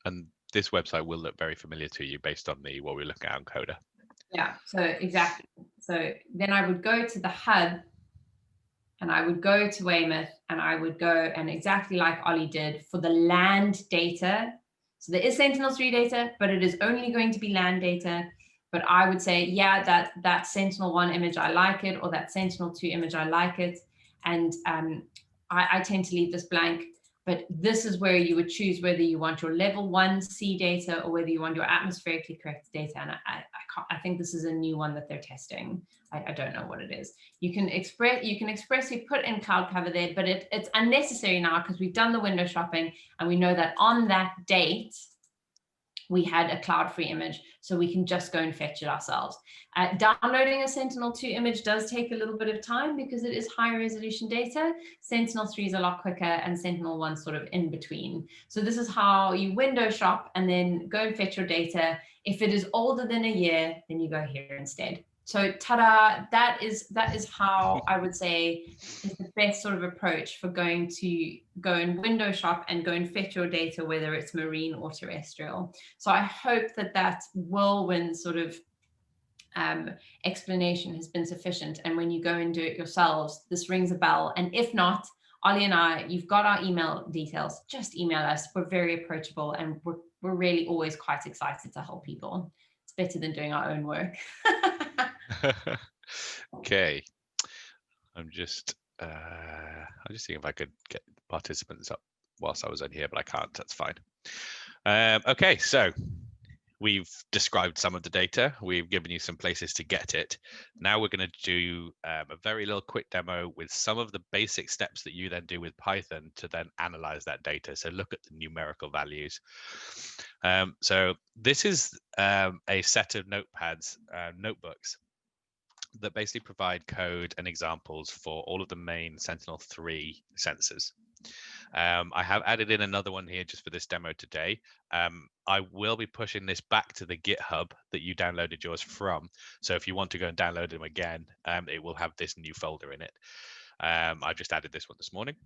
And this website will look very familiar to you based on what we're looking at on Coda. Yeah, so exactly. So then I would go to the hub, and I would go to Weymouth, and I would go, and exactly like Ollie did for the land data. So there is Sentinel 3 data, but it is only going to be land data. But I would say, yeah, that Sentinel 1 image, I like it, or that Sentinel 2 image, I like it. And I tend to leave this blank, but this is where you would choose whether you want your level 1 sea data or whether you want your atmospherically correct data. And I think this is a new one that they're testing. I don't know what it is. You can expressly put in cloud cover there, but it's unnecessary now because we've done the window shopping and we know that on that date, we had a cloud-free image, so we can just go and fetch it ourselves. Downloading a Sentinel 2 image does take a little bit of time because it is high resolution data. Sentinel 3 is a lot quicker, and Sentinel 1 sort of in between. So this is how you window shop and then go and fetch your data. If it is older than a year, then you go here instead. So ta-da, that is how I would say is the best sort of approach for going to go and window shop and go and fetch your data, whether it's marine or terrestrial. So I hope that whirlwind sort of explanation has been sufficient. And when you go and do it yourselves, this rings a bell. And if not, Ollie and I, you've got our email details, just email us. We're very approachable, and we're really always quite excited to help people. It's better than doing our own work. Okay, I'm just seeing if I could get participants up whilst I was on here, but I can't. That's fine. Okay, so we've described some of the data. We've given you some places to get it. Now we're going to do a very little quick demo with some of the basic steps that you then do with Python to then analyze that data. So look at the numerical values. So this is a set of notepads, notebooks, that basically provide code and examples for all of the main Sentinel 3 sensors. I have added in another one here just for this demo today. I will be pushing this back to the GitHub that you downloaded yours from. So if you want to go and download them again, it will have this new folder in it. I've just added this one this morning.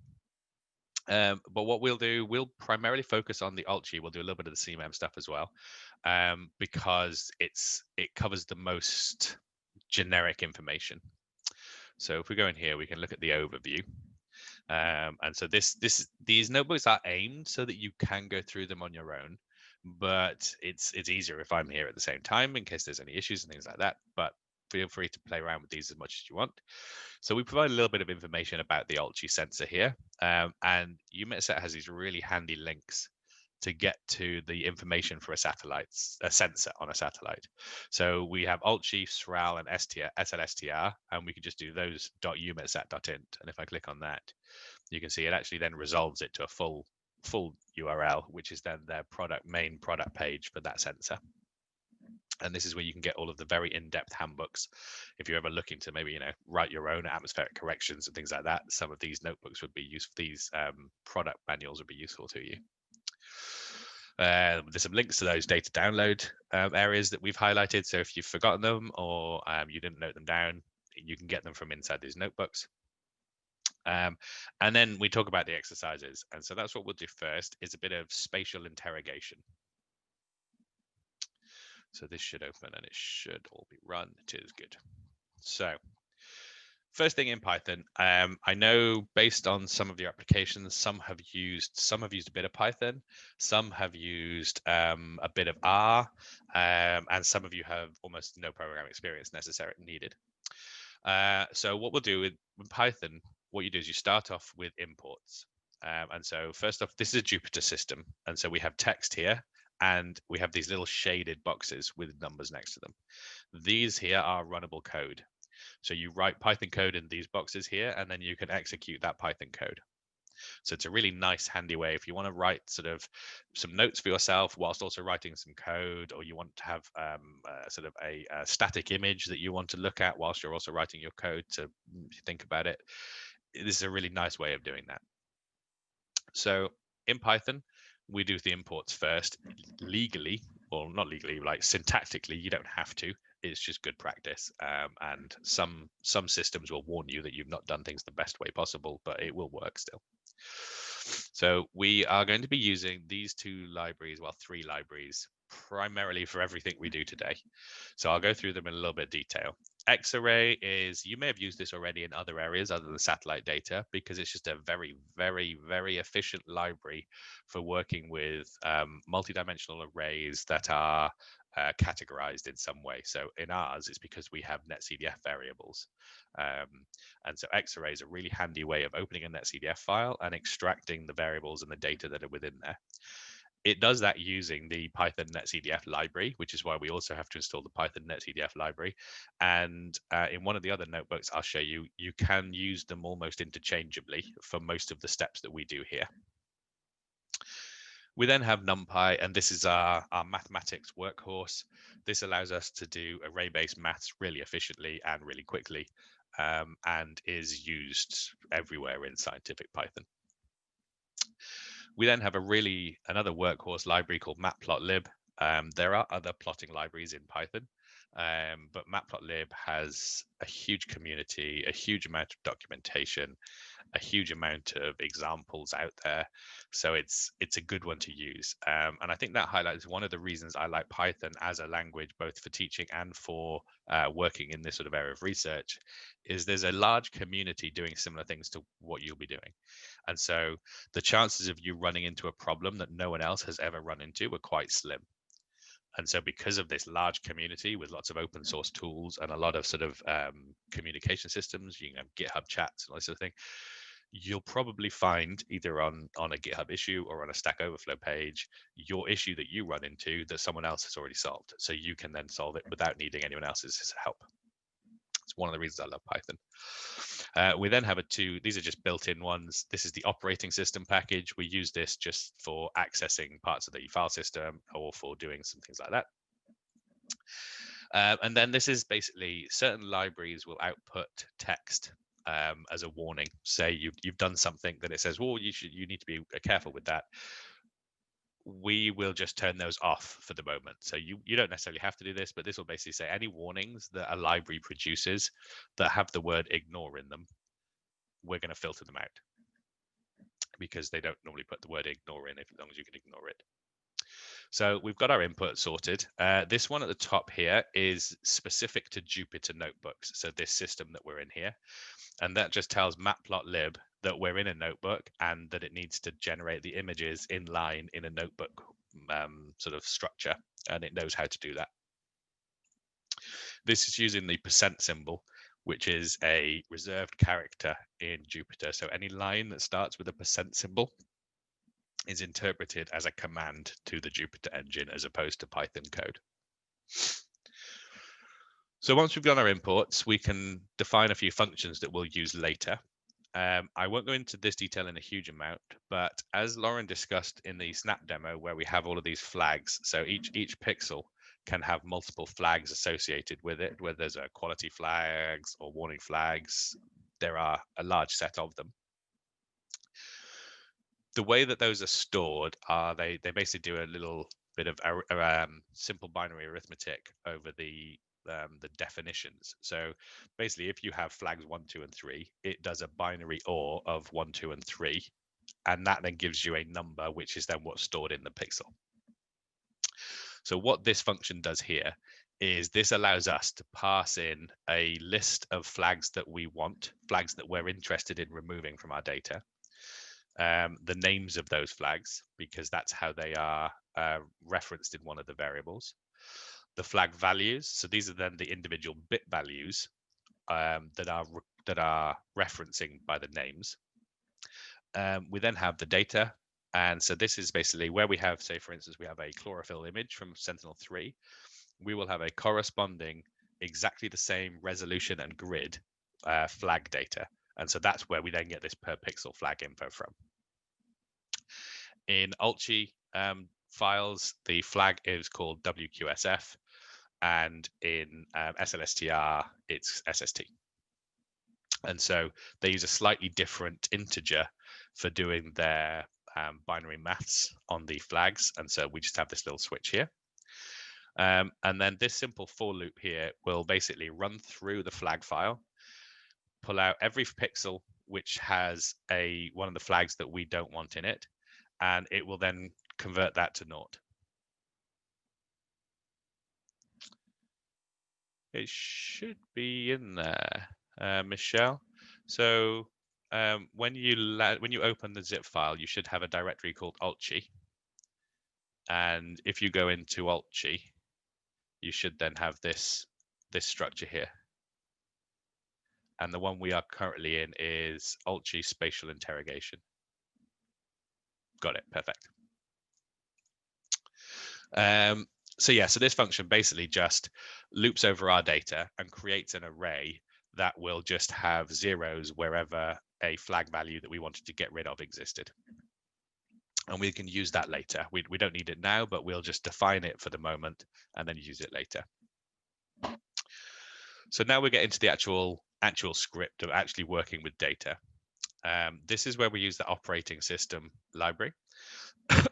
But what we'll do, we'll primarily focus on the Alt-G. We'll do a little bit of the CMEM stuff as well, because it covers the most generic information. So if we go in here, we can look at the overview. And so these notebooks are aimed so that you can go through them on your own, but it's easier if I'm here at the same time in case there's any issues and things like that. But feel free to play around with these as much as you want. So we provide a little bit of information about the Alt-G sensor here, and EUMETSAT has these really handy links to get to the information for a sensor on a satellite. So we have Alt-G, SRAL, and SLSTR, and we can just do those .eumetsat.int. And if I click on that, you can see it actually then resolves it to a full URL, which is then their main product page for that sensor. And this is where you can get all of the very in-depth handbooks. If you're ever looking to maybe, write your own atmospheric corrections and things like that, some of these notebooks would be useful. These product manuals would be useful to you. There's some links to those data download areas that we've highlighted. So if you've forgotten them or you didn't note them down, you can get them from inside these notebooks. And then we talk about the exercises. And so that's what we'll do first, is a bit of spatial interrogation. So this should open and it should all be run. It is good. So first thing in Python, I know based on some of your applications, some have used a bit of Python, some have used a bit of R, and some of you have almost no programming experience needed. So what we'll do with Python, what you do is you start off with imports. And so first off, this is a Jupyter system. And so we have text here, and we have these little shaded boxes with numbers next to them. These here are runnable code. So you write Python code in these boxes here, and then you can execute that Python code. So it's a really nice, handy way if you want to write sort of some notes for yourself whilst also writing some code, or you want to have sort of a static image that you want to look at whilst you're also writing your code to think about it. This is a really nice way of doing that. So in Python, we do the imports first legally, or not legally, like syntactically, you don't have to. It's just good practice. And some systems will warn you that you've not done things the best way possible, but it will work still. So we are going to be using these two libraries, well, three libraries, primarily for everything we do today. So I'll go through them in a little bit of detail. Xarray is, you may have used this already in other areas other than satellite data, because it's just a very, very, very efficient library for working with multidimensional arrays that are categorized in some way. So in ours, it's because we have netcdf variables. And so Xarray is a really handy way of opening a netcdf file and extracting the variables and the data that are within there. It does that using the Python netcdf library, which is why we also have to install the Python netcdf library. And in one of the other notebooks, I'll show you, you can use them almost interchangeably for most of the steps that we do here. We then have NumPy, and this is our mathematics workhorse. This allows us to do array-based maths really efficiently and really quickly, and is used everywhere in scientific Python. We then have another workhorse library called matplotlib. There are other plotting libraries in Python, but matplotlib has a huge community, a huge amount of documentation, a huge amount of examples out there. So it's a good one to use. And I think that highlights one of the reasons I like Python as a language, both for teaching and for working in this sort of area of research, is there's a large community doing similar things to what you'll be doing. And so the chances of you running into a problem that no one else has ever run into are quite slim. And so because of this large community with lots of open source tools and a lot of sort of communication systems, you can have GitHub chats and all this sort of thing, you'll probably find either on a GitHub issue or on a Stack Overflow page, your issue that you run into that someone else has already solved. So you can then solve it without needing anyone else's help. It's one of the reasons I love Python. We then have these are just built-in ones. This is the operating system package. We use this just for accessing parts of the file system or for doing some things like that. And then this is basically certain libraries will output text as a warning. Say you've done something that it says, well, you need to be careful with that. We will just turn those off for the moment. So you don't necessarily have to do this, but this will basically say any warnings that a library produces that have the word ignore in them, we're going to filter them out, because they don't normally put the word ignore in as long as you can ignore it. So we've got our input sorted. This one at the top here is specific to Jupyter notebooks. So this system that we're in here, and that just tells matplotlib that we're in a notebook and that it needs to generate the images in line in a notebook sort of structure, and it knows how to do that. This is using the % symbol, which is a reserved character in Jupyter. So any line that starts with a % symbol is interpreted as a command to the Jupyter engine as opposed to Python code. So once we've done our imports, we can define a few functions that we'll use later. I won't go into this detail in a huge amount, but as Lauren discussed in the snap demo where we have all of these flags, so each pixel can have multiple flags associated with it, where there's a quality flags or warning flags. There are a large set of them. The way that those are stored are they basically do a little bit of simple binary arithmetic over the definitions. So basically, if you have flags 1, 2, and 3, it does a binary OR of 1, 2, and 3, and that then gives you a number, which is then what's stored in the pixel. So what this function does here is this allows us to pass in a list of flags that we want, flags that we're interested in removing from our data. The names of those flags, because that's how they are referenced in one of the variables. The flag values, so these are then the individual bit values that are referencing by the names. we then have the data. And so this is basically where we have, say, for instance, we have a chlorophyll image from Sentinel 3. We will have a corresponding, exactly the same resolution and grid flag data. And so that's where we then get this per pixel flag info from. In ULTI files, the flag is called WQSF, and in SLSTR, it's SST. And so they use a slightly different integer for doing their binary maths on the flags. And so we just have this little switch here. And then this simple for loop here will basically run through the flag file, pull out every pixel which has one of the flags that we don't want in it, and it will then convert that to naught. It should be in there, Michelle. So when you open the zip file, you should have a directory called ULTI. And if you go into ULTI, you should then have this structure here. And the one we are currently in is ULTI spatial interrogation. Got it, perfect. So yeah, so this function basically just loops over our data and creates an array that will just have zeros wherever a flag value that we wanted to get rid of existed. And we can use that later. We don't need it now, but we'll just define it for the moment and then use it later. So now we get into the actual script of actually working with data. This is where we use the operating system library.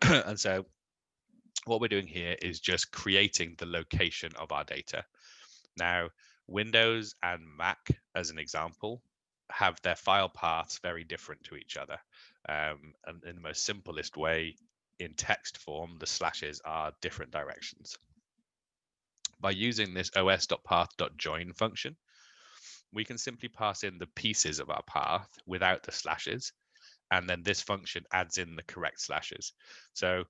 And so what we're doing here is just creating the location of our data. Now, Windows and Mac, as an example, have their file paths very different to each other. And in the most simplest way, in text form, the slashes are different directions. By using this os.path.join function, we can simply pass in the pieces of our path without the slashes, and then this function adds in the correct slashes. So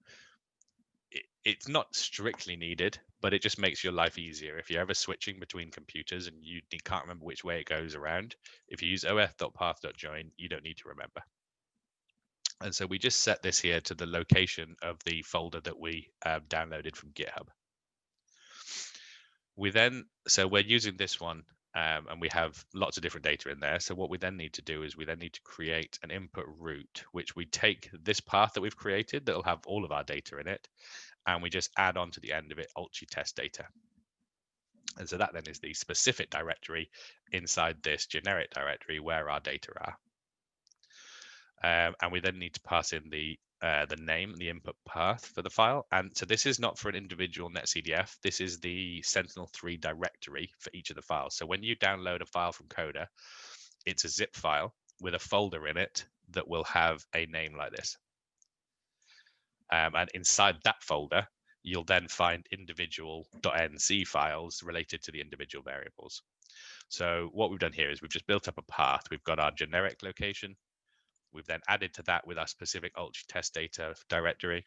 it's not strictly needed, but it just makes your life easier. If you're ever switching between computers and you can't remember which way it goes around, if you use os.path.join, you don't need to remember. And so we just set this here to the location of the folder that we downloaded from GitHub. So we're using this one, and we have lots of different data in there. So what we then need to do is we then need to create an input route, which we take this path that we've created that'll have all of our data in it, and we just add on to the end of it ULTI test data. And so that then is the specific directory inside this generic directory where our data are. And we then need to pass in the name, the input path for the file. And so this is not for an individual netcdf. This is the Sentinel 3 directory for each of the files. So when you download a file from Coda, it's a zip file with a folder in it that will have a name like this. And inside that folder, you'll then find individual .nc files related to the individual variables. So what we've done here is we've just built up a path. We've got our generic location. We've then added to that with our specific ULTI test data directory.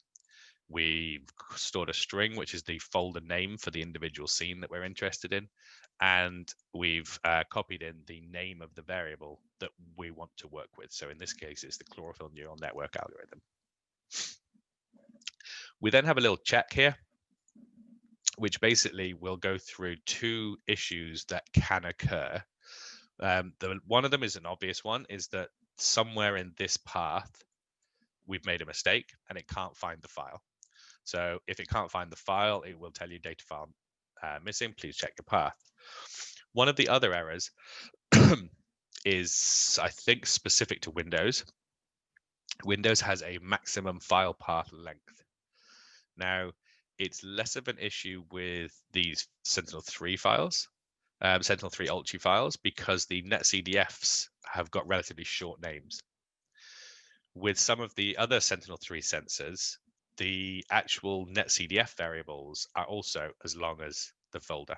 We've stored a string, which is the folder name for the individual scene that we're interested in. And we've copied in the name of the variable that we want to work with. So in this case, it's the chlorophyll neural network algorithm. We then have a little check here, which basically will go through two issues that can occur. One of them is an obvious one, is that somewhere in this path, we've made a mistake and it can't find the file. So if it can't find the file, it will tell you data file missing, please check your path. One of the other errors is, I think, specific to Windows. Windows has a maximum file path length. Now, it's less of an issue with these Sentinel 3 files, Sentinel 3 ULTI files, because the netcdfs have got relatively short names. With some of the other Sentinel 3 sensors, the actual netcdf variables are also as long as the folder.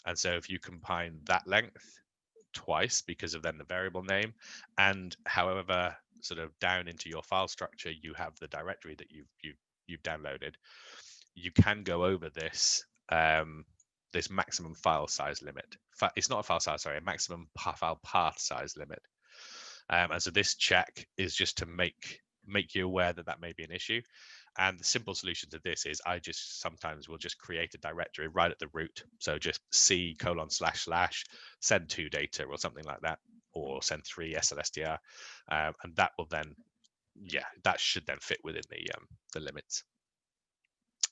And so if you combine that length twice because of then the variable name, and however sort of down into your file structure you have the directory that you've downloaded, you can go over this this maximum file size limit. It's not a file size, sorry, a maximum file path size limit. And so this check is just to make you aware that that may be an issue. And the simple solution to this is I just sometimes will just create a directory right at the root. So just C:// send2 data or something like that, or send3 SLSTR. And that will then, yeah, that should then fit within the limits.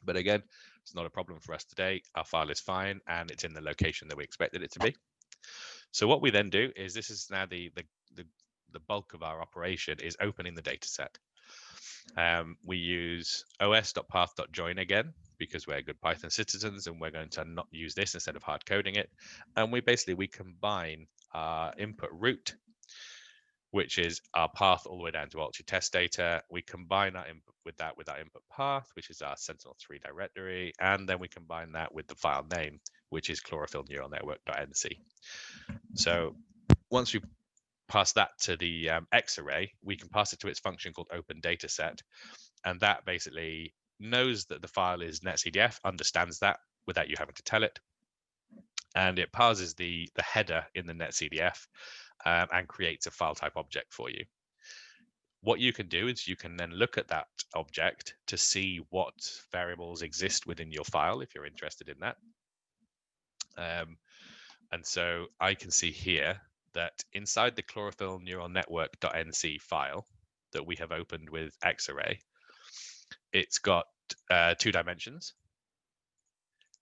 But again, it's not a problem for us today. Our file is fine and it's in the location that we expected it to be. So what we then do is, this is now the bulk of our operation, is opening the data set. We use os.path.join again, because we're good Python citizens and we're going to not use this instead of hard coding it. And we combine our input root, which is our path all the way down to altitude test data. We combine our input with our input path, which is our Sentinel III directory. And then we combine that with the file name, which is chlorophyllneuralnetwork.nc. So once we pass that to the X-array, we can pass it to its function called open dataset, and that basically knows that the file is netcdf, understands that without you having to tell it, and it parses the header in the netcdf and creates a file type object for you. What you can do is you can then look at that object to see what variables exist within your file if you're interested in that. And so I can see here that inside the chlorophyllneuralnetwork.nc file that we have opened with X-array, it's got 2 dimensions,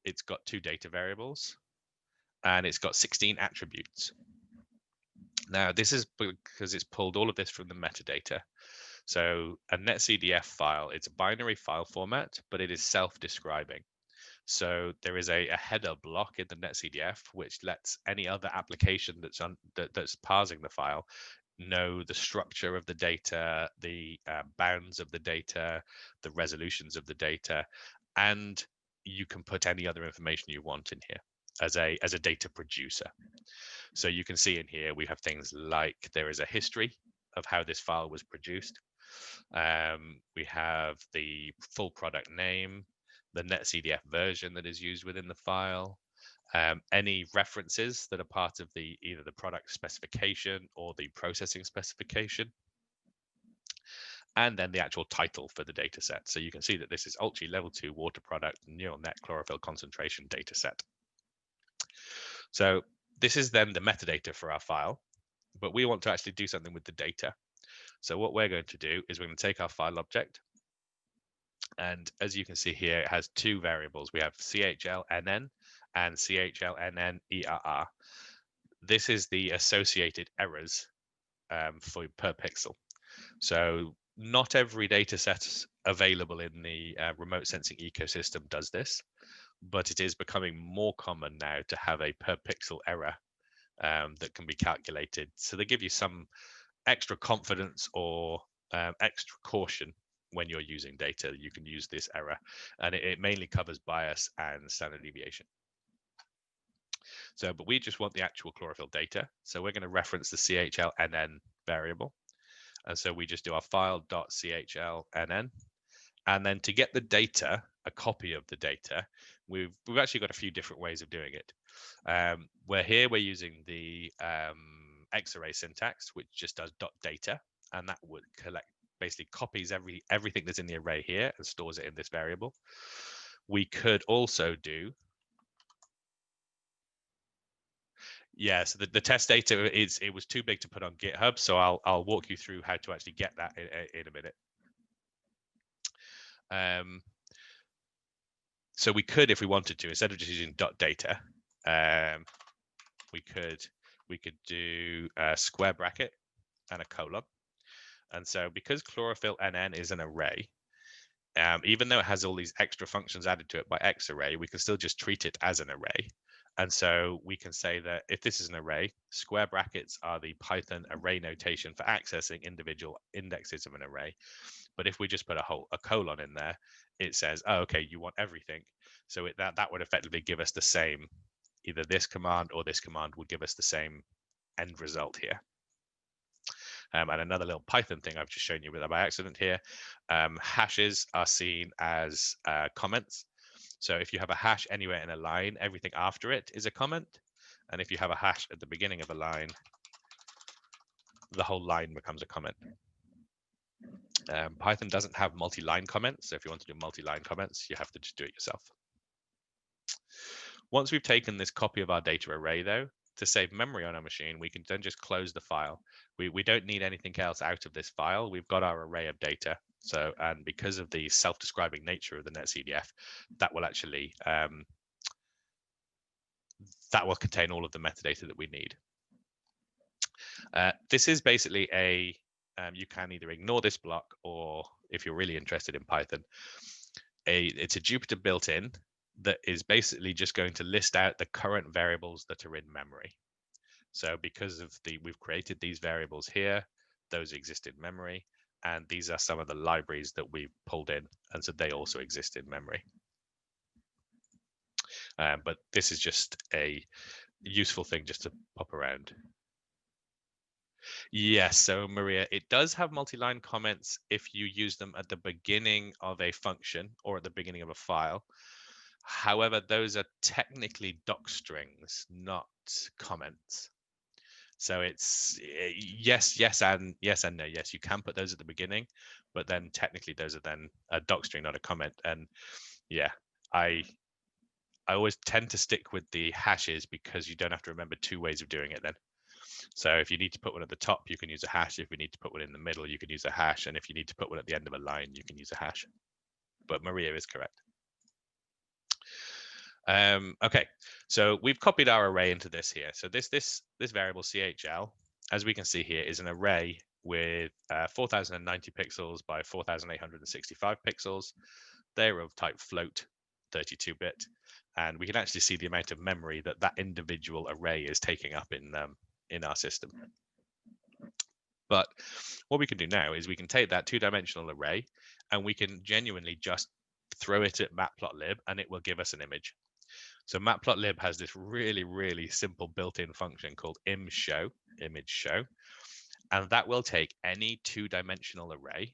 it's got 2 data variables, and it's got 16 attributes. Now, this is because it's pulled all of this from the metadata. So a netcdf file, it's a binary file format, but it is self-describing. So there is a header block in the netcdf which lets any other application that's parsing the file know the structure of the data, the bounds of the data, the resolutions of the data, and you can put any other information you want in here as a data producer. So you can see in here we have things like there is a history of how this file was produced. We have the full product name, the netcdf version that is used within the file, any references that are part of either the product specification or the processing specification, and then the actual title for the data set. So you can see that this is Ultra Level 2 Water Product Neural Net Chlorophyll Concentration data set. So this is then the metadata for our file, but we want to actually do something with the data. So what we're going to do is we're going to take our file object, and as you can see here, it has 2 variables. We have CHLNN and CHLNN-ERR. This is the associated errors per pixel. So not every data set available in the remote sensing ecosystem does this, but it is becoming more common now to have a per pixel error that can be calculated. So they give you some extra confidence or extra caution when you're using data. You can use this error, and it mainly covers bias and standard deviation. So, but we just want the actual chlorophyll data. So we're going to reference the CHLNN variable. And so we just do our file.chlnn. And then to get the data, a copy of the data, we've actually got a few different ways of doing it. We're using the X-array syntax, which just does .data, and that would basically copies everything that's in the array here and stores it in this variable. We could also do, so the test data it was too big to put on GitHub, so I'll walk you through how to actually get that in a minute. So we could, if we wanted to, instead of just using .data, we could do a square bracket and a colon. And so because chlorophyll NN is an array, even though it has all these extra functions added to it by X-array, we can still just treat it as an array. And so we can say that if this is an array, square brackets are the Python array notation for accessing individual indexes of an array. But if we just put a colon in there, it says, oh, okay, you want everything. So that would effectively give us the same, either this command or this command would give us the same end result here. And another little Python thing I've just shown you by accident here, hashes are seen as comments. So if you have a hash anywhere in a line, everything after it is a comment. And if you have a hash at the beginning of a line, the whole line becomes a comment. Python doesn't have multi-line comments, so if you want to do multi-line comments, you have to just do it yourself. Once we've taken this copy of our data array, though, to save memory on our machine, we can then just close the file. We don't need anything else out of this file. We've got our array of data. So, and because of the self-describing nature of the NetCDF, that will actually that will contain all of the metadata that we need. This is basically a you can either ignore this block, or if you're really interested in Python, it's a Jupyter built-in that is basically just going to list out the current variables that are in memory. So because of we've created these variables here, those exist in memory, and these are some of the libraries that we've pulled in, and so they also exist in memory. But this is just a useful thing just to pop around. Yes, so Maria, it does have multi-line comments if you use them at the beginning of a function or at the beginning of a file. However, those are technically doc strings, not comments. So it's yes, and no. Yes, you can put those at the beginning, but then technically those are then a doc string, not a comment. And yeah, I always tend to stick with the hashes because you don't have to remember two ways of doing it then. So if you need to put one at the top, you can use a hash. If you need to put one in the middle, you can use a hash. And if you need to put one at the end of a line, you can use a hash. But Maria is correct. Okay, so we've copied our array into this here. So this variable CHL, as we can see here, is an array with 4090 pixels by 4865 pixels. They're of type float, 32-bit, and we can actually see the amount of memory that that individual array is taking up in our system. But what we can do now is we can take that two-dimensional array and we can genuinely just throw it at matplotlib and it will give us an image. So matplotlib has this really, really simple built-in function called imshow, image show, and that will take any two-dimensional array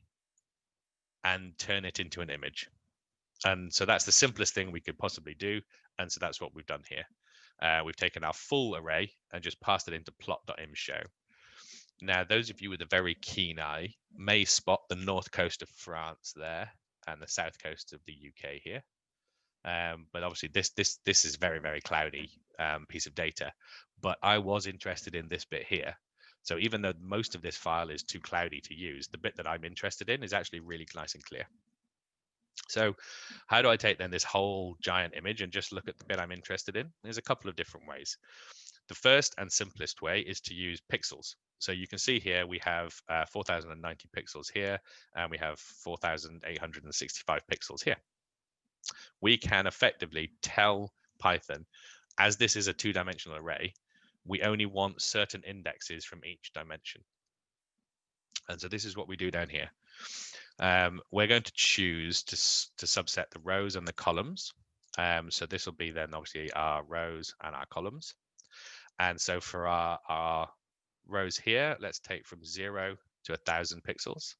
and turn it into an image. And so that's the simplest thing we could possibly do. And so that's what we've done here. We've taken our full array and just passed it into plot.imshow. Now, those of you with a very keen eye may spot the north coast of France there and the south coast of the UK here. But obviously this is very, very cloudy piece of data. But I was interested in this bit here. So even though most of this file is too cloudy to use, the bit that I'm interested in is actually really nice and clear. So how do I take then this whole giant image and just look at the bit I'm interested in? There's a couple of different ways. The first and simplest way is to use pixels. So you can see here we have 4090 pixels here, and we have 4865 pixels here. We can effectively tell Python, as this is a two-dimensional array, we only want certain indexes from each dimension. And so this is what we do down here. We're going to choose to subset the rows and the columns. So this will be then obviously our rows and our columns. And so for our rows here, let's take from 0 to 1000 pixels.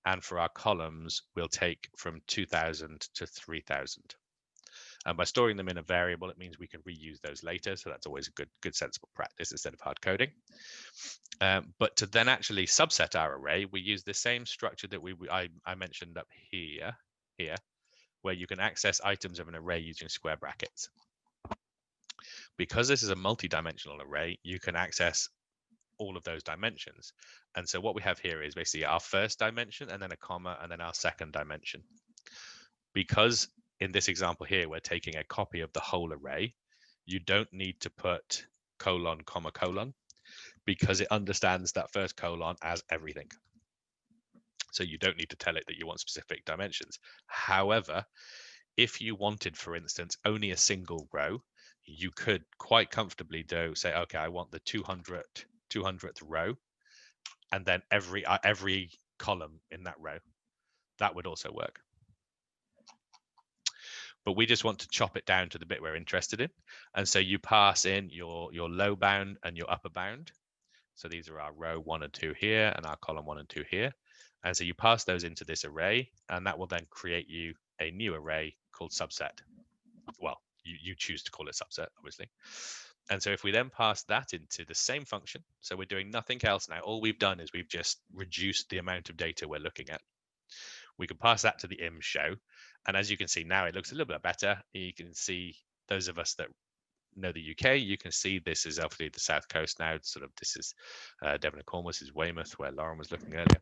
And for our columns, we'll take from 2000 to 3000. And by storing them in a variable, it means we can reuse those later. So that's always a good sensible practice instead of hard coding. But to then actually subset our array, we use the same structure that I mentioned up here, where you can access items of an array using square brackets. Because this is a multi-dimensional array, you can access all of those dimensions. And so what we have here is basically our first dimension and then a comma and then our second dimension. Because in this example here, we're taking a copy of the whole array, you don't need to put colon, comma, colon, because it understands that first colon as everything. So you don't need to tell it that you want specific dimensions. However, if you wanted, for instance, only a single row, you could quite comfortably say, okay, I want the 200th row, and then every column in that row. That would also work. But we just want to chop it down to the bit we're interested in. And so you pass in your low bound and your upper bound. So these are our row 1 and 2 here and our column 1 and 2 here. And so you pass those into this array, and that will then create you a new array called subset. Well, you choose to call it subset, obviously. And so if we then pass that into the same function, so we're doing nothing else now, all we've done is we've just reduced the amount of data we're looking at. We can pass that to the im show. And as you can see now, it looks a little bit better. You can see those of us that know the UK, you can see this is obviously the south coast now. Sort of this is Devon and Cornwall, this is Weymouth, where Lauren was looking earlier.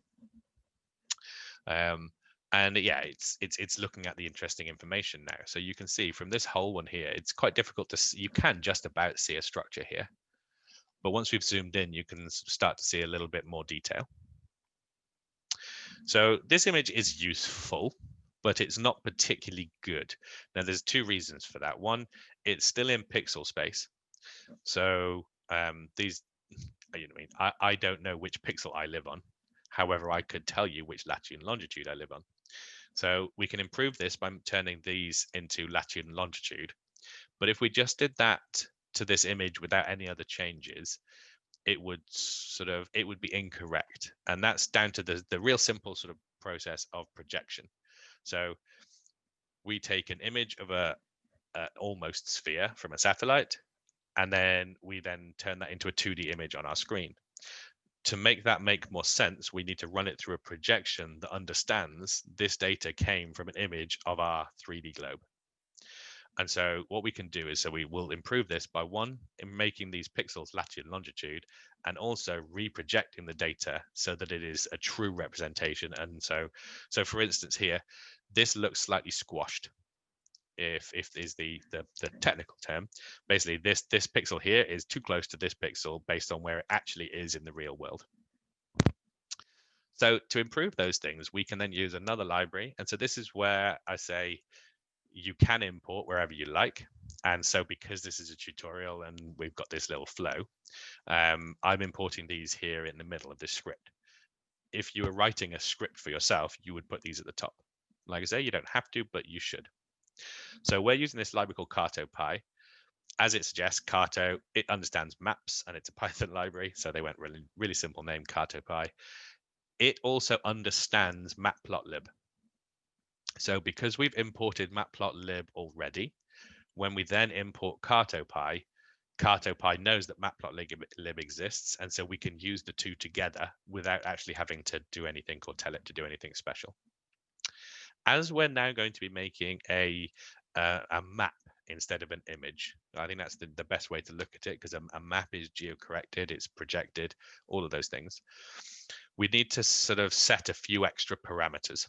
And yeah, it's looking at the interesting information now. So you can see from this whole one here, it's quite difficult to see. You can just about see a structure here, but once we've zoomed in, you can start to see a little bit more detail. So this image is useful, but it's not particularly good. Now, there's two reasons for that. One, it's still in pixel space. So these, you know, I don't know which pixel I live on. However, I could tell you which latitude and longitude I live on. So we can improve this by turning these into latitude and longitude. But if we just did that to this image without any other changes, it would be incorrect. And that's down to the real simple sort of process of projection. So we take an image of a almost sphere from a satellite, and then we turn that into a 2D image on our screen. To make that make more sense, we need to run it through a projection that understands this data came from an image of our 3D globe. And so what we can do is, so we will improve this by one, in making these pixels latitude and longitude, and also reprojecting the data so that it is a true representation. And so for instance here, this looks slightly squashed. If is the technical term. Basically, this pixel here is too close to this pixel based on where it actually is in the real world. So to improve those things, we can then use another library. And so this is where I say you can import wherever you like. And so because this is a tutorial and we've got this little flow, I'm importing these here in the middle of this script. If you were writing a script for yourself, you would put these at the top. Like I say, you don't have to, but you should. So we're using this library called CartoPy. As it suggests, Carto, it understands maps and it's a Python library. So they went really simple name, CartoPy. It also understands matplotlib. So because we've imported matplotlib already, when we then import CartoPy, CartoPy knows that matplotlib exists. And so we can use the two together without actually having to do anything or tell it to do anything special. As we're now going to be making a map instead of an image, I think that's the best way to look at it, because a map is geo-corrected, it's projected, all of those things. We need to sort of set a few extra parameters.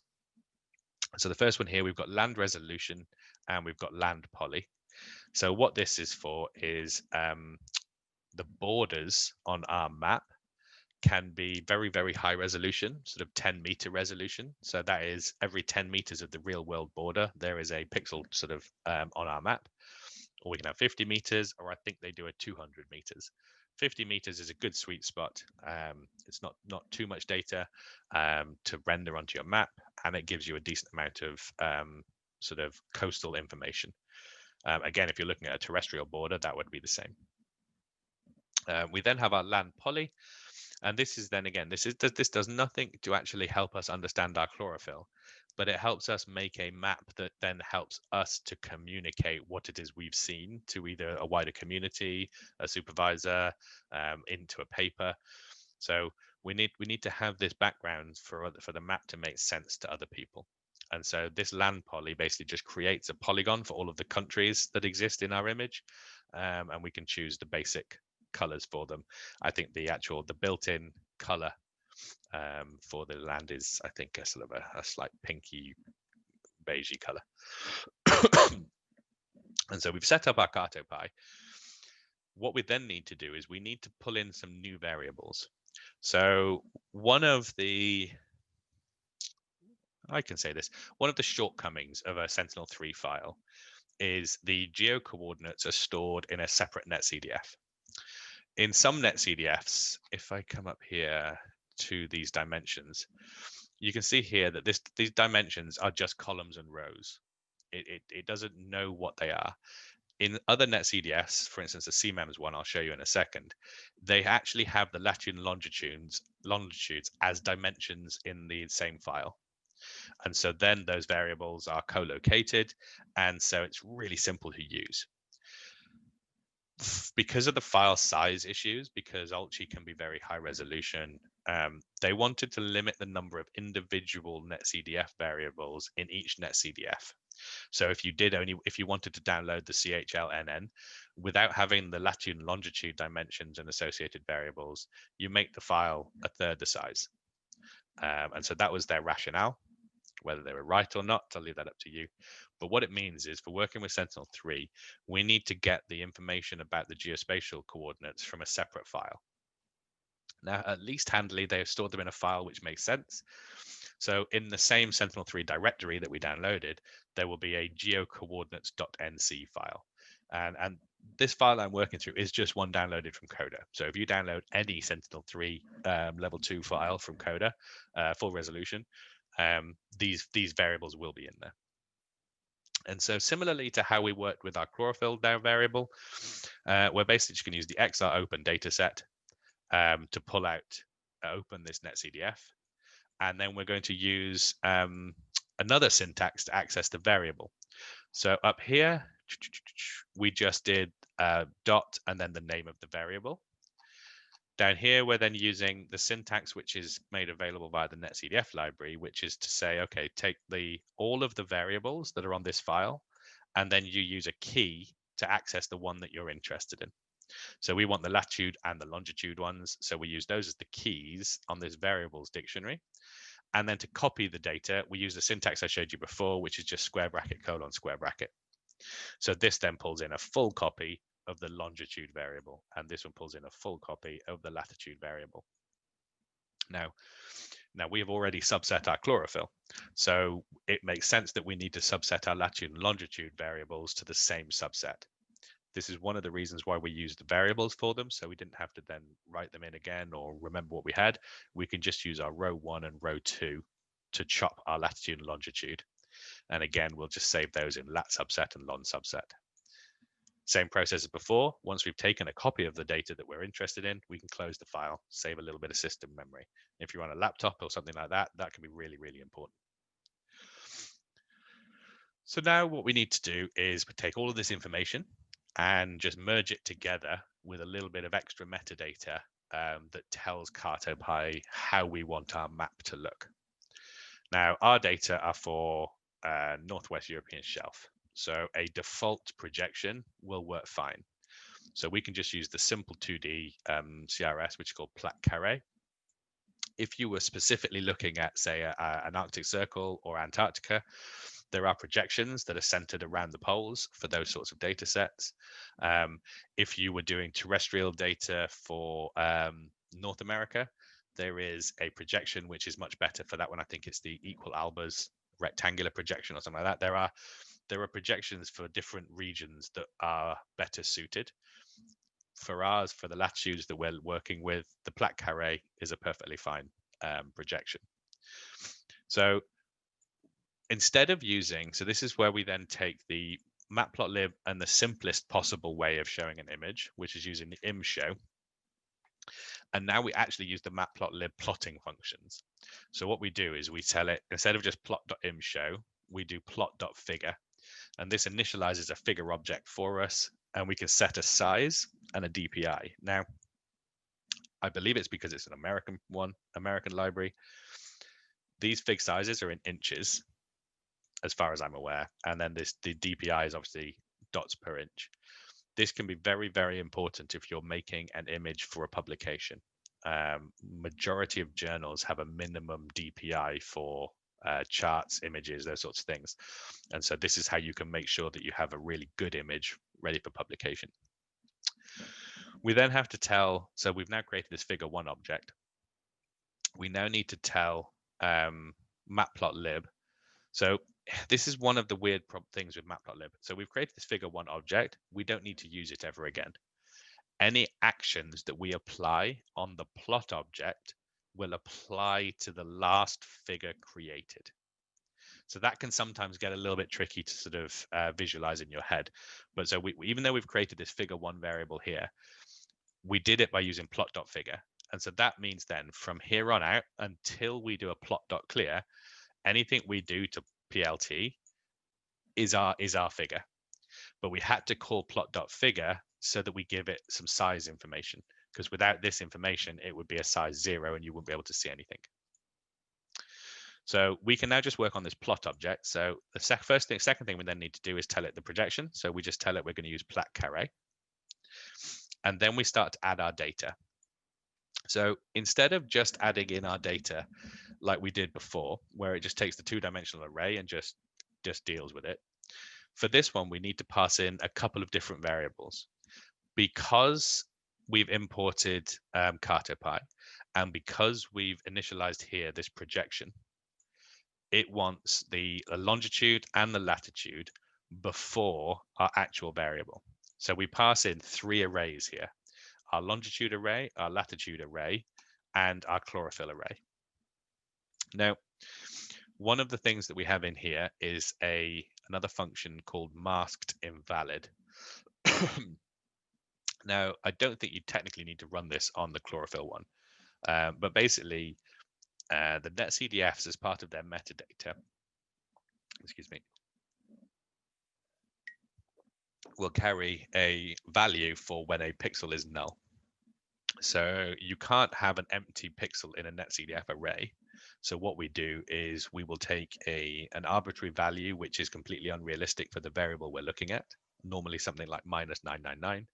So the first one here, we've got land resolution and we've got land poly. So what this is for is the borders on our map can be very, very high resolution, sort of 10-meter resolution. So that is every 10 meters of the real world border, there is a pixel sort of on our map. Or we can have 50 meters, or I think they do a 200 meters. 50 meters is a good sweet spot. It's not too much data to render onto your map, and it gives you a decent amount of sort of coastal information. Again, if you're looking at a terrestrial border, that would be the same. We then have our land poly. And this is then again, this does nothing to actually help us understand our chlorophyll, but it helps us make a map that then helps us to communicate what it is we've seen to either a wider community, a supervisor, into a paper. So we need to have this background for the map to make sense to other people. And so this land poly basically just creates a polygon for all of the countries that exist in our image, and we can choose the basic colors for them. I think the built-in color for the land is, I think, a sort of a slight pinky beigey color. And so we've set up our CartoPy. What we then need to do is we need to pull in some new variables. So one of the shortcomings of a Sentinel III file is the geo coordinates are stored in a separate netcdf. In some netcdfs, if I come up here to these dimensions, you can see here that these dimensions are just columns and rows. It doesn't know what they are. In other netcdfs, for instance, the CMEMS one I'll show you in a second, they actually have the latitude and longitudes as dimensions in the same file. And so then those variables are co-located, and so it's really simple to use. Because of the file size issues, because AltG can be very high resolution, they wanted to limit the number of individual netcdf variables in each netcdf. So if you wanted to download the CHLNN without having the latitude and longitude dimensions and associated variables, you make the file a third the size. And so that was their rationale. Whether they were right or not, I'll leave that up to you. But what it means is, for working with Sentinel III, we need to get the information about the geospatial coordinates from a separate file. Now, at least handily, they have stored them in a file which makes sense. So in the same Sentinel III directory that we downloaded, there will be a geocoordinates.nc file. And this file I'm working through is just one downloaded from Coda. So if you download any Sentinel III level 2 file from Coda, full resolution, these variables will be in there. And so similarly to how we worked with our chlorophyll variable, we're basically just going to use the XR open dataset to pull out, open this netcdf. And then we're going to use another syntax to access the variable. So up here, we just did dot and then the name of the variable. Down here, we're then using the syntax which is made available via the netcdf library, which is to say, okay, take all of the variables that are on this file, and then you use a key to access the one that you're interested in. So we want the latitude and the longitude ones, so we use those as the keys on this variables dictionary. And then to copy the data, we use the syntax I showed you before, which is just square bracket colon square bracket. So this then pulls in a full copy of the longitude variable, and this one pulls in a full copy of the latitude variable. Now we have already subset our chlorophyll, so it makes sense that we need to subset our latitude and longitude variables to the same subset. This is one of the reasons why we used the variables for them, so we didn't have to then write them in again or remember what we had. We can just use our row 1 and row 2 to chop our latitude and longitude. And again, we'll just save those in lat subset and lon subset. Same process as before. Once we've taken a copy of the data that we're interested in, we can close the file, save a little bit of system memory. If you're on a laptop or something like that, that can be really, really important. So now what we need to do is take all of this information and just merge it together with a little bit of extra metadata that tells Cartopy how we want our map to look. Now, our data are for Northwest European Shelf. So a default projection will work fine. So we can just use the simple 2D CRS, which is called Plaque Carré. If you were specifically looking at, say, an Arctic Circle or Antarctica, there are projections that are centered around the poles for those sorts of data sets. If you were doing terrestrial data for North America, there is a projection which is much better for that one. I think it's the equal albers rectangular projection or something like that. There are projections for different regions that are better suited. For ours, for the latitudes that we're working with, the Plaque Carré is a perfectly fine projection. So instead of using, so this is where we then take the matplotlib and the simplest possible way of showing an image, which is using the imshow. And now we actually use the matplotlib plotting functions. So what we do is we tell it, instead of just plot.imshow, we do plot.figure. And this initializes a figure object for us, and we can set a size and a DPI. Now, I believe it's because it's an American library. These fig sizes are in inches, as far as I'm aware. And then the DPI is obviously dots per inch. This can be very, very important if you're making an image for a publication. Majority of journals have a minimum DPI for charts, images, those sorts of things. And so this is how you can make sure that you have a really good image ready for publication. We then have to tell, so we've now created this figure 1 object. We now need to tell matplotlib. So this is one of the weird things with matplotlib. So we've created this figure 1 object. We don't need to use it ever again. Any actions that we apply on the plot object will apply to the last figure created. So that can sometimes get a little bit tricky to sort of visualize in your head. But so even though we've created this figure 1 variable here, we did it by using plot.figure. And so that means then from here on out until we do a plot.clear, anything we do to PLT is our figure. But we had to call plot.figure so that we give it some size information, because without this information, it would be a size 0 and you wouldn't be able to see anything. So we can now just work on this plot object. So the second thing we then need to do is tell it the projection. So we just tell it we're going to use plat carré. And then we start to add our data. So instead of just adding in our data like we did before, where it just takes the 2-dimensional array and just deals with it, for this one, we need to pass in a couple of different variables. Because we've imported Cartopy, and because we've initialized here this projection, it wants the longitude and the latitude before our actual variable. So we pass in 3 arrays here: our longitude array, our latitude array, and our chlorophyll array. Now, one of the things that we have in here is another function called masked invalid. Now, I don't think you technically need to run this on the chlorophyll one, but basically, the netCDFs, as part of their metadata, will carry a value for when a pixel is null. So you can't have an empty pixel in a netCDF array. So what we do is we will take an arbitrary value, which is completely unrealistic for the variable we're looking at, normally something like -999.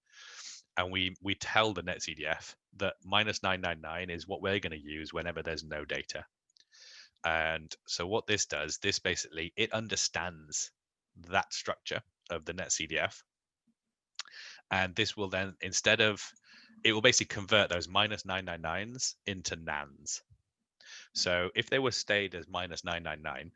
And we tell the netCDF that -999 is what we're going to use whenever there's no data. And so what this does, this basically, it understands that structure of the netCDF. And this will then, it will basically convert those -999s into nans. So if they were stayed as -999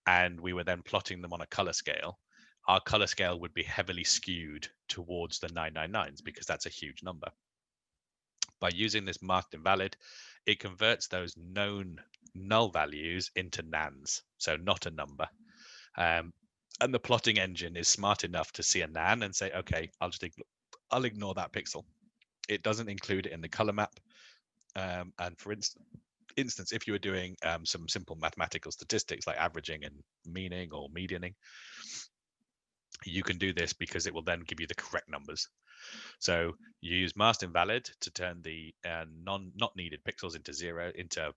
and we were then plotting them on a color scale, our color scale would be heavily skewed towards the 999s because that's a huge number. By using this masked invalid, it converts those known null values into nans, so not a number. And the plotting engine is smart enough to see a nan and say, okay, I'll ignore that pixel. It doesn't include it in the color map. And for instance, if you were doing some simple mathematical statistics like averaging and meaning or medianing, you can do this because it will then give you the correct numbers. So you use masked invalid to turn the not needed pixels into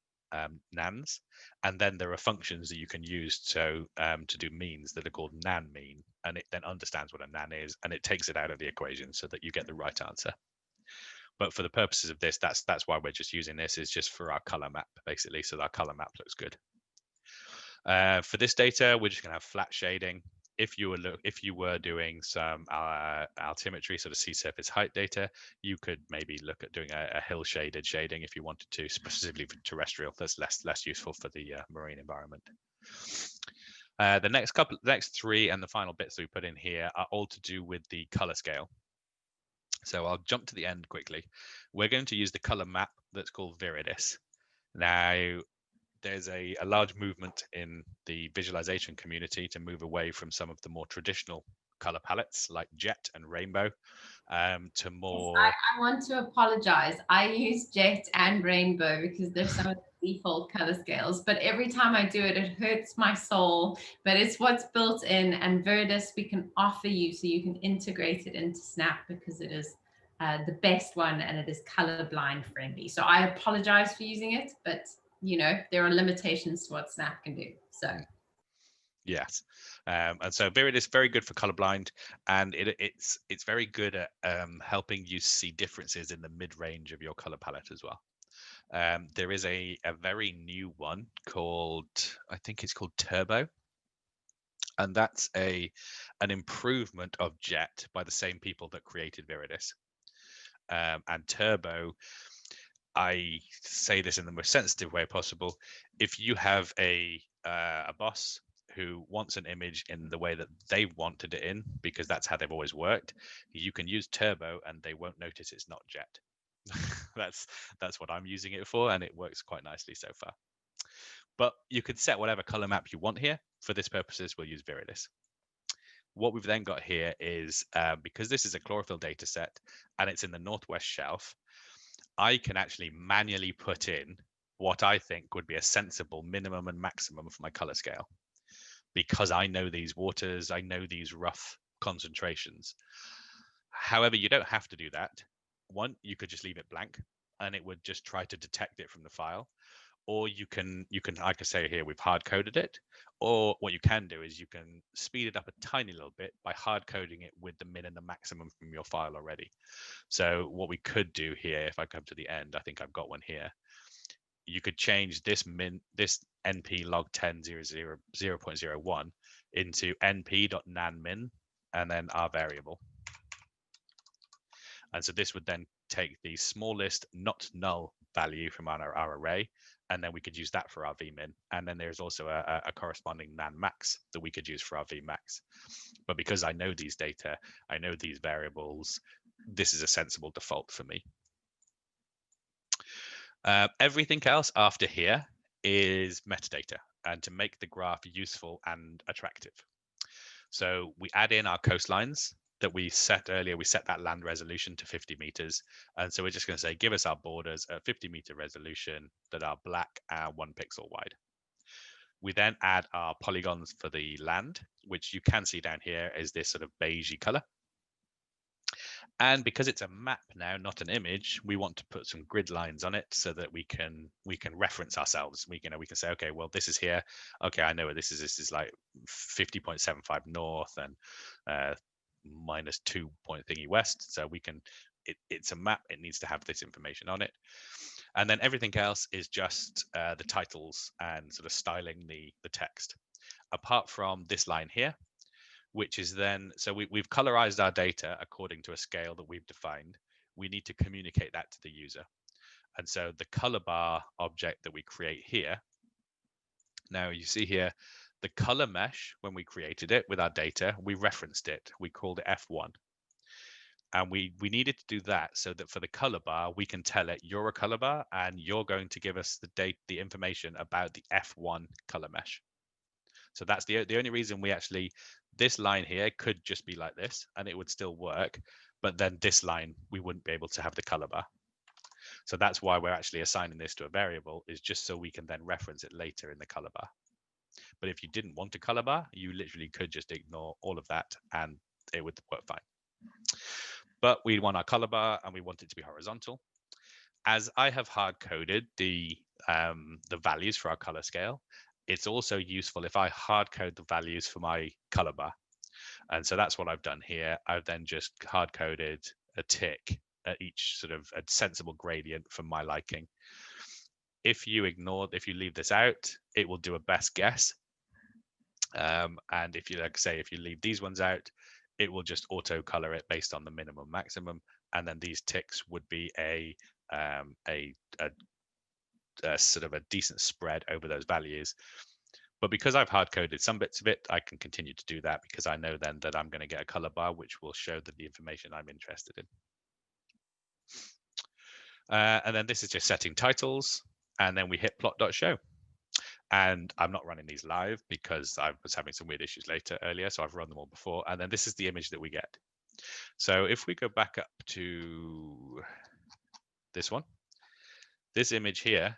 nans, and then there are functions that you can use to do means that are called nan mean, and it then understands what a nan is and it takes it out of the equation so that you get the right answer. But for the purposes of this, that's why we're just using this, is just for our color map, basically, so that our color map looks good. For this data, we're just going to have flat shading. If you were doing some altimetry, sort of sea surface height data, you could maybe look at doing a hill shaded shading if you wanted to, specifically for terrestrial. That's less useful for the marine environment. The next 3 and the final bits that we put in here are all to do with the color scale. So I'll jump to the end quickly. We're going to use the color map that's called Viridis. Now, there's a large movement in the visualization community to move away from some of the more traditional color palettes like jet and rainbow to more... Yes, I want to apologize. I use jet and rainbow because they're some of the default color scales, but every time I do it, it hurts my soul. But it's what's built in, and Viridis we can offer you so you can integrate it into Snap because it is the best one and it is colorblind friendly. So I apologize for using it, but you know, there are limitations to what Snap can do. So yes, and so Viridis is very good for colorblind, and it's very good at helping you see differences in the mid-range of your color palette as well. There is a very new one called, I think it's called Turbo, and that's an improvement of Jet by the same people that created Viridis. And Turbo, I say this in the most sensitive way possible. If you have a boss who wants an image in the way that they wanted it in, because that's how they've always worked, you can use Turbo and they won't notice it's not Jet. That's what I'm using it for, and it works quite nicely so far. But you could set whatever color map you want here. For this purposes, we'll use Viridis. What we've then got here is, because this is a chlorophyll data set and it's in the Northwest Shelf, I can actually manually put in what I think would be a sensible minimum and maximum for my color scale, because I know these waters, I know these rough concentrations. However, you don't have to do that. One, you could just leave it blank and it would just try to detect it from the file. Or you can, like I say here, we've hard coded it. Or what you can do is you can speed it up a tiny little bit by hard coding it with the min and the maximum from your file already. So what we could do here, if I come to the end, I think I've got one here. You could change this np log 10 0.01 into np.nanmin and then our variable. And so this would then take the smallest not null value from our array, and then we could use that for our vmin. And then there's also a corresponding nan max that we could use for our vmax. But because I know these data, I know these variables, this is a sensible default for me. Everything else after here is metadata, and to make the graph useful and attractive. So we add in our coastlines that we set earlier. We set that land resolution to 50 meters. And so we're just going to say, give us our borders at 50-meter resolution that are black and 1 pixel wide. We then add our polygons for the land, which you can see down here is this sort of beigey color. And because it's a map now, not an image, we want to put some grid lines on it so that we can reference ourselves. We can say, okay, well, this is here. Okay, I know where this is. This is like 50.75 north and -2 point thingy west. So we can. It's a map. It needs to have this information on it. And then everything else is just the titles and sort of styling the text. Apart from this line here, which is then, so we've colorized our data according to a scale that we've defined. We need to communicate that to the user. And so the color bar object that we create here, now you see here, the color mesh, when we created it with our data, we referenced it. We called it F1. And we needed to do that so that for the color bar, we can tell it, you're a color bar and you're going to give us the information about the F1 color mesh. So that's the only reason we actually, this line here could just be like this and it would still work. But then this line, we wouldn't be able to have the color bar. So that's why we're actually assigning this to a variable, is just so we can then reference it later in the color bar. But if you didn't want a color bar, you literally could just ignore all of that and it would work fine. But we want our color bar and we want it to be horizontal. As I have hard coded the values for our color scale, it's also useful if I hard code the values for my color bar. And so that's what I've done here. I've then just hard coded a tick at each sort of a sensible gradient for my liking. If you leave this out, it will do a best guess. And if you, like say, if you leave these ones out, it will just auto color it based on the minimum maximum. And then these ticks would be a sort of a decent spread over those values. But because I've hard coded some bits of it, I can continue to do that because I know then that I'm going to get a color bar which will show that the information I'm interested in. And then this is just setting titles, and then we hit plot.show. And I'm not running these live because I was having some weird issues earlier, so I've run them all before. And then this is the image that we get. So if we go back up to this one, this image here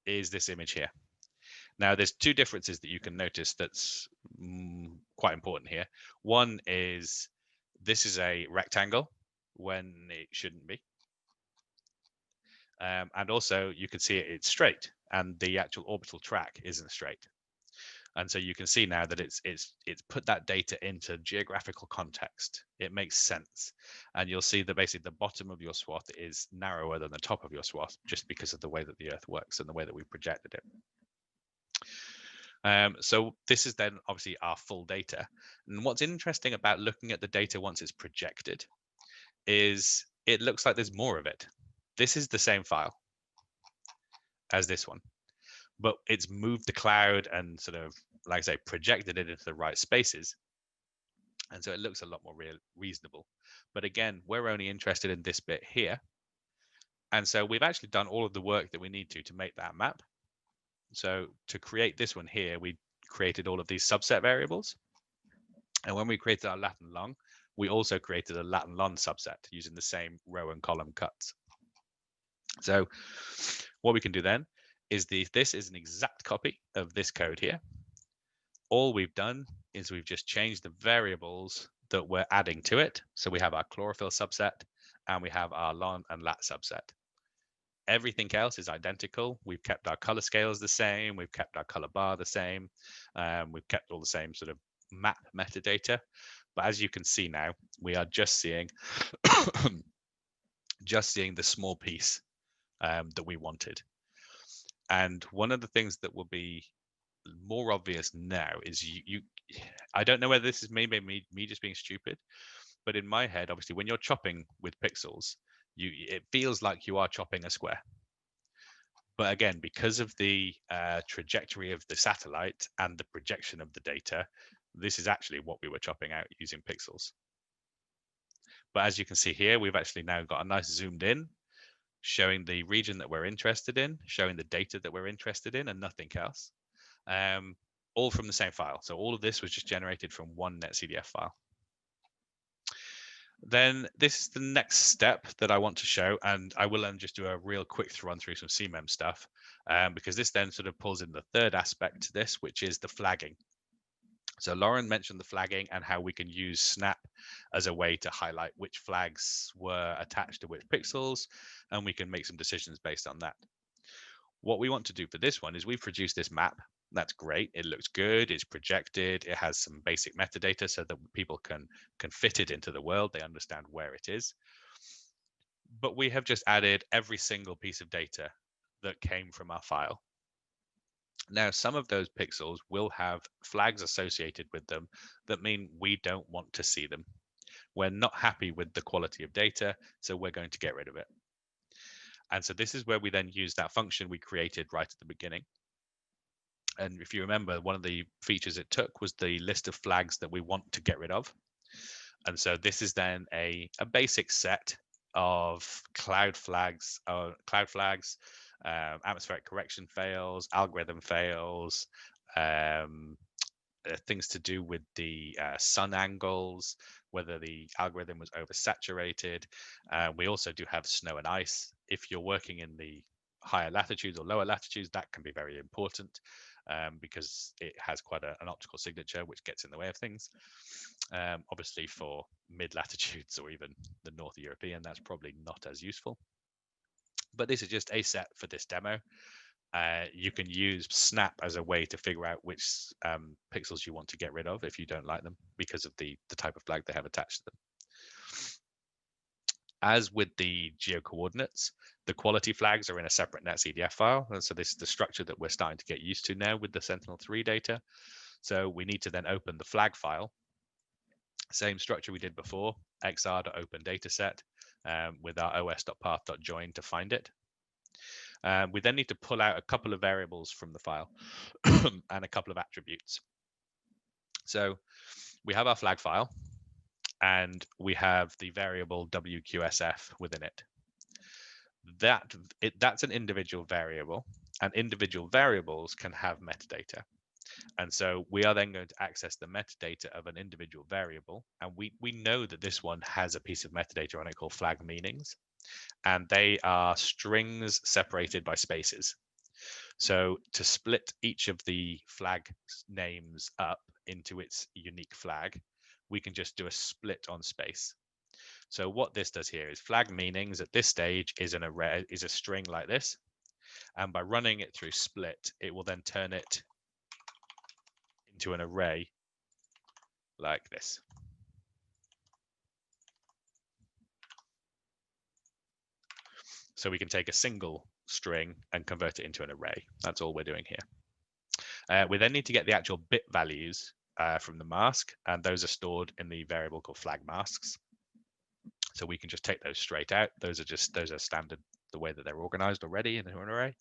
is this image here. Now, there's two differences that you can notice that's quite important here. One is this is a rectangle when it shouldn't be. And also you can see it's straight and the actual orbital track isn't straight. And so you can see now that it's put that data into geographical context. It makes sense. And you'll see that basically the bottom of your swath is narrower than the top of your swath just because of the way that the Earth works and the way that we projected it. So this is then obviously our full data. And what's interesting about looking at the data once it's projected is it looks like there's more of it. This is the same file as this one, but it's moved the cloud and sort of, like I say, projected it into the right spaces. And so it looks a lot more reasonable. But again, we're only interested in this bit here. And so we've actually done all of the work that we need to make that map. So to create this one here, we created all of these subset variables. And when we created our lat and long, we also created a lat and long subset using the same row and column cuts. So what we can do then is this is an exact copy of this code here. All we've done is we've just changed the variables that we're adding to it. So we have our chlorophyll subset and we have our lon and lat subset. Everything else is identical. We've kept our color scales the same. We've kept our color bar the same. We've kept all the same sort of map metadata. But as you can see now, we are just seeing the small piece that we wanted. And one of the things that will be more obvious now is I don't know whether this is maybe me just being stupid, but in my head, obviously, when you're chopping with pixels, it feels like you are chopping a square. But again, because of the trajectory of the satellite and the projection of the data, this is actually what we were chopping out using pixels. But as you can see here, we've actually now got a nice zoomed in, showing the region that we're interested in, showing the data that we're interested in, and nothing else. All from the same file. So all of this was just generated from one netcdf file. Then this is the next step that I want to show, and I will then just do a real quick run through some CMEM stuff, because this then sort of pulls in the third aspect to this, which is the flagging. So Lauren mentioned the flagging and how we can use Snap as a way to highlight which flags were attached to which pixels, and we can make some decisions based on that. What we want to do for this one is we've produced this map. That's great. It looks good. It's projected. It has some basic metadata so that people can fit it into the world. They understand where it is. But we have just added every single piece of data that came from our file. Now, some of those pixels will have flags associated with them that mean we don't want to see them. We're not happy with the quality of data, so we're going to get rid of it. And so this is where we then use that function we created right at the beginning. And if you remember, one of the features it took was the list of flags that we want to get rid of. And so this is then a basic set of cloud flags, atmospheric correction fails, algorithm fails, things to do with the sun angles, whether the algorithm was oversaturated. We also do have snow and ice. If you're working in the higher latitudes or lower latitudes, that can be very important. Because it has quite an optical signature which gets in the way of things. Obviously for mid-latitudes or even the North European, that's probably not as useful. But this is just a set for this demo. You can use Snap as a way to figure out which pixels you want to get rid of if you don't like them because of the type of flag they have attached to them. As with the geo-coordinates, the quality flags are in a separate netcdf file. And so this is the structure that we're starting to get used to now with the Sentinel III data. So we need to then open the flag file. Same structure we did before, xr.open dataset with our os.path.join to find it. We then need to pull out a couple of variables from the file and a couple of attributes. So we have our flag file, and we have the variable WQSF within it. That's an individual variable, and individual variables can have metadata. And so we are then going to access the metadata of an individual variable, and we know that this one has a piece of metadata on it called flag meanings, and they are strings separated by spaces. So to split each of the flag names up into its unique flag, we can just do a split on space. So what this does here is flag meanings at this stage is an array, is a string like this. And by running it through split, it will then turn it into an array like this. So we can take a single string and convert it into an array. That's all we're doing here. We then need to get the actual bit values from the mask, and those are stored in the variable called flag masks. So we can just take those straight out. Those are standard, the way that they're organized already in an array.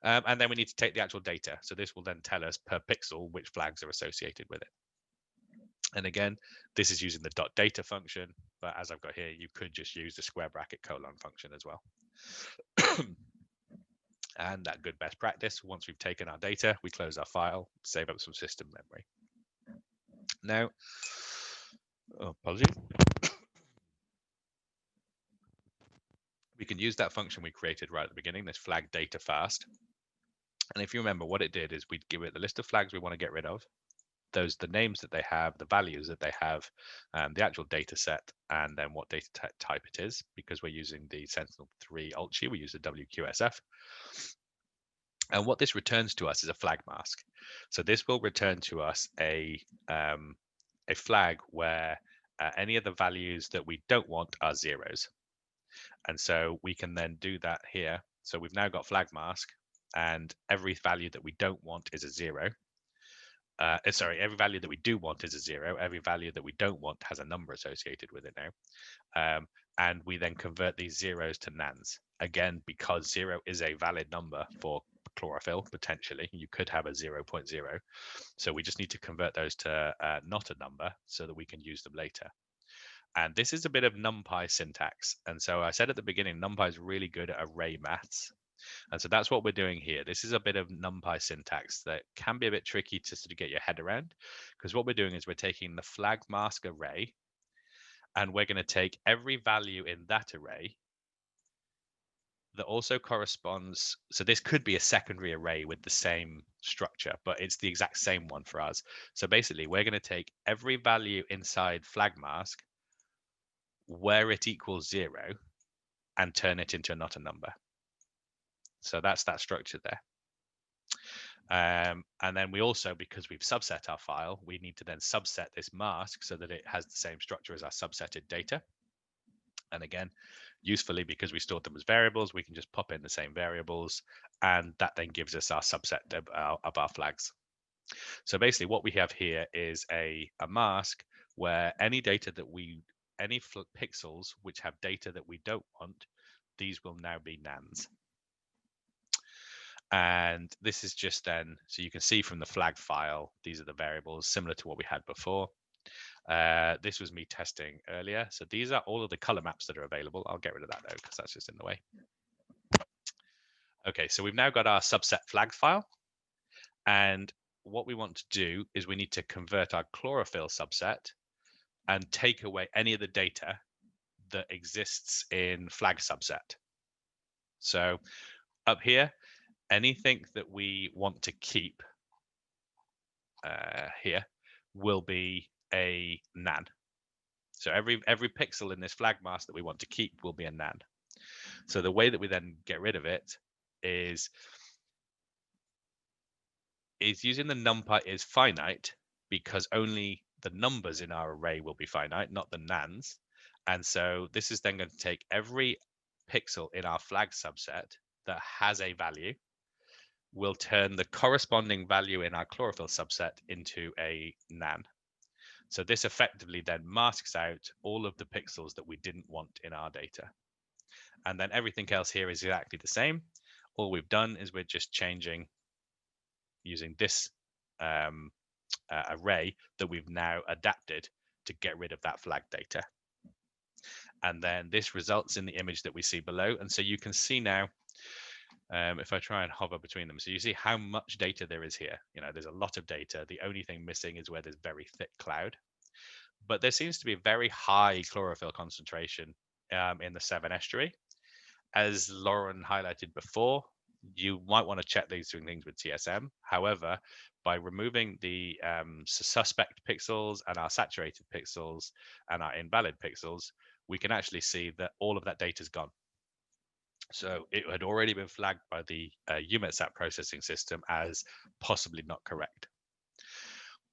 And then we need to take the actual data. So this will then tell us per pixel which flags are associated with it. And again, this is using the .data function, but as I've got here, you could just use the square bracket colon function as well. And that good best practice, once we've taken our data, we close our file, save up some system memory. Now, apologies. we can use that function we created right at the beginning, this flag data fast. And if you remember, what it did is we'd give it the list of flags we want to get rid of, the names that they have, the values that they have, the actual data set, and then what data type it is. Because we're using the Sentinel III Ultra, we use the WQSF. And what this returns to us is a flag mask. So this will return to us a flag where any of the values that we don't want are zeros. And so we can then do that here. So we've now got flag mask, and every value that we don't want is a 0. Sorry, every value that we do want is a 0. Every value that we don't want has a number associated with it now. And we then convert these zeros to nans. Again, because 0 is a valid number for chlorophyll, potentially. You could have a 0.0. So we just need to convert those to not a number so that we can use them later. And this is a bit of NumPy syntax. And so I said at the beginning, NumPy is really good at array maths. And so that's what we're doing here. This is a bit of NumPy syntax that can be a bit tricky to sort of get your head around, because what we're doing is we're taking the flag mask array, and we're going to take every value in that array that also corresponds. So this could be a secondary array with the same structure, but it's the exact same one for us. So basically, we're going to take every value inside flag mask where it equals 0 and turn it into not a number. So that's that structure there. And then we also, because we've subset our file, we need to then subset this mask so that it has the same structure as our subsetted data. And again, usefully, because we stored them as variables, we can just pop in the same variables, and that then gives us our subset of our flags. So basically what we have here is a mask where any data that any pixels which have data that we don't want, these will now be nans. And this is just then, so you can see from the flag file, these are the variables similar to what we had before. This was me testing earlier. So these are all of the color maps that are available. I'll get rid of that though, because that's just in the way. Okay, so we've now got our subset flag file. And what we want to do is we need to convert our chlorophyll subset and take away any of the data that exists in flag subset. So up here, anything that we want to keep here will be a nan. So every pixel in this flag mask that we want to keep will be a nan. So the way that we then get rid of it is using the NumPy is finite, because only the numbers in our array will be finite, not the nans. And so this is then going to take every pixel in our flag subset that has a value, will turn the corresponding value in our chlorophyll subset into a nan. So this effectively then masks out all of the pixels that we didn't want in our data. And then everything else here is exactly the same. All we've done is we're just changing using this array that we've now adapted to get rid of that flag data. And then this results in the image that we see below. And so you can see now, if I try and hover between them, so you see how much data there is here. You know, there's a lot of data. The only thing missing is where there's very thick cloud. But there seems to be a very high chlorophyll concentration in the Severn estuary. As Lauren highlighted before, you might want to check these things with TSM. However, by removing the suspect pixels and our saturated pixels and our invalid pixels, we can actually see that all of that data is gone. So it had already been flagged by the UMETSAT processing system as possibly not correct.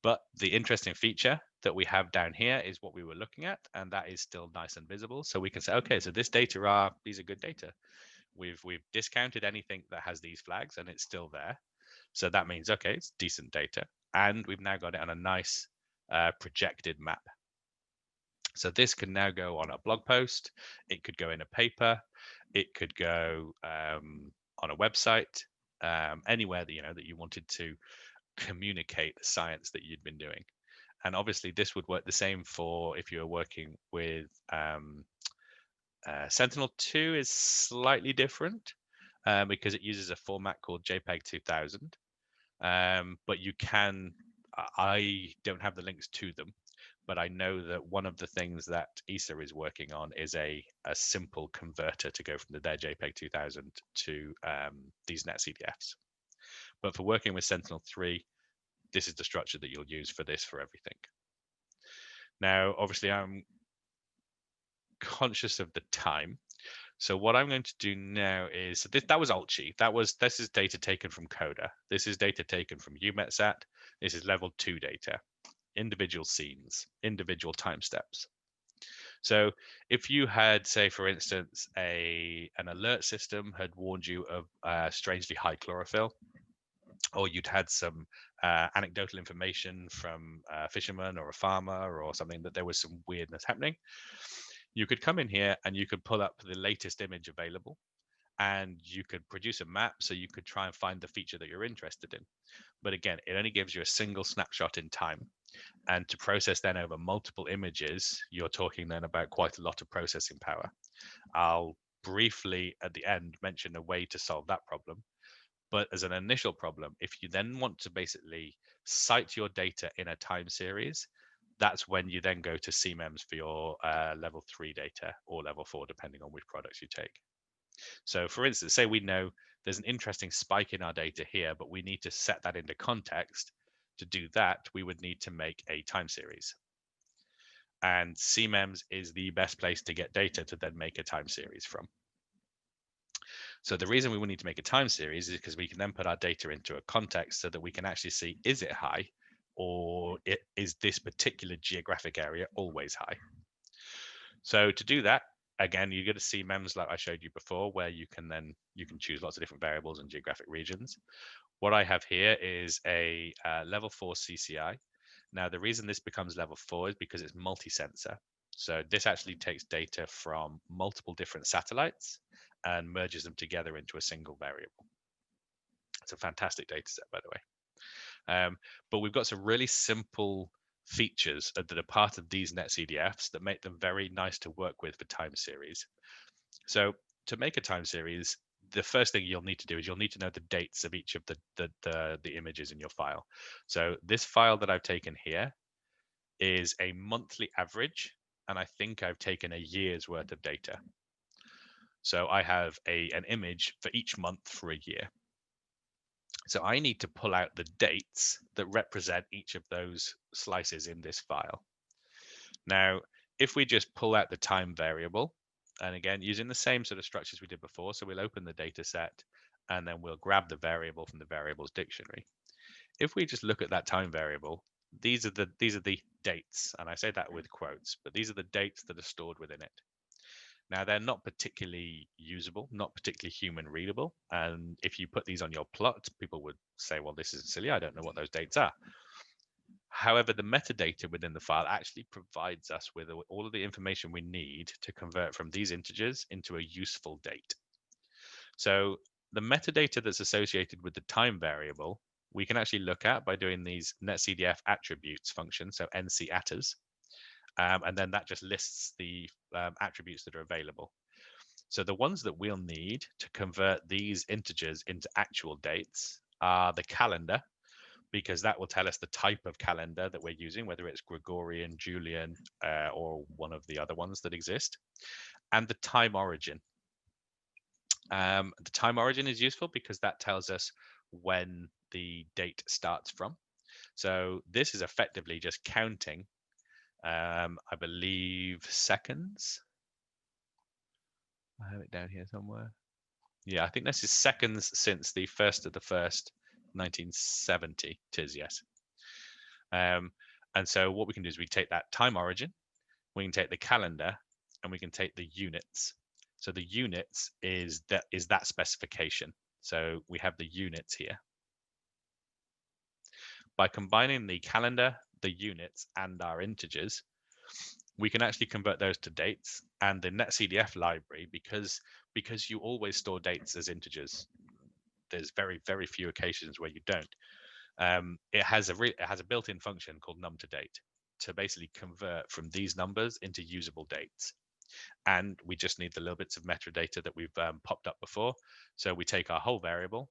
But the interesting feature that we have down here is what we were looking at, and that is still nice and visible. So we can say, okay, so these are good data. We've discounted anything that has these flags, and it's still there. So that means, okay, it's decent data. And we've now got it on a nice projected map. So this can now go on a blog post. It could go in a paper. It could go on a website, anywhere that that you wanted to communicate the science that you'd been doing. And obviously this would work the same for if you're working with Sentinel II is slightly different because it uses a format called JPEG 2000. But you can, I don't have the links to them, but I know that one of the things that ESA is working on is a simple converter to go from their JPEG 2000 to these NetCDFs. But for working with Sentinel 3, this is the structure that you'll use for this for everything. Now, obviously, I'm conscious of the time. So what I'm going to do now is, so that was AltG. This is data taken from Coda. This is data taken from UMetSat. This is level 2 data, individual scenes, individual time steps. So if you had, say, for instance, an alert system had warned you of strangely high chlorophyll, or you'd had some anecdotal information from a fisherman or a farmer or something that there was some weirdness happening, you could come in here and you could pull up the latest image available, and you could produce a map so you could try and find the feature that you're interested in. But again, it only gives you a single snapshot in time. And to process then over multiple images, you're talking then about quite a lot of processing power. I'll briefly at the end mention a way to solve that problem. But as an initial problem, if you then want to basically cite your data in a time series, that's when you then go to CMEMS for your level 3 data or level 4, depending on which products you take. So for instance, say we know there's an interesting spike in our data here, but we need to set that into context. To do that, we would need to make a time series. And CMEMS is the best place to get data to then make a time series from. So the reason we will need to make a time series is because we can then put our data into a context so that we can actually see, is it high, or is this particular geographic area always high? So to do that, again, you get to see CMEMS like I showed you before, where you can choose lots of different variables and geographic regions. What I have here is a level 4 CCI. Now, the reason this becomes level 4 is because it's multi-sensor. So this actually takes data from multiple different satellites and merges them together into a single variable. It's a fantastic data set, by the way. But we've got some really simple features that are part of these NetCDFs that make them very nice to work with for time series. So to make a time series, the first thing you'll need to do is you'll need to know the dates of each of the images in your file. So this file that I've taken here is a monthly average, and I think I've taken a year's worth of data. So I have an image for each month for a year. So I need to pull out the dates that represent each of those slices in this file. Now, if we just pull out the time variable, and again, using the same sort of structures we did before, so we'll open the data set and then we'll grab the variable from the variables dictionary. If we just look at that time variable, these are the dates, and I say that with quotes, but these are the dates that are stored within it. Now, they're not particularly usable, not particularly human readable. And if you put these on your plot, people would say, well, this is silly. I don't know what those dates are. However, the metadata within the file actually provides us with all of the information we need to convert from these integers into a useful date. So the metadata that's associated with the time variable, we can actually look at by doing these NetCDF attributes function, so NCAttrs. And then that just lists the attributes that are available. So the ones that we'll need to convert these integers into actual dates are the calendar, because that will tell us the type of calendar that we're using, whether it's Gregorian, Julian, or one of the other ones that exist, and the time origin. The time origin is useful because that tells us when the date starts from. So this is effectively just counting I believe seconds. I have it down here somewhere. Yeah, I think this is seconds since the 1st of the 1st, 1970. It is, yes. And so what we can do is we take that time origin, we can take the calendar, and we can take the units. So the units is that specification. So we have the units here. By combining the calendar, the units, and our integers, we can actually convert those to dates. And the NetCDF library, because you always store dates as integers, there's very, very few occasions where you don't. It has a built-in function called num2date to basically convert from these numbers into usable dates. And we just need the little bits of metadata that we've popped up before. So we take our whole variable,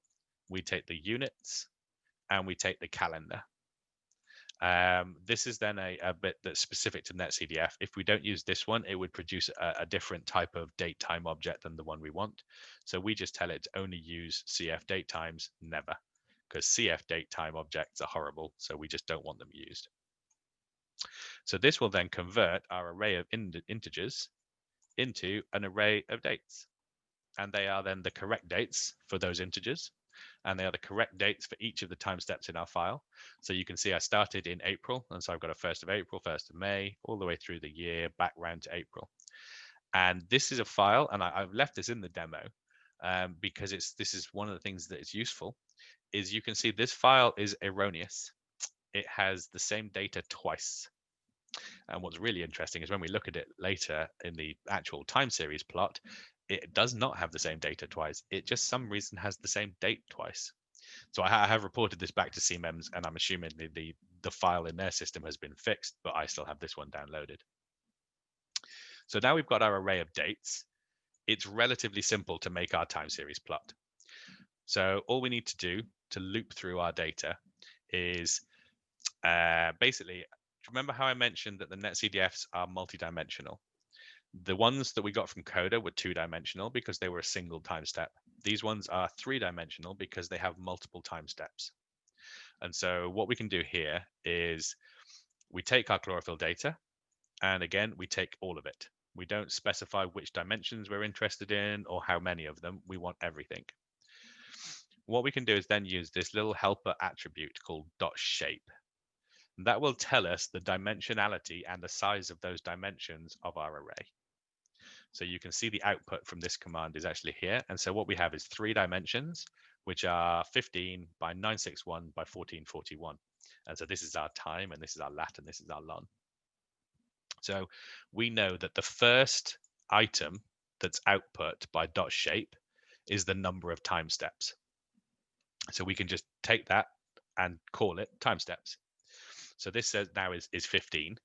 we take the units, and we take the calendar. This is then a bit that's specific to NetCDF. If we don't use this one, it would produce a different type of date time object than the one we want. So we just tell it to only use CF date times, never, because CF date time objects are horrible. So we just don't want them used. So this will then convert our array of integers into an array of dates. And they are then the correct dates for those integers. And they are the correct dates for each of the time steps in our file. So you can see I started in April, and so I've got a 1st of April, 1st of May, all the way through the year, back round to April. And this is a file, and I've left this in the demo because this is one of the things that is useful, is you can see this file is erroneous. It has the same data twice. And what's really interesting is when we look at it later in the actual time series plot, it does not have the same data twice. It just some reason has the same date twice. So I have reported this back to CMEMS, and I'm assuming the file in their system has been fixed, but I still have this one downloaded. So now we've got our array of dates. It's relatively simple to make our time series plot. So all we need to do to loop through our data is basically, remember how I mentioned that the NetCDFs are multidimensional? The ones that we got from Coda were 2-dimensional because they were a single time step. These ones are 3-dimensional because they have multiple time steps. And so what we can do here is we take our chlorophyll data, and again, we take all of it. We don't specify which dimensions we're interested in or how many of them. We want everything. What we can do is then use this little helper attribute called .shape. That will tell us the dimensionality and the size of those dimensions of our array. So you can see the output from this command is actually here. And so what we have is 3 dimensions, which are 15 by 961 by 1441. And so this is our time, and this is our lat, and this is our lon. So we know that the first item that's output by .shape is the number of time steps. So we can just take that and call it time steps. So this says now is 15.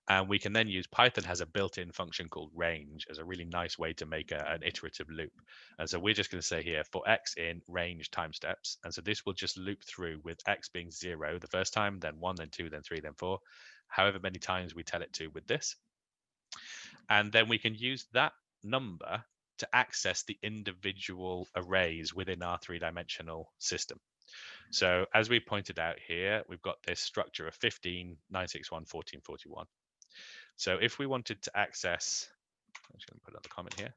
And we can then use Python has a built-in function called range as a really nice way to make an iterative loop. And so we're just going to say here for x in range time steps. And so this will just loop through with x being 0 the first time, then 1, then 2, then 3, then 4, however many times we tell it to with this. And then we can use that number to access the individual arrays within our 3-dimensional system. So as we pointed out here, we've got this structure of 15, 961, 14, 41. So if we wanted to access, I'm just going to put another comment here.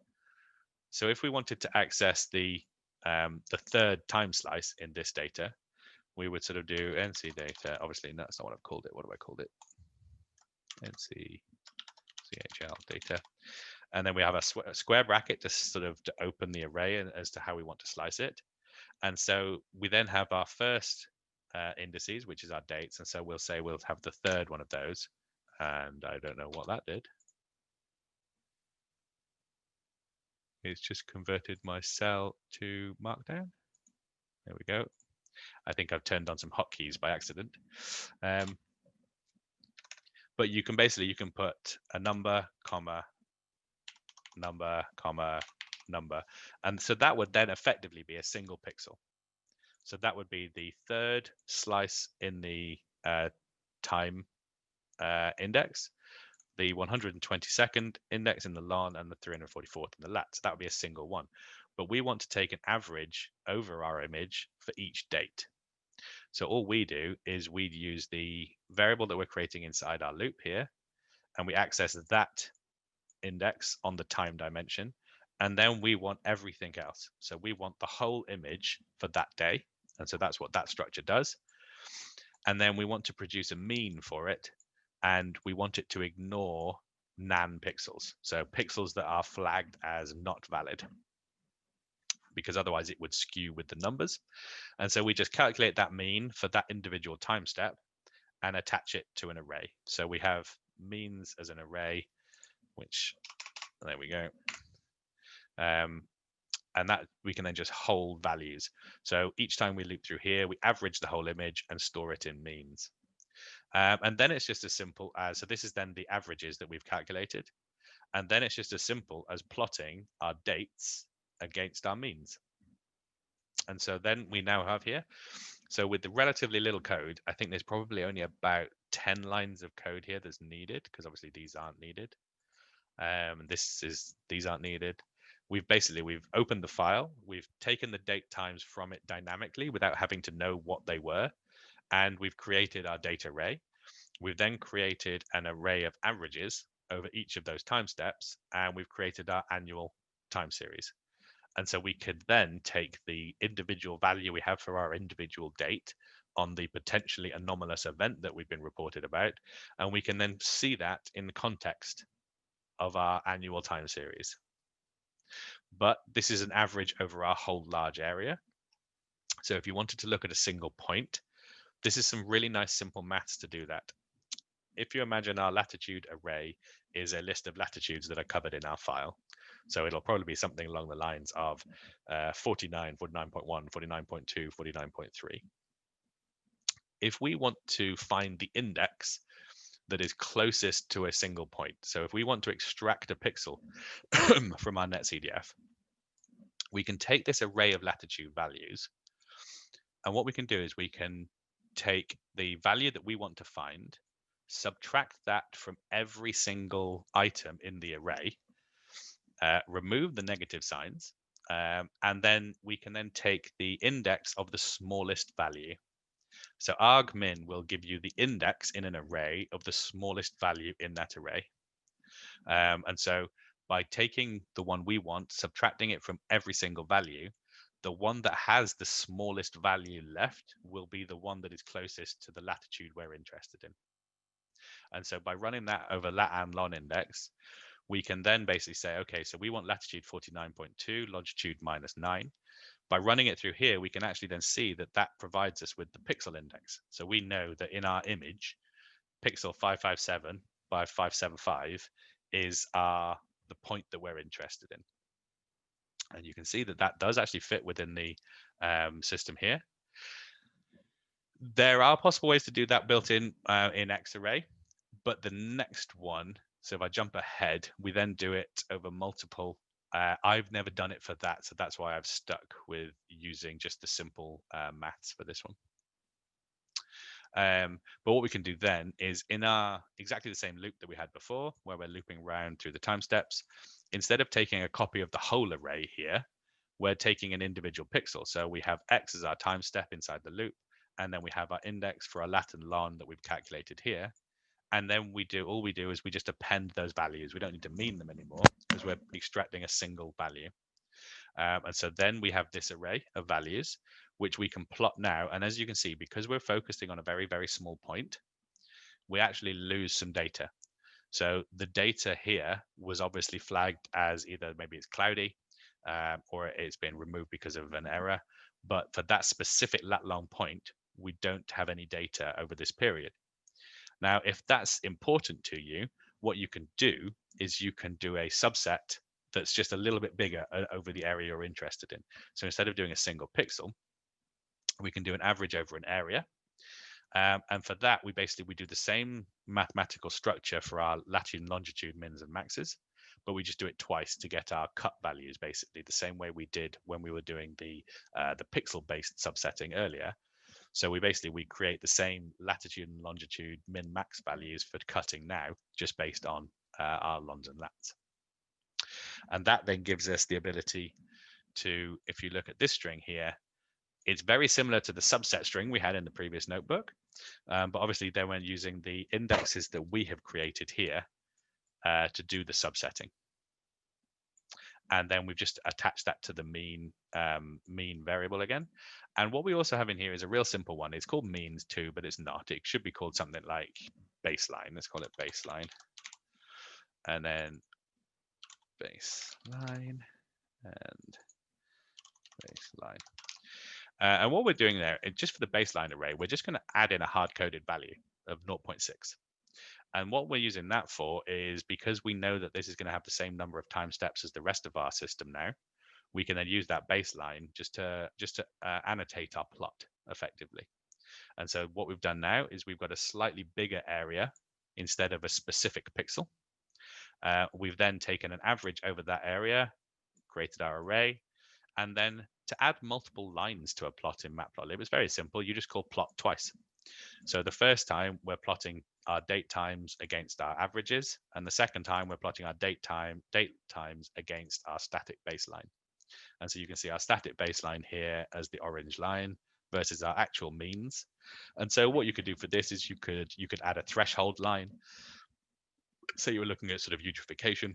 So if we wanted to access the third time slice in this data, we would sort of do NC data. Obviously, that's not what I've called it. What have I called it? NC CHL data. And then we have a square bracket to sort of to open the array as to how we want to slice it. And so we then have our first indices, which is our dates. And so we'll say we'll have the third one of those. And I don't know what that did. It's just converted my cell to Markdown. There we go. I think I've turned on some hotkeys by accident. But you can basically, you can put a number, comma, number, comma, number. And so that would then effectively be a single pixel. So that would be the third slice in the time index, the 122nd index in the lon, and the 344th in the lat. So that would be a single one. But we want to take an average over our image for each date. So all we do is we use the variable that we're creating inside our loop here, and we access that index on the time dimension. And then we want everything else. So we want the whole image for that day. And so that's what that structure does. And then we want to produce a mean for it. And we want it to ignore nan pixels. So pixels that are flagged as not valid, because otherwise it would skew with the numbers. And so we just calculate that mean for that individual time step and attach it to an array. So we have means as an array, which, there we go. And that we can then just hold values. So each time we loop through here, we average the whole image and store it in means. And then it's just as simple as, so this is then the averages that we've calculated. And then it's just as simple as plotting our dates against our means. And so then we now have here So with the relatively little code, I think there's probably only about 10 lines of code here that's needed, because obviously these aren't needed. These aren't needed. We've opened the file, we've taken the date times from it dynamically without having to know what they were, and we've created our data array. We've then created an array of averages over each of those time steps, and we've created our annual time series. And so we could then take the individual value we have for our individual date on the potentially anomalous event that we've been reported about, and we can then see that in the context of our annual time series. But this is an average over our whole large area. So if you wanted to look at a single point, this is some really nice simple maths to do that. If you imagine our latitude array is a list of latitudes that are covered in our file, so it'll probably be something along the lines of 49, 49.1, 49.2, 49.3. If we want to find the index that is closest to a single point, so if we want to extract a pixel from our netCDF, we can take this array of latitude values, and what we can do is we can take the value that we want to find, subtract that from every single item in the array, remove the negative signs, and then we can then take the index of the smallest value. So argmin will give you the index in an array of the smallest value in that array. And so by taking the one we want, subtracting it from every single value, the one that has the smallest value left will be the one that is closest to the latitude we're interested in. And so by running that over lat and lon index, we can then basically say, okay, so we want latitude 49.2, longitude -9. By running it through here, we can actually then see that that provides us with the pixel index. So we know that in our image, pixel 557 by 575 is the point that we're interested in. And you can see that that does actually fit within the system here. There are possible ways to do that built in Xarray, but the next one, so if I jump ahead, we then do it over multiple. I've never done it for that, so that's why I've stuck with using just the simple maths for this one. But what we can do then is in our exactly the same loop that we had before, where we're looping around through the time steps, instead of taking a copy of the whole array here, we're taking an individual pixel. So we have X as our time step inside the loop, and then we have our index for our lat and lon that we've calculated here. And then all we do is we just append those values. We don't need to mean them anymore because we're extracting a single value. And so then we have this array of values, which we can plot now. And as you can see, because we're focusing on a very, very small point, we actually lose some data. So the data here was obviously flagged as either maybe it's cloudy or it's been removed because of an error. But for that specific lat-long point, we don't have any data over this period. Now, if that's important to you, what you can do is you can do a subset that's just a little bit bigger over the area you're interested in. So instead of doing a single pixel, we can do an average over an area. And for that, we do the same mathematical structure for our latitude and longitude mins and maxes, but we just do it twice to get our cut values, basically the same way we did when we were doing the pixel-based subsetting earlier. So we create the same latitude and longitude min max values for cutting now, just based on our lons and lats. And that then gives us the ability to, if you look at this string here, it's very similar to the subset string we had in the previous notebook, but obviously then we're using the indexes that we have created here to do the subsetting. And then we've just attached that to the mean variable again. And what we also have in here is a real simple one. It's called means too, but it's not. It should be called something like baseline. Let's call it baseline. And then baseline and baseline. And what we're doing there, just for the baseline array, we're just going to add in a hard-coded value of 0.6. And what we're using that for is because we know that this is going to have the same number of time steps as the rest of our system now, we can then use that baseline just to annotate our plot effectively. And so what we've done now is we've got a slightly bigger area instead of a specific pixel. We've then taken an average over that area, created our array, and then to add multiple lines to a plot in Matplotlib, it's very simple. You just call plot twice. So the first time we're plotting our date times against our averages, and the second time we're plotting our date times against our static baseline. And so you can see our static baseline here as the orange line versus our actual means. And so what you could do for this is you could add a threshold line. So you were looking at sort of eutrophication.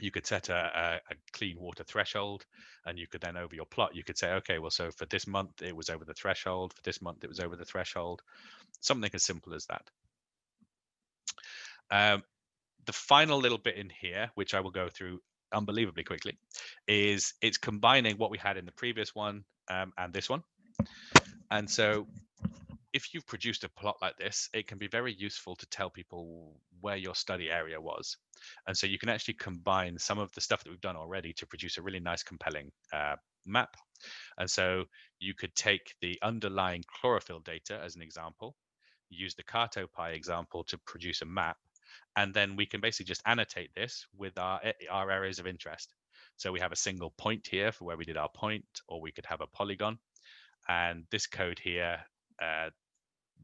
You could set a clean water threshold, and you could then, over your plot, you could say, okay, well, so for this month it was over the threshold, for this month it was over the threshold, something as simple as that. The final little bit in here, which I will go through unbelievably quickly, is it's combining what we had in the previous one and this one. And so if you've produced a plot like this, it can be very useful to tell people where your study area was. And so you can actually combine some of the stuff that we've done already to produce a really nice, compelling map. And so you could take the underlying chlorophyll data as an example, use the Cartopy example to produce a map, and then we can basically just annotate this with our areas of interest. So we have a single point here for where we did our point, or we could have a polygon. And this code here,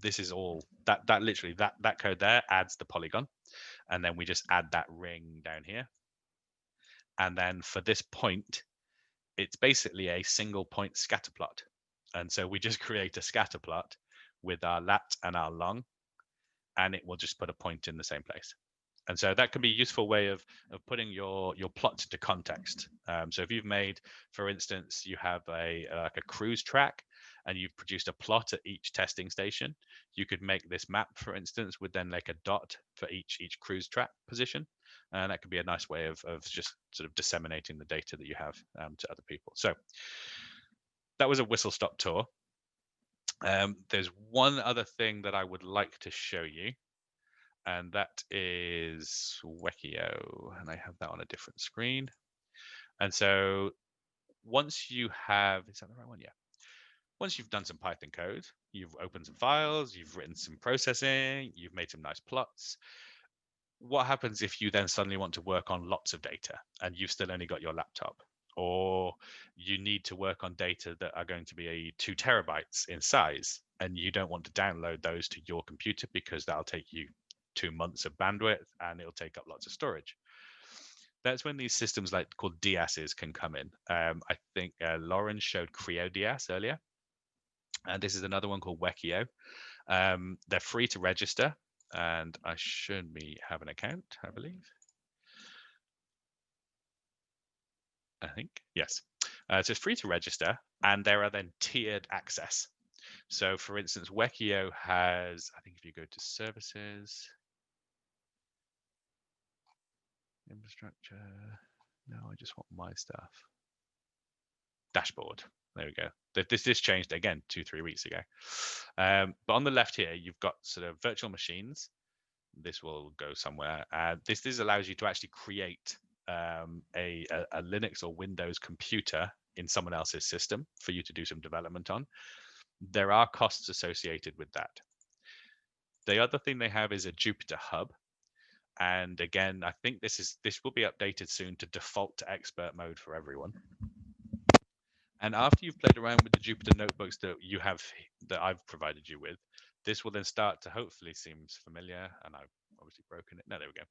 this is all that literally that code there adds the polygon, and then we just add that ring down here. And then for this point, it's basically a single point scatter plot. And so we just create a scatter plot with our lat and our long, and it will just put a point in the same place. And so that can be a useful way of putting your plot into context. So if you've made, for instance, you have like a cruise track, and you've produced a plot at each testing station, you could make this map, for instance, with then like a dot for each cruise track position. And that could be a nice way of just sort of disseminating the data that you have to other people. So that was a whistle-stop tour. There's one other thing that I would like to show you, and that is Wekio, and I have that on a different screen. And so once you have, is that the right one? Yeah. Once you've done some Python code, you've opened some files, you've written some processing, you've made some nice plots. What happens if you then suddenly want to work on lots of data and you've still only got your laptop? Or you need to work on data that are going to be 2 terabytes in size, and you don't want to download those to your computer because that'll take you 2 months of bandwidth and it'll take up lots of storage. That's when these systems called DIASs can come in. I think Lauren showed CryoDIAS earlier. And this is another one called Wekio. They're free to register, and I should have an account, I believe. I think, yes. So it's free to register, and there are then tiered access. So for instance, Wekio has, I think if you go to services, infrastructure, no, I just want my stuff. Dashboard. There we go. This changed again 2-3 weeks ago. But on the left here, you've got sort of virtual machines. This will go somewhere. This allows you to actually create a Linux or Windows computer in someone else's system for you to do some development on. There are costs associated with that. The other thing they have is a Jupyter Hub. And again, I think this will be updated soon to default to expert mode for everyone. And after you've played around with the Jupyter notebooks that I've provided you with, this will then start to hopefully seems familiar. And I've obviously broken it. No, there we go.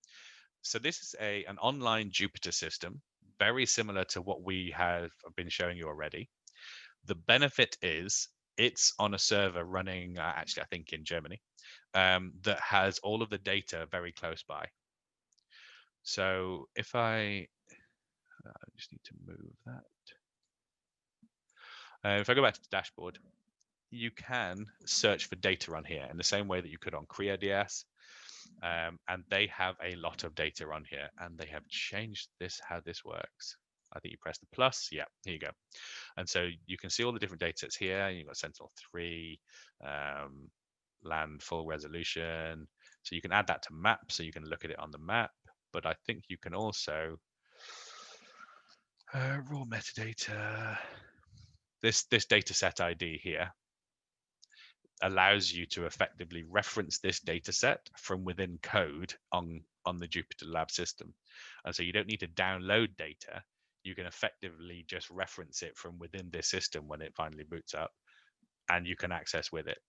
So this is an online Jupyter system, very similar to what we have been showing you already. The benefit is it's on a server running, actually, I think in Germany, that has all of the data very close by. So if I just need to move that. If I go back to the dashboard, you can search for data on here in the same way that you could on CryoDIAS. And they have a lot of data on here, and they have changed how this works. I think you press the plus. Yeah, here you go. And so you can see all the different data sets here. You've got Sentinel III, land full resolution. So you can add that to map, so you can look at it on the map. But I think you can also raw metadata. This data set ID here allows you to effectively reference this data set from within code on the Jupyter Lab system. And so you don't need to download data. you can effectively just reference it from within this system when it finally boots up, and you can access with it.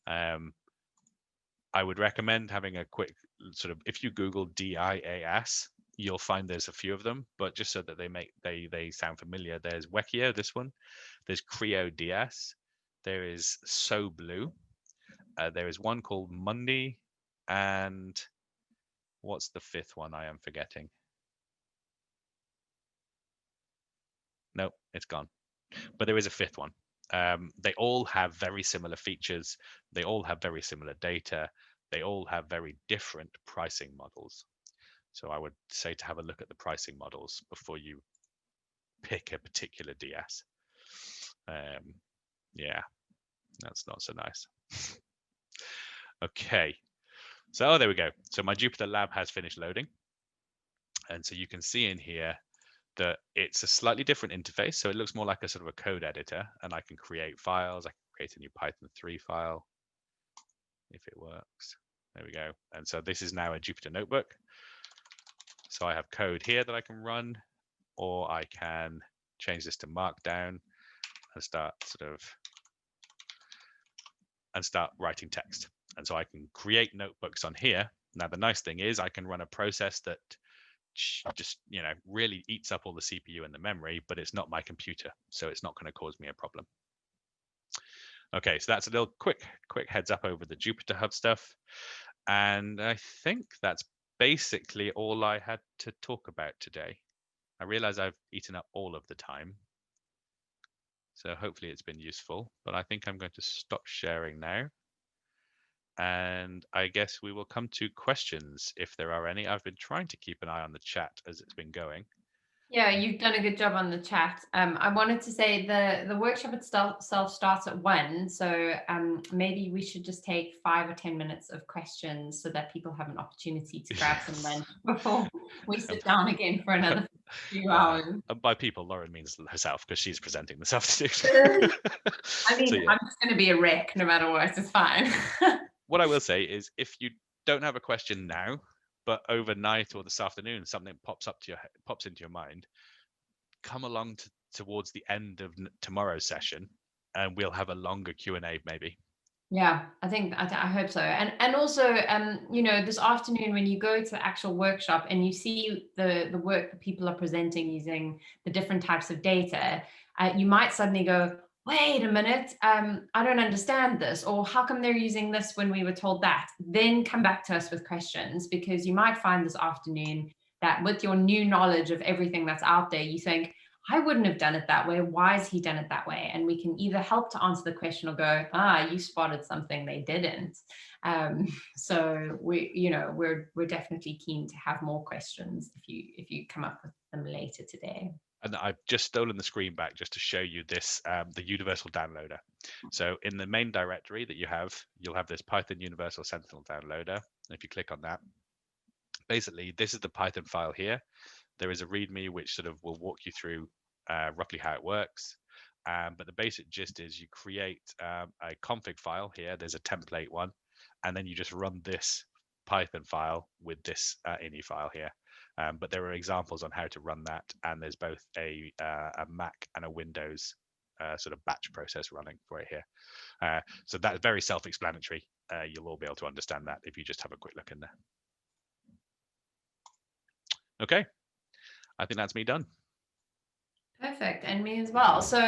I would recommend having a quick sort of, if you Google DIAS, you'll find there's a few of them, but just so that they sound familiar, there's Wekio, this one, there's Creo DS, there is So Blue, there is one called Mundi, and what's the fifth one I am forgetting? No, it's gone. But there is a fifth one. They all have very similar features. They all have very similar data. They all have very different pricing models. So I would say to have a look at the pricing models before you pick a particular DS. Yeah, that's not so nice. Okay, so there we go. So my Jupyter Lab has finished loading. And so you can see in here that it's a slightly different interface. So it looks more like a sort of a code editor, and I can create files. I can create a new Python 3 file if it works. There we go. And so this is now a Jupyter notebook. So I have code here that I can run, or I can change this to Markdown and start writing text. And so I can create notebooks on here. Now, the nice thing is I can run a process that just, you know, really eats up all the CPU and the memory, but it's not my computer, so it's not going to cause me a problem. Okay, so that's a little quick heads up over the Jupyter Hub stuff. And I think that's basically all I had to talk about today. I realize I've eaten up all of the time, so hopefully it's been useful, but I think I'm going to stop sharing now. And I guess we will come to questions if there are any. I've been trying to keep an eye on the chat as it's been going. Yeah, you've done a good job on the chat. I wanted to say the workshop itself starts at 1, so maybe we should just take 5 or 10 minutes of questions so that people have an opportunity to grab some lunch before we sit down again for another few hours. By people, Lauren means herself, because she's presenting this afternoon. I mean, so, yeah. I'm just going to be a wreck no matter what. It's fine. What I will say is, if you don't have a question now, but overnight or this afternoon something pops into your mind, come along towards the end of tomorrow's session, and we'll have a longer Q&A maybe. Yeah, I hope so. And also, you know, this afternoon when you go to the actual workshop and you see the work that people are presenting using the different types of data, you might suddenly go, wait a minute, I don't understand this, or how come they're using this when we were told that? Then come back to us with questions, because you might find this afternoon that with your new knowledge of everything that's out there, you think, I wouldn't have done it that way. Why has he done it that way? And we can either help to answer the question or go, you spotted something they didn't. So we're definitely keen to have more questions if you come up with them later today. And I've just stolen the screen back just to show you this, the universal downloader. So in the main directory that you'll have this Python Universal Sentinel downloader. And if you click on that, basically this is the Python file here. There is a README which sort of will walk you through roughly how it works. But the basic gist is you create a config file here. There's a template one, and then you just run this Python file with this ini file here. But there are examples on how to run that, and there's both a Mac and a Windows sort of batch process running for it here. So that's very self-explanatory. You'll all be able to understand that if you just have a quick look in there. Okay, I think that's me done. Perfect, and me as well. So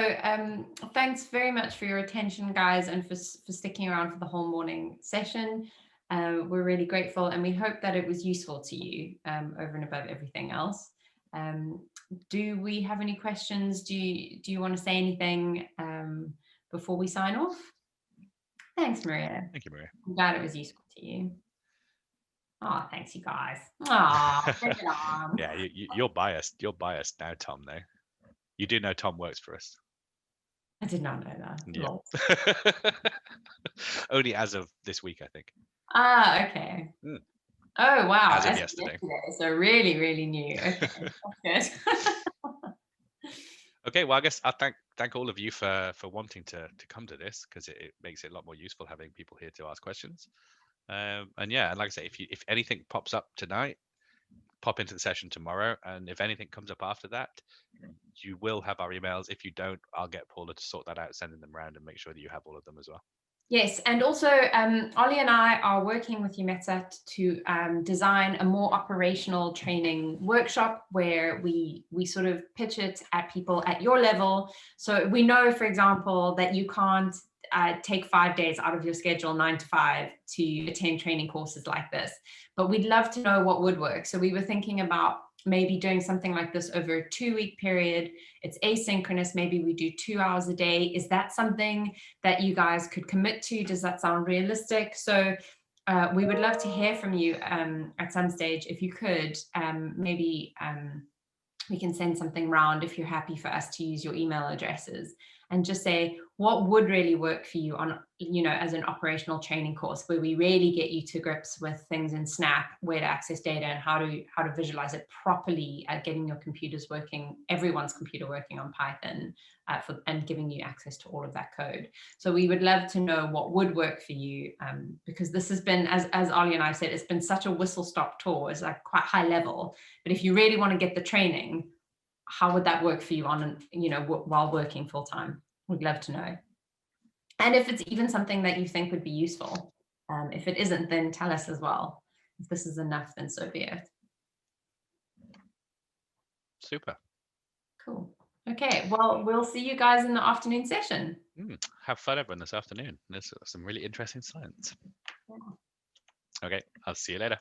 thanks very much for your attention, guys, and for sticking around for the whole morning session. We're really grateful, and we hope that it was useful to you over and above everything else. Do we have any questions? Do you want to say anything before we sign off? Thanks, Maria. Thank you, Maria. I'm glad it was useful to you. Oh, thanks, you guys. Oh, bring it on. Yeah, you're biased. You're biased now, Tom, though. You do know Tom works for us. I did not know that. Yeah. Only as of this week, I think. Okay. Oh, wow. As of yesterday. So really, really new. Okay, that's good. Okay, well, I guess I'll thank all of you for wanting to come to this, because it makes it a lot more useful having people here to ask questions. And yeah, and like I say, if anything pops up tonight, pop into the session tomorrow, and if anything comes up after that, you will have our emails. If you don't, I'll get Paula to sort that out, sending them around, and make sure that you have all of them as well. Yes, and also Ollie and I are working with UMETSAT to design a more operational training workshop where we sort of pitch it at people at your level. So we know, for example, that you can't take 5 days out of your schedule, 9 to 5, to attend training courses like this, but we'd love to know what would work. So we were thinking about maybe doing something like this over a 2-week period. It's asynchronous. Maybe we do 2 hours a day. Is that something that you guys could commit to? Does that sound realistic? So we would love to hear from you at some stage. If you could, maybe we can send something round if you're happy for us to use your email addresses, and just say what would really work for you on, you know, as an operational training course where we really get you to grips with things in Snap, where to access data, and how to visualize it properly at getting your computers working, everyone's computer working on Python, and giving you access to all of that code. So we would love to know what would work for you, because this has been, as Ollie and I said, it's been such a whistle-stop tour. It's like quite high level, but if you really want to get the training, how would that work for you on, you know, while working full-time? We'd love to know. And if it's even something that you think would be useful. If it isn't, then tell us as well. If this is enough, then so be it. Super. Cool. Okay, well, we'll see you guys in the afternoon session. Have fun, everyone, this afternoon. There's some really interesting science. Yeah. Okay, I'll see you later.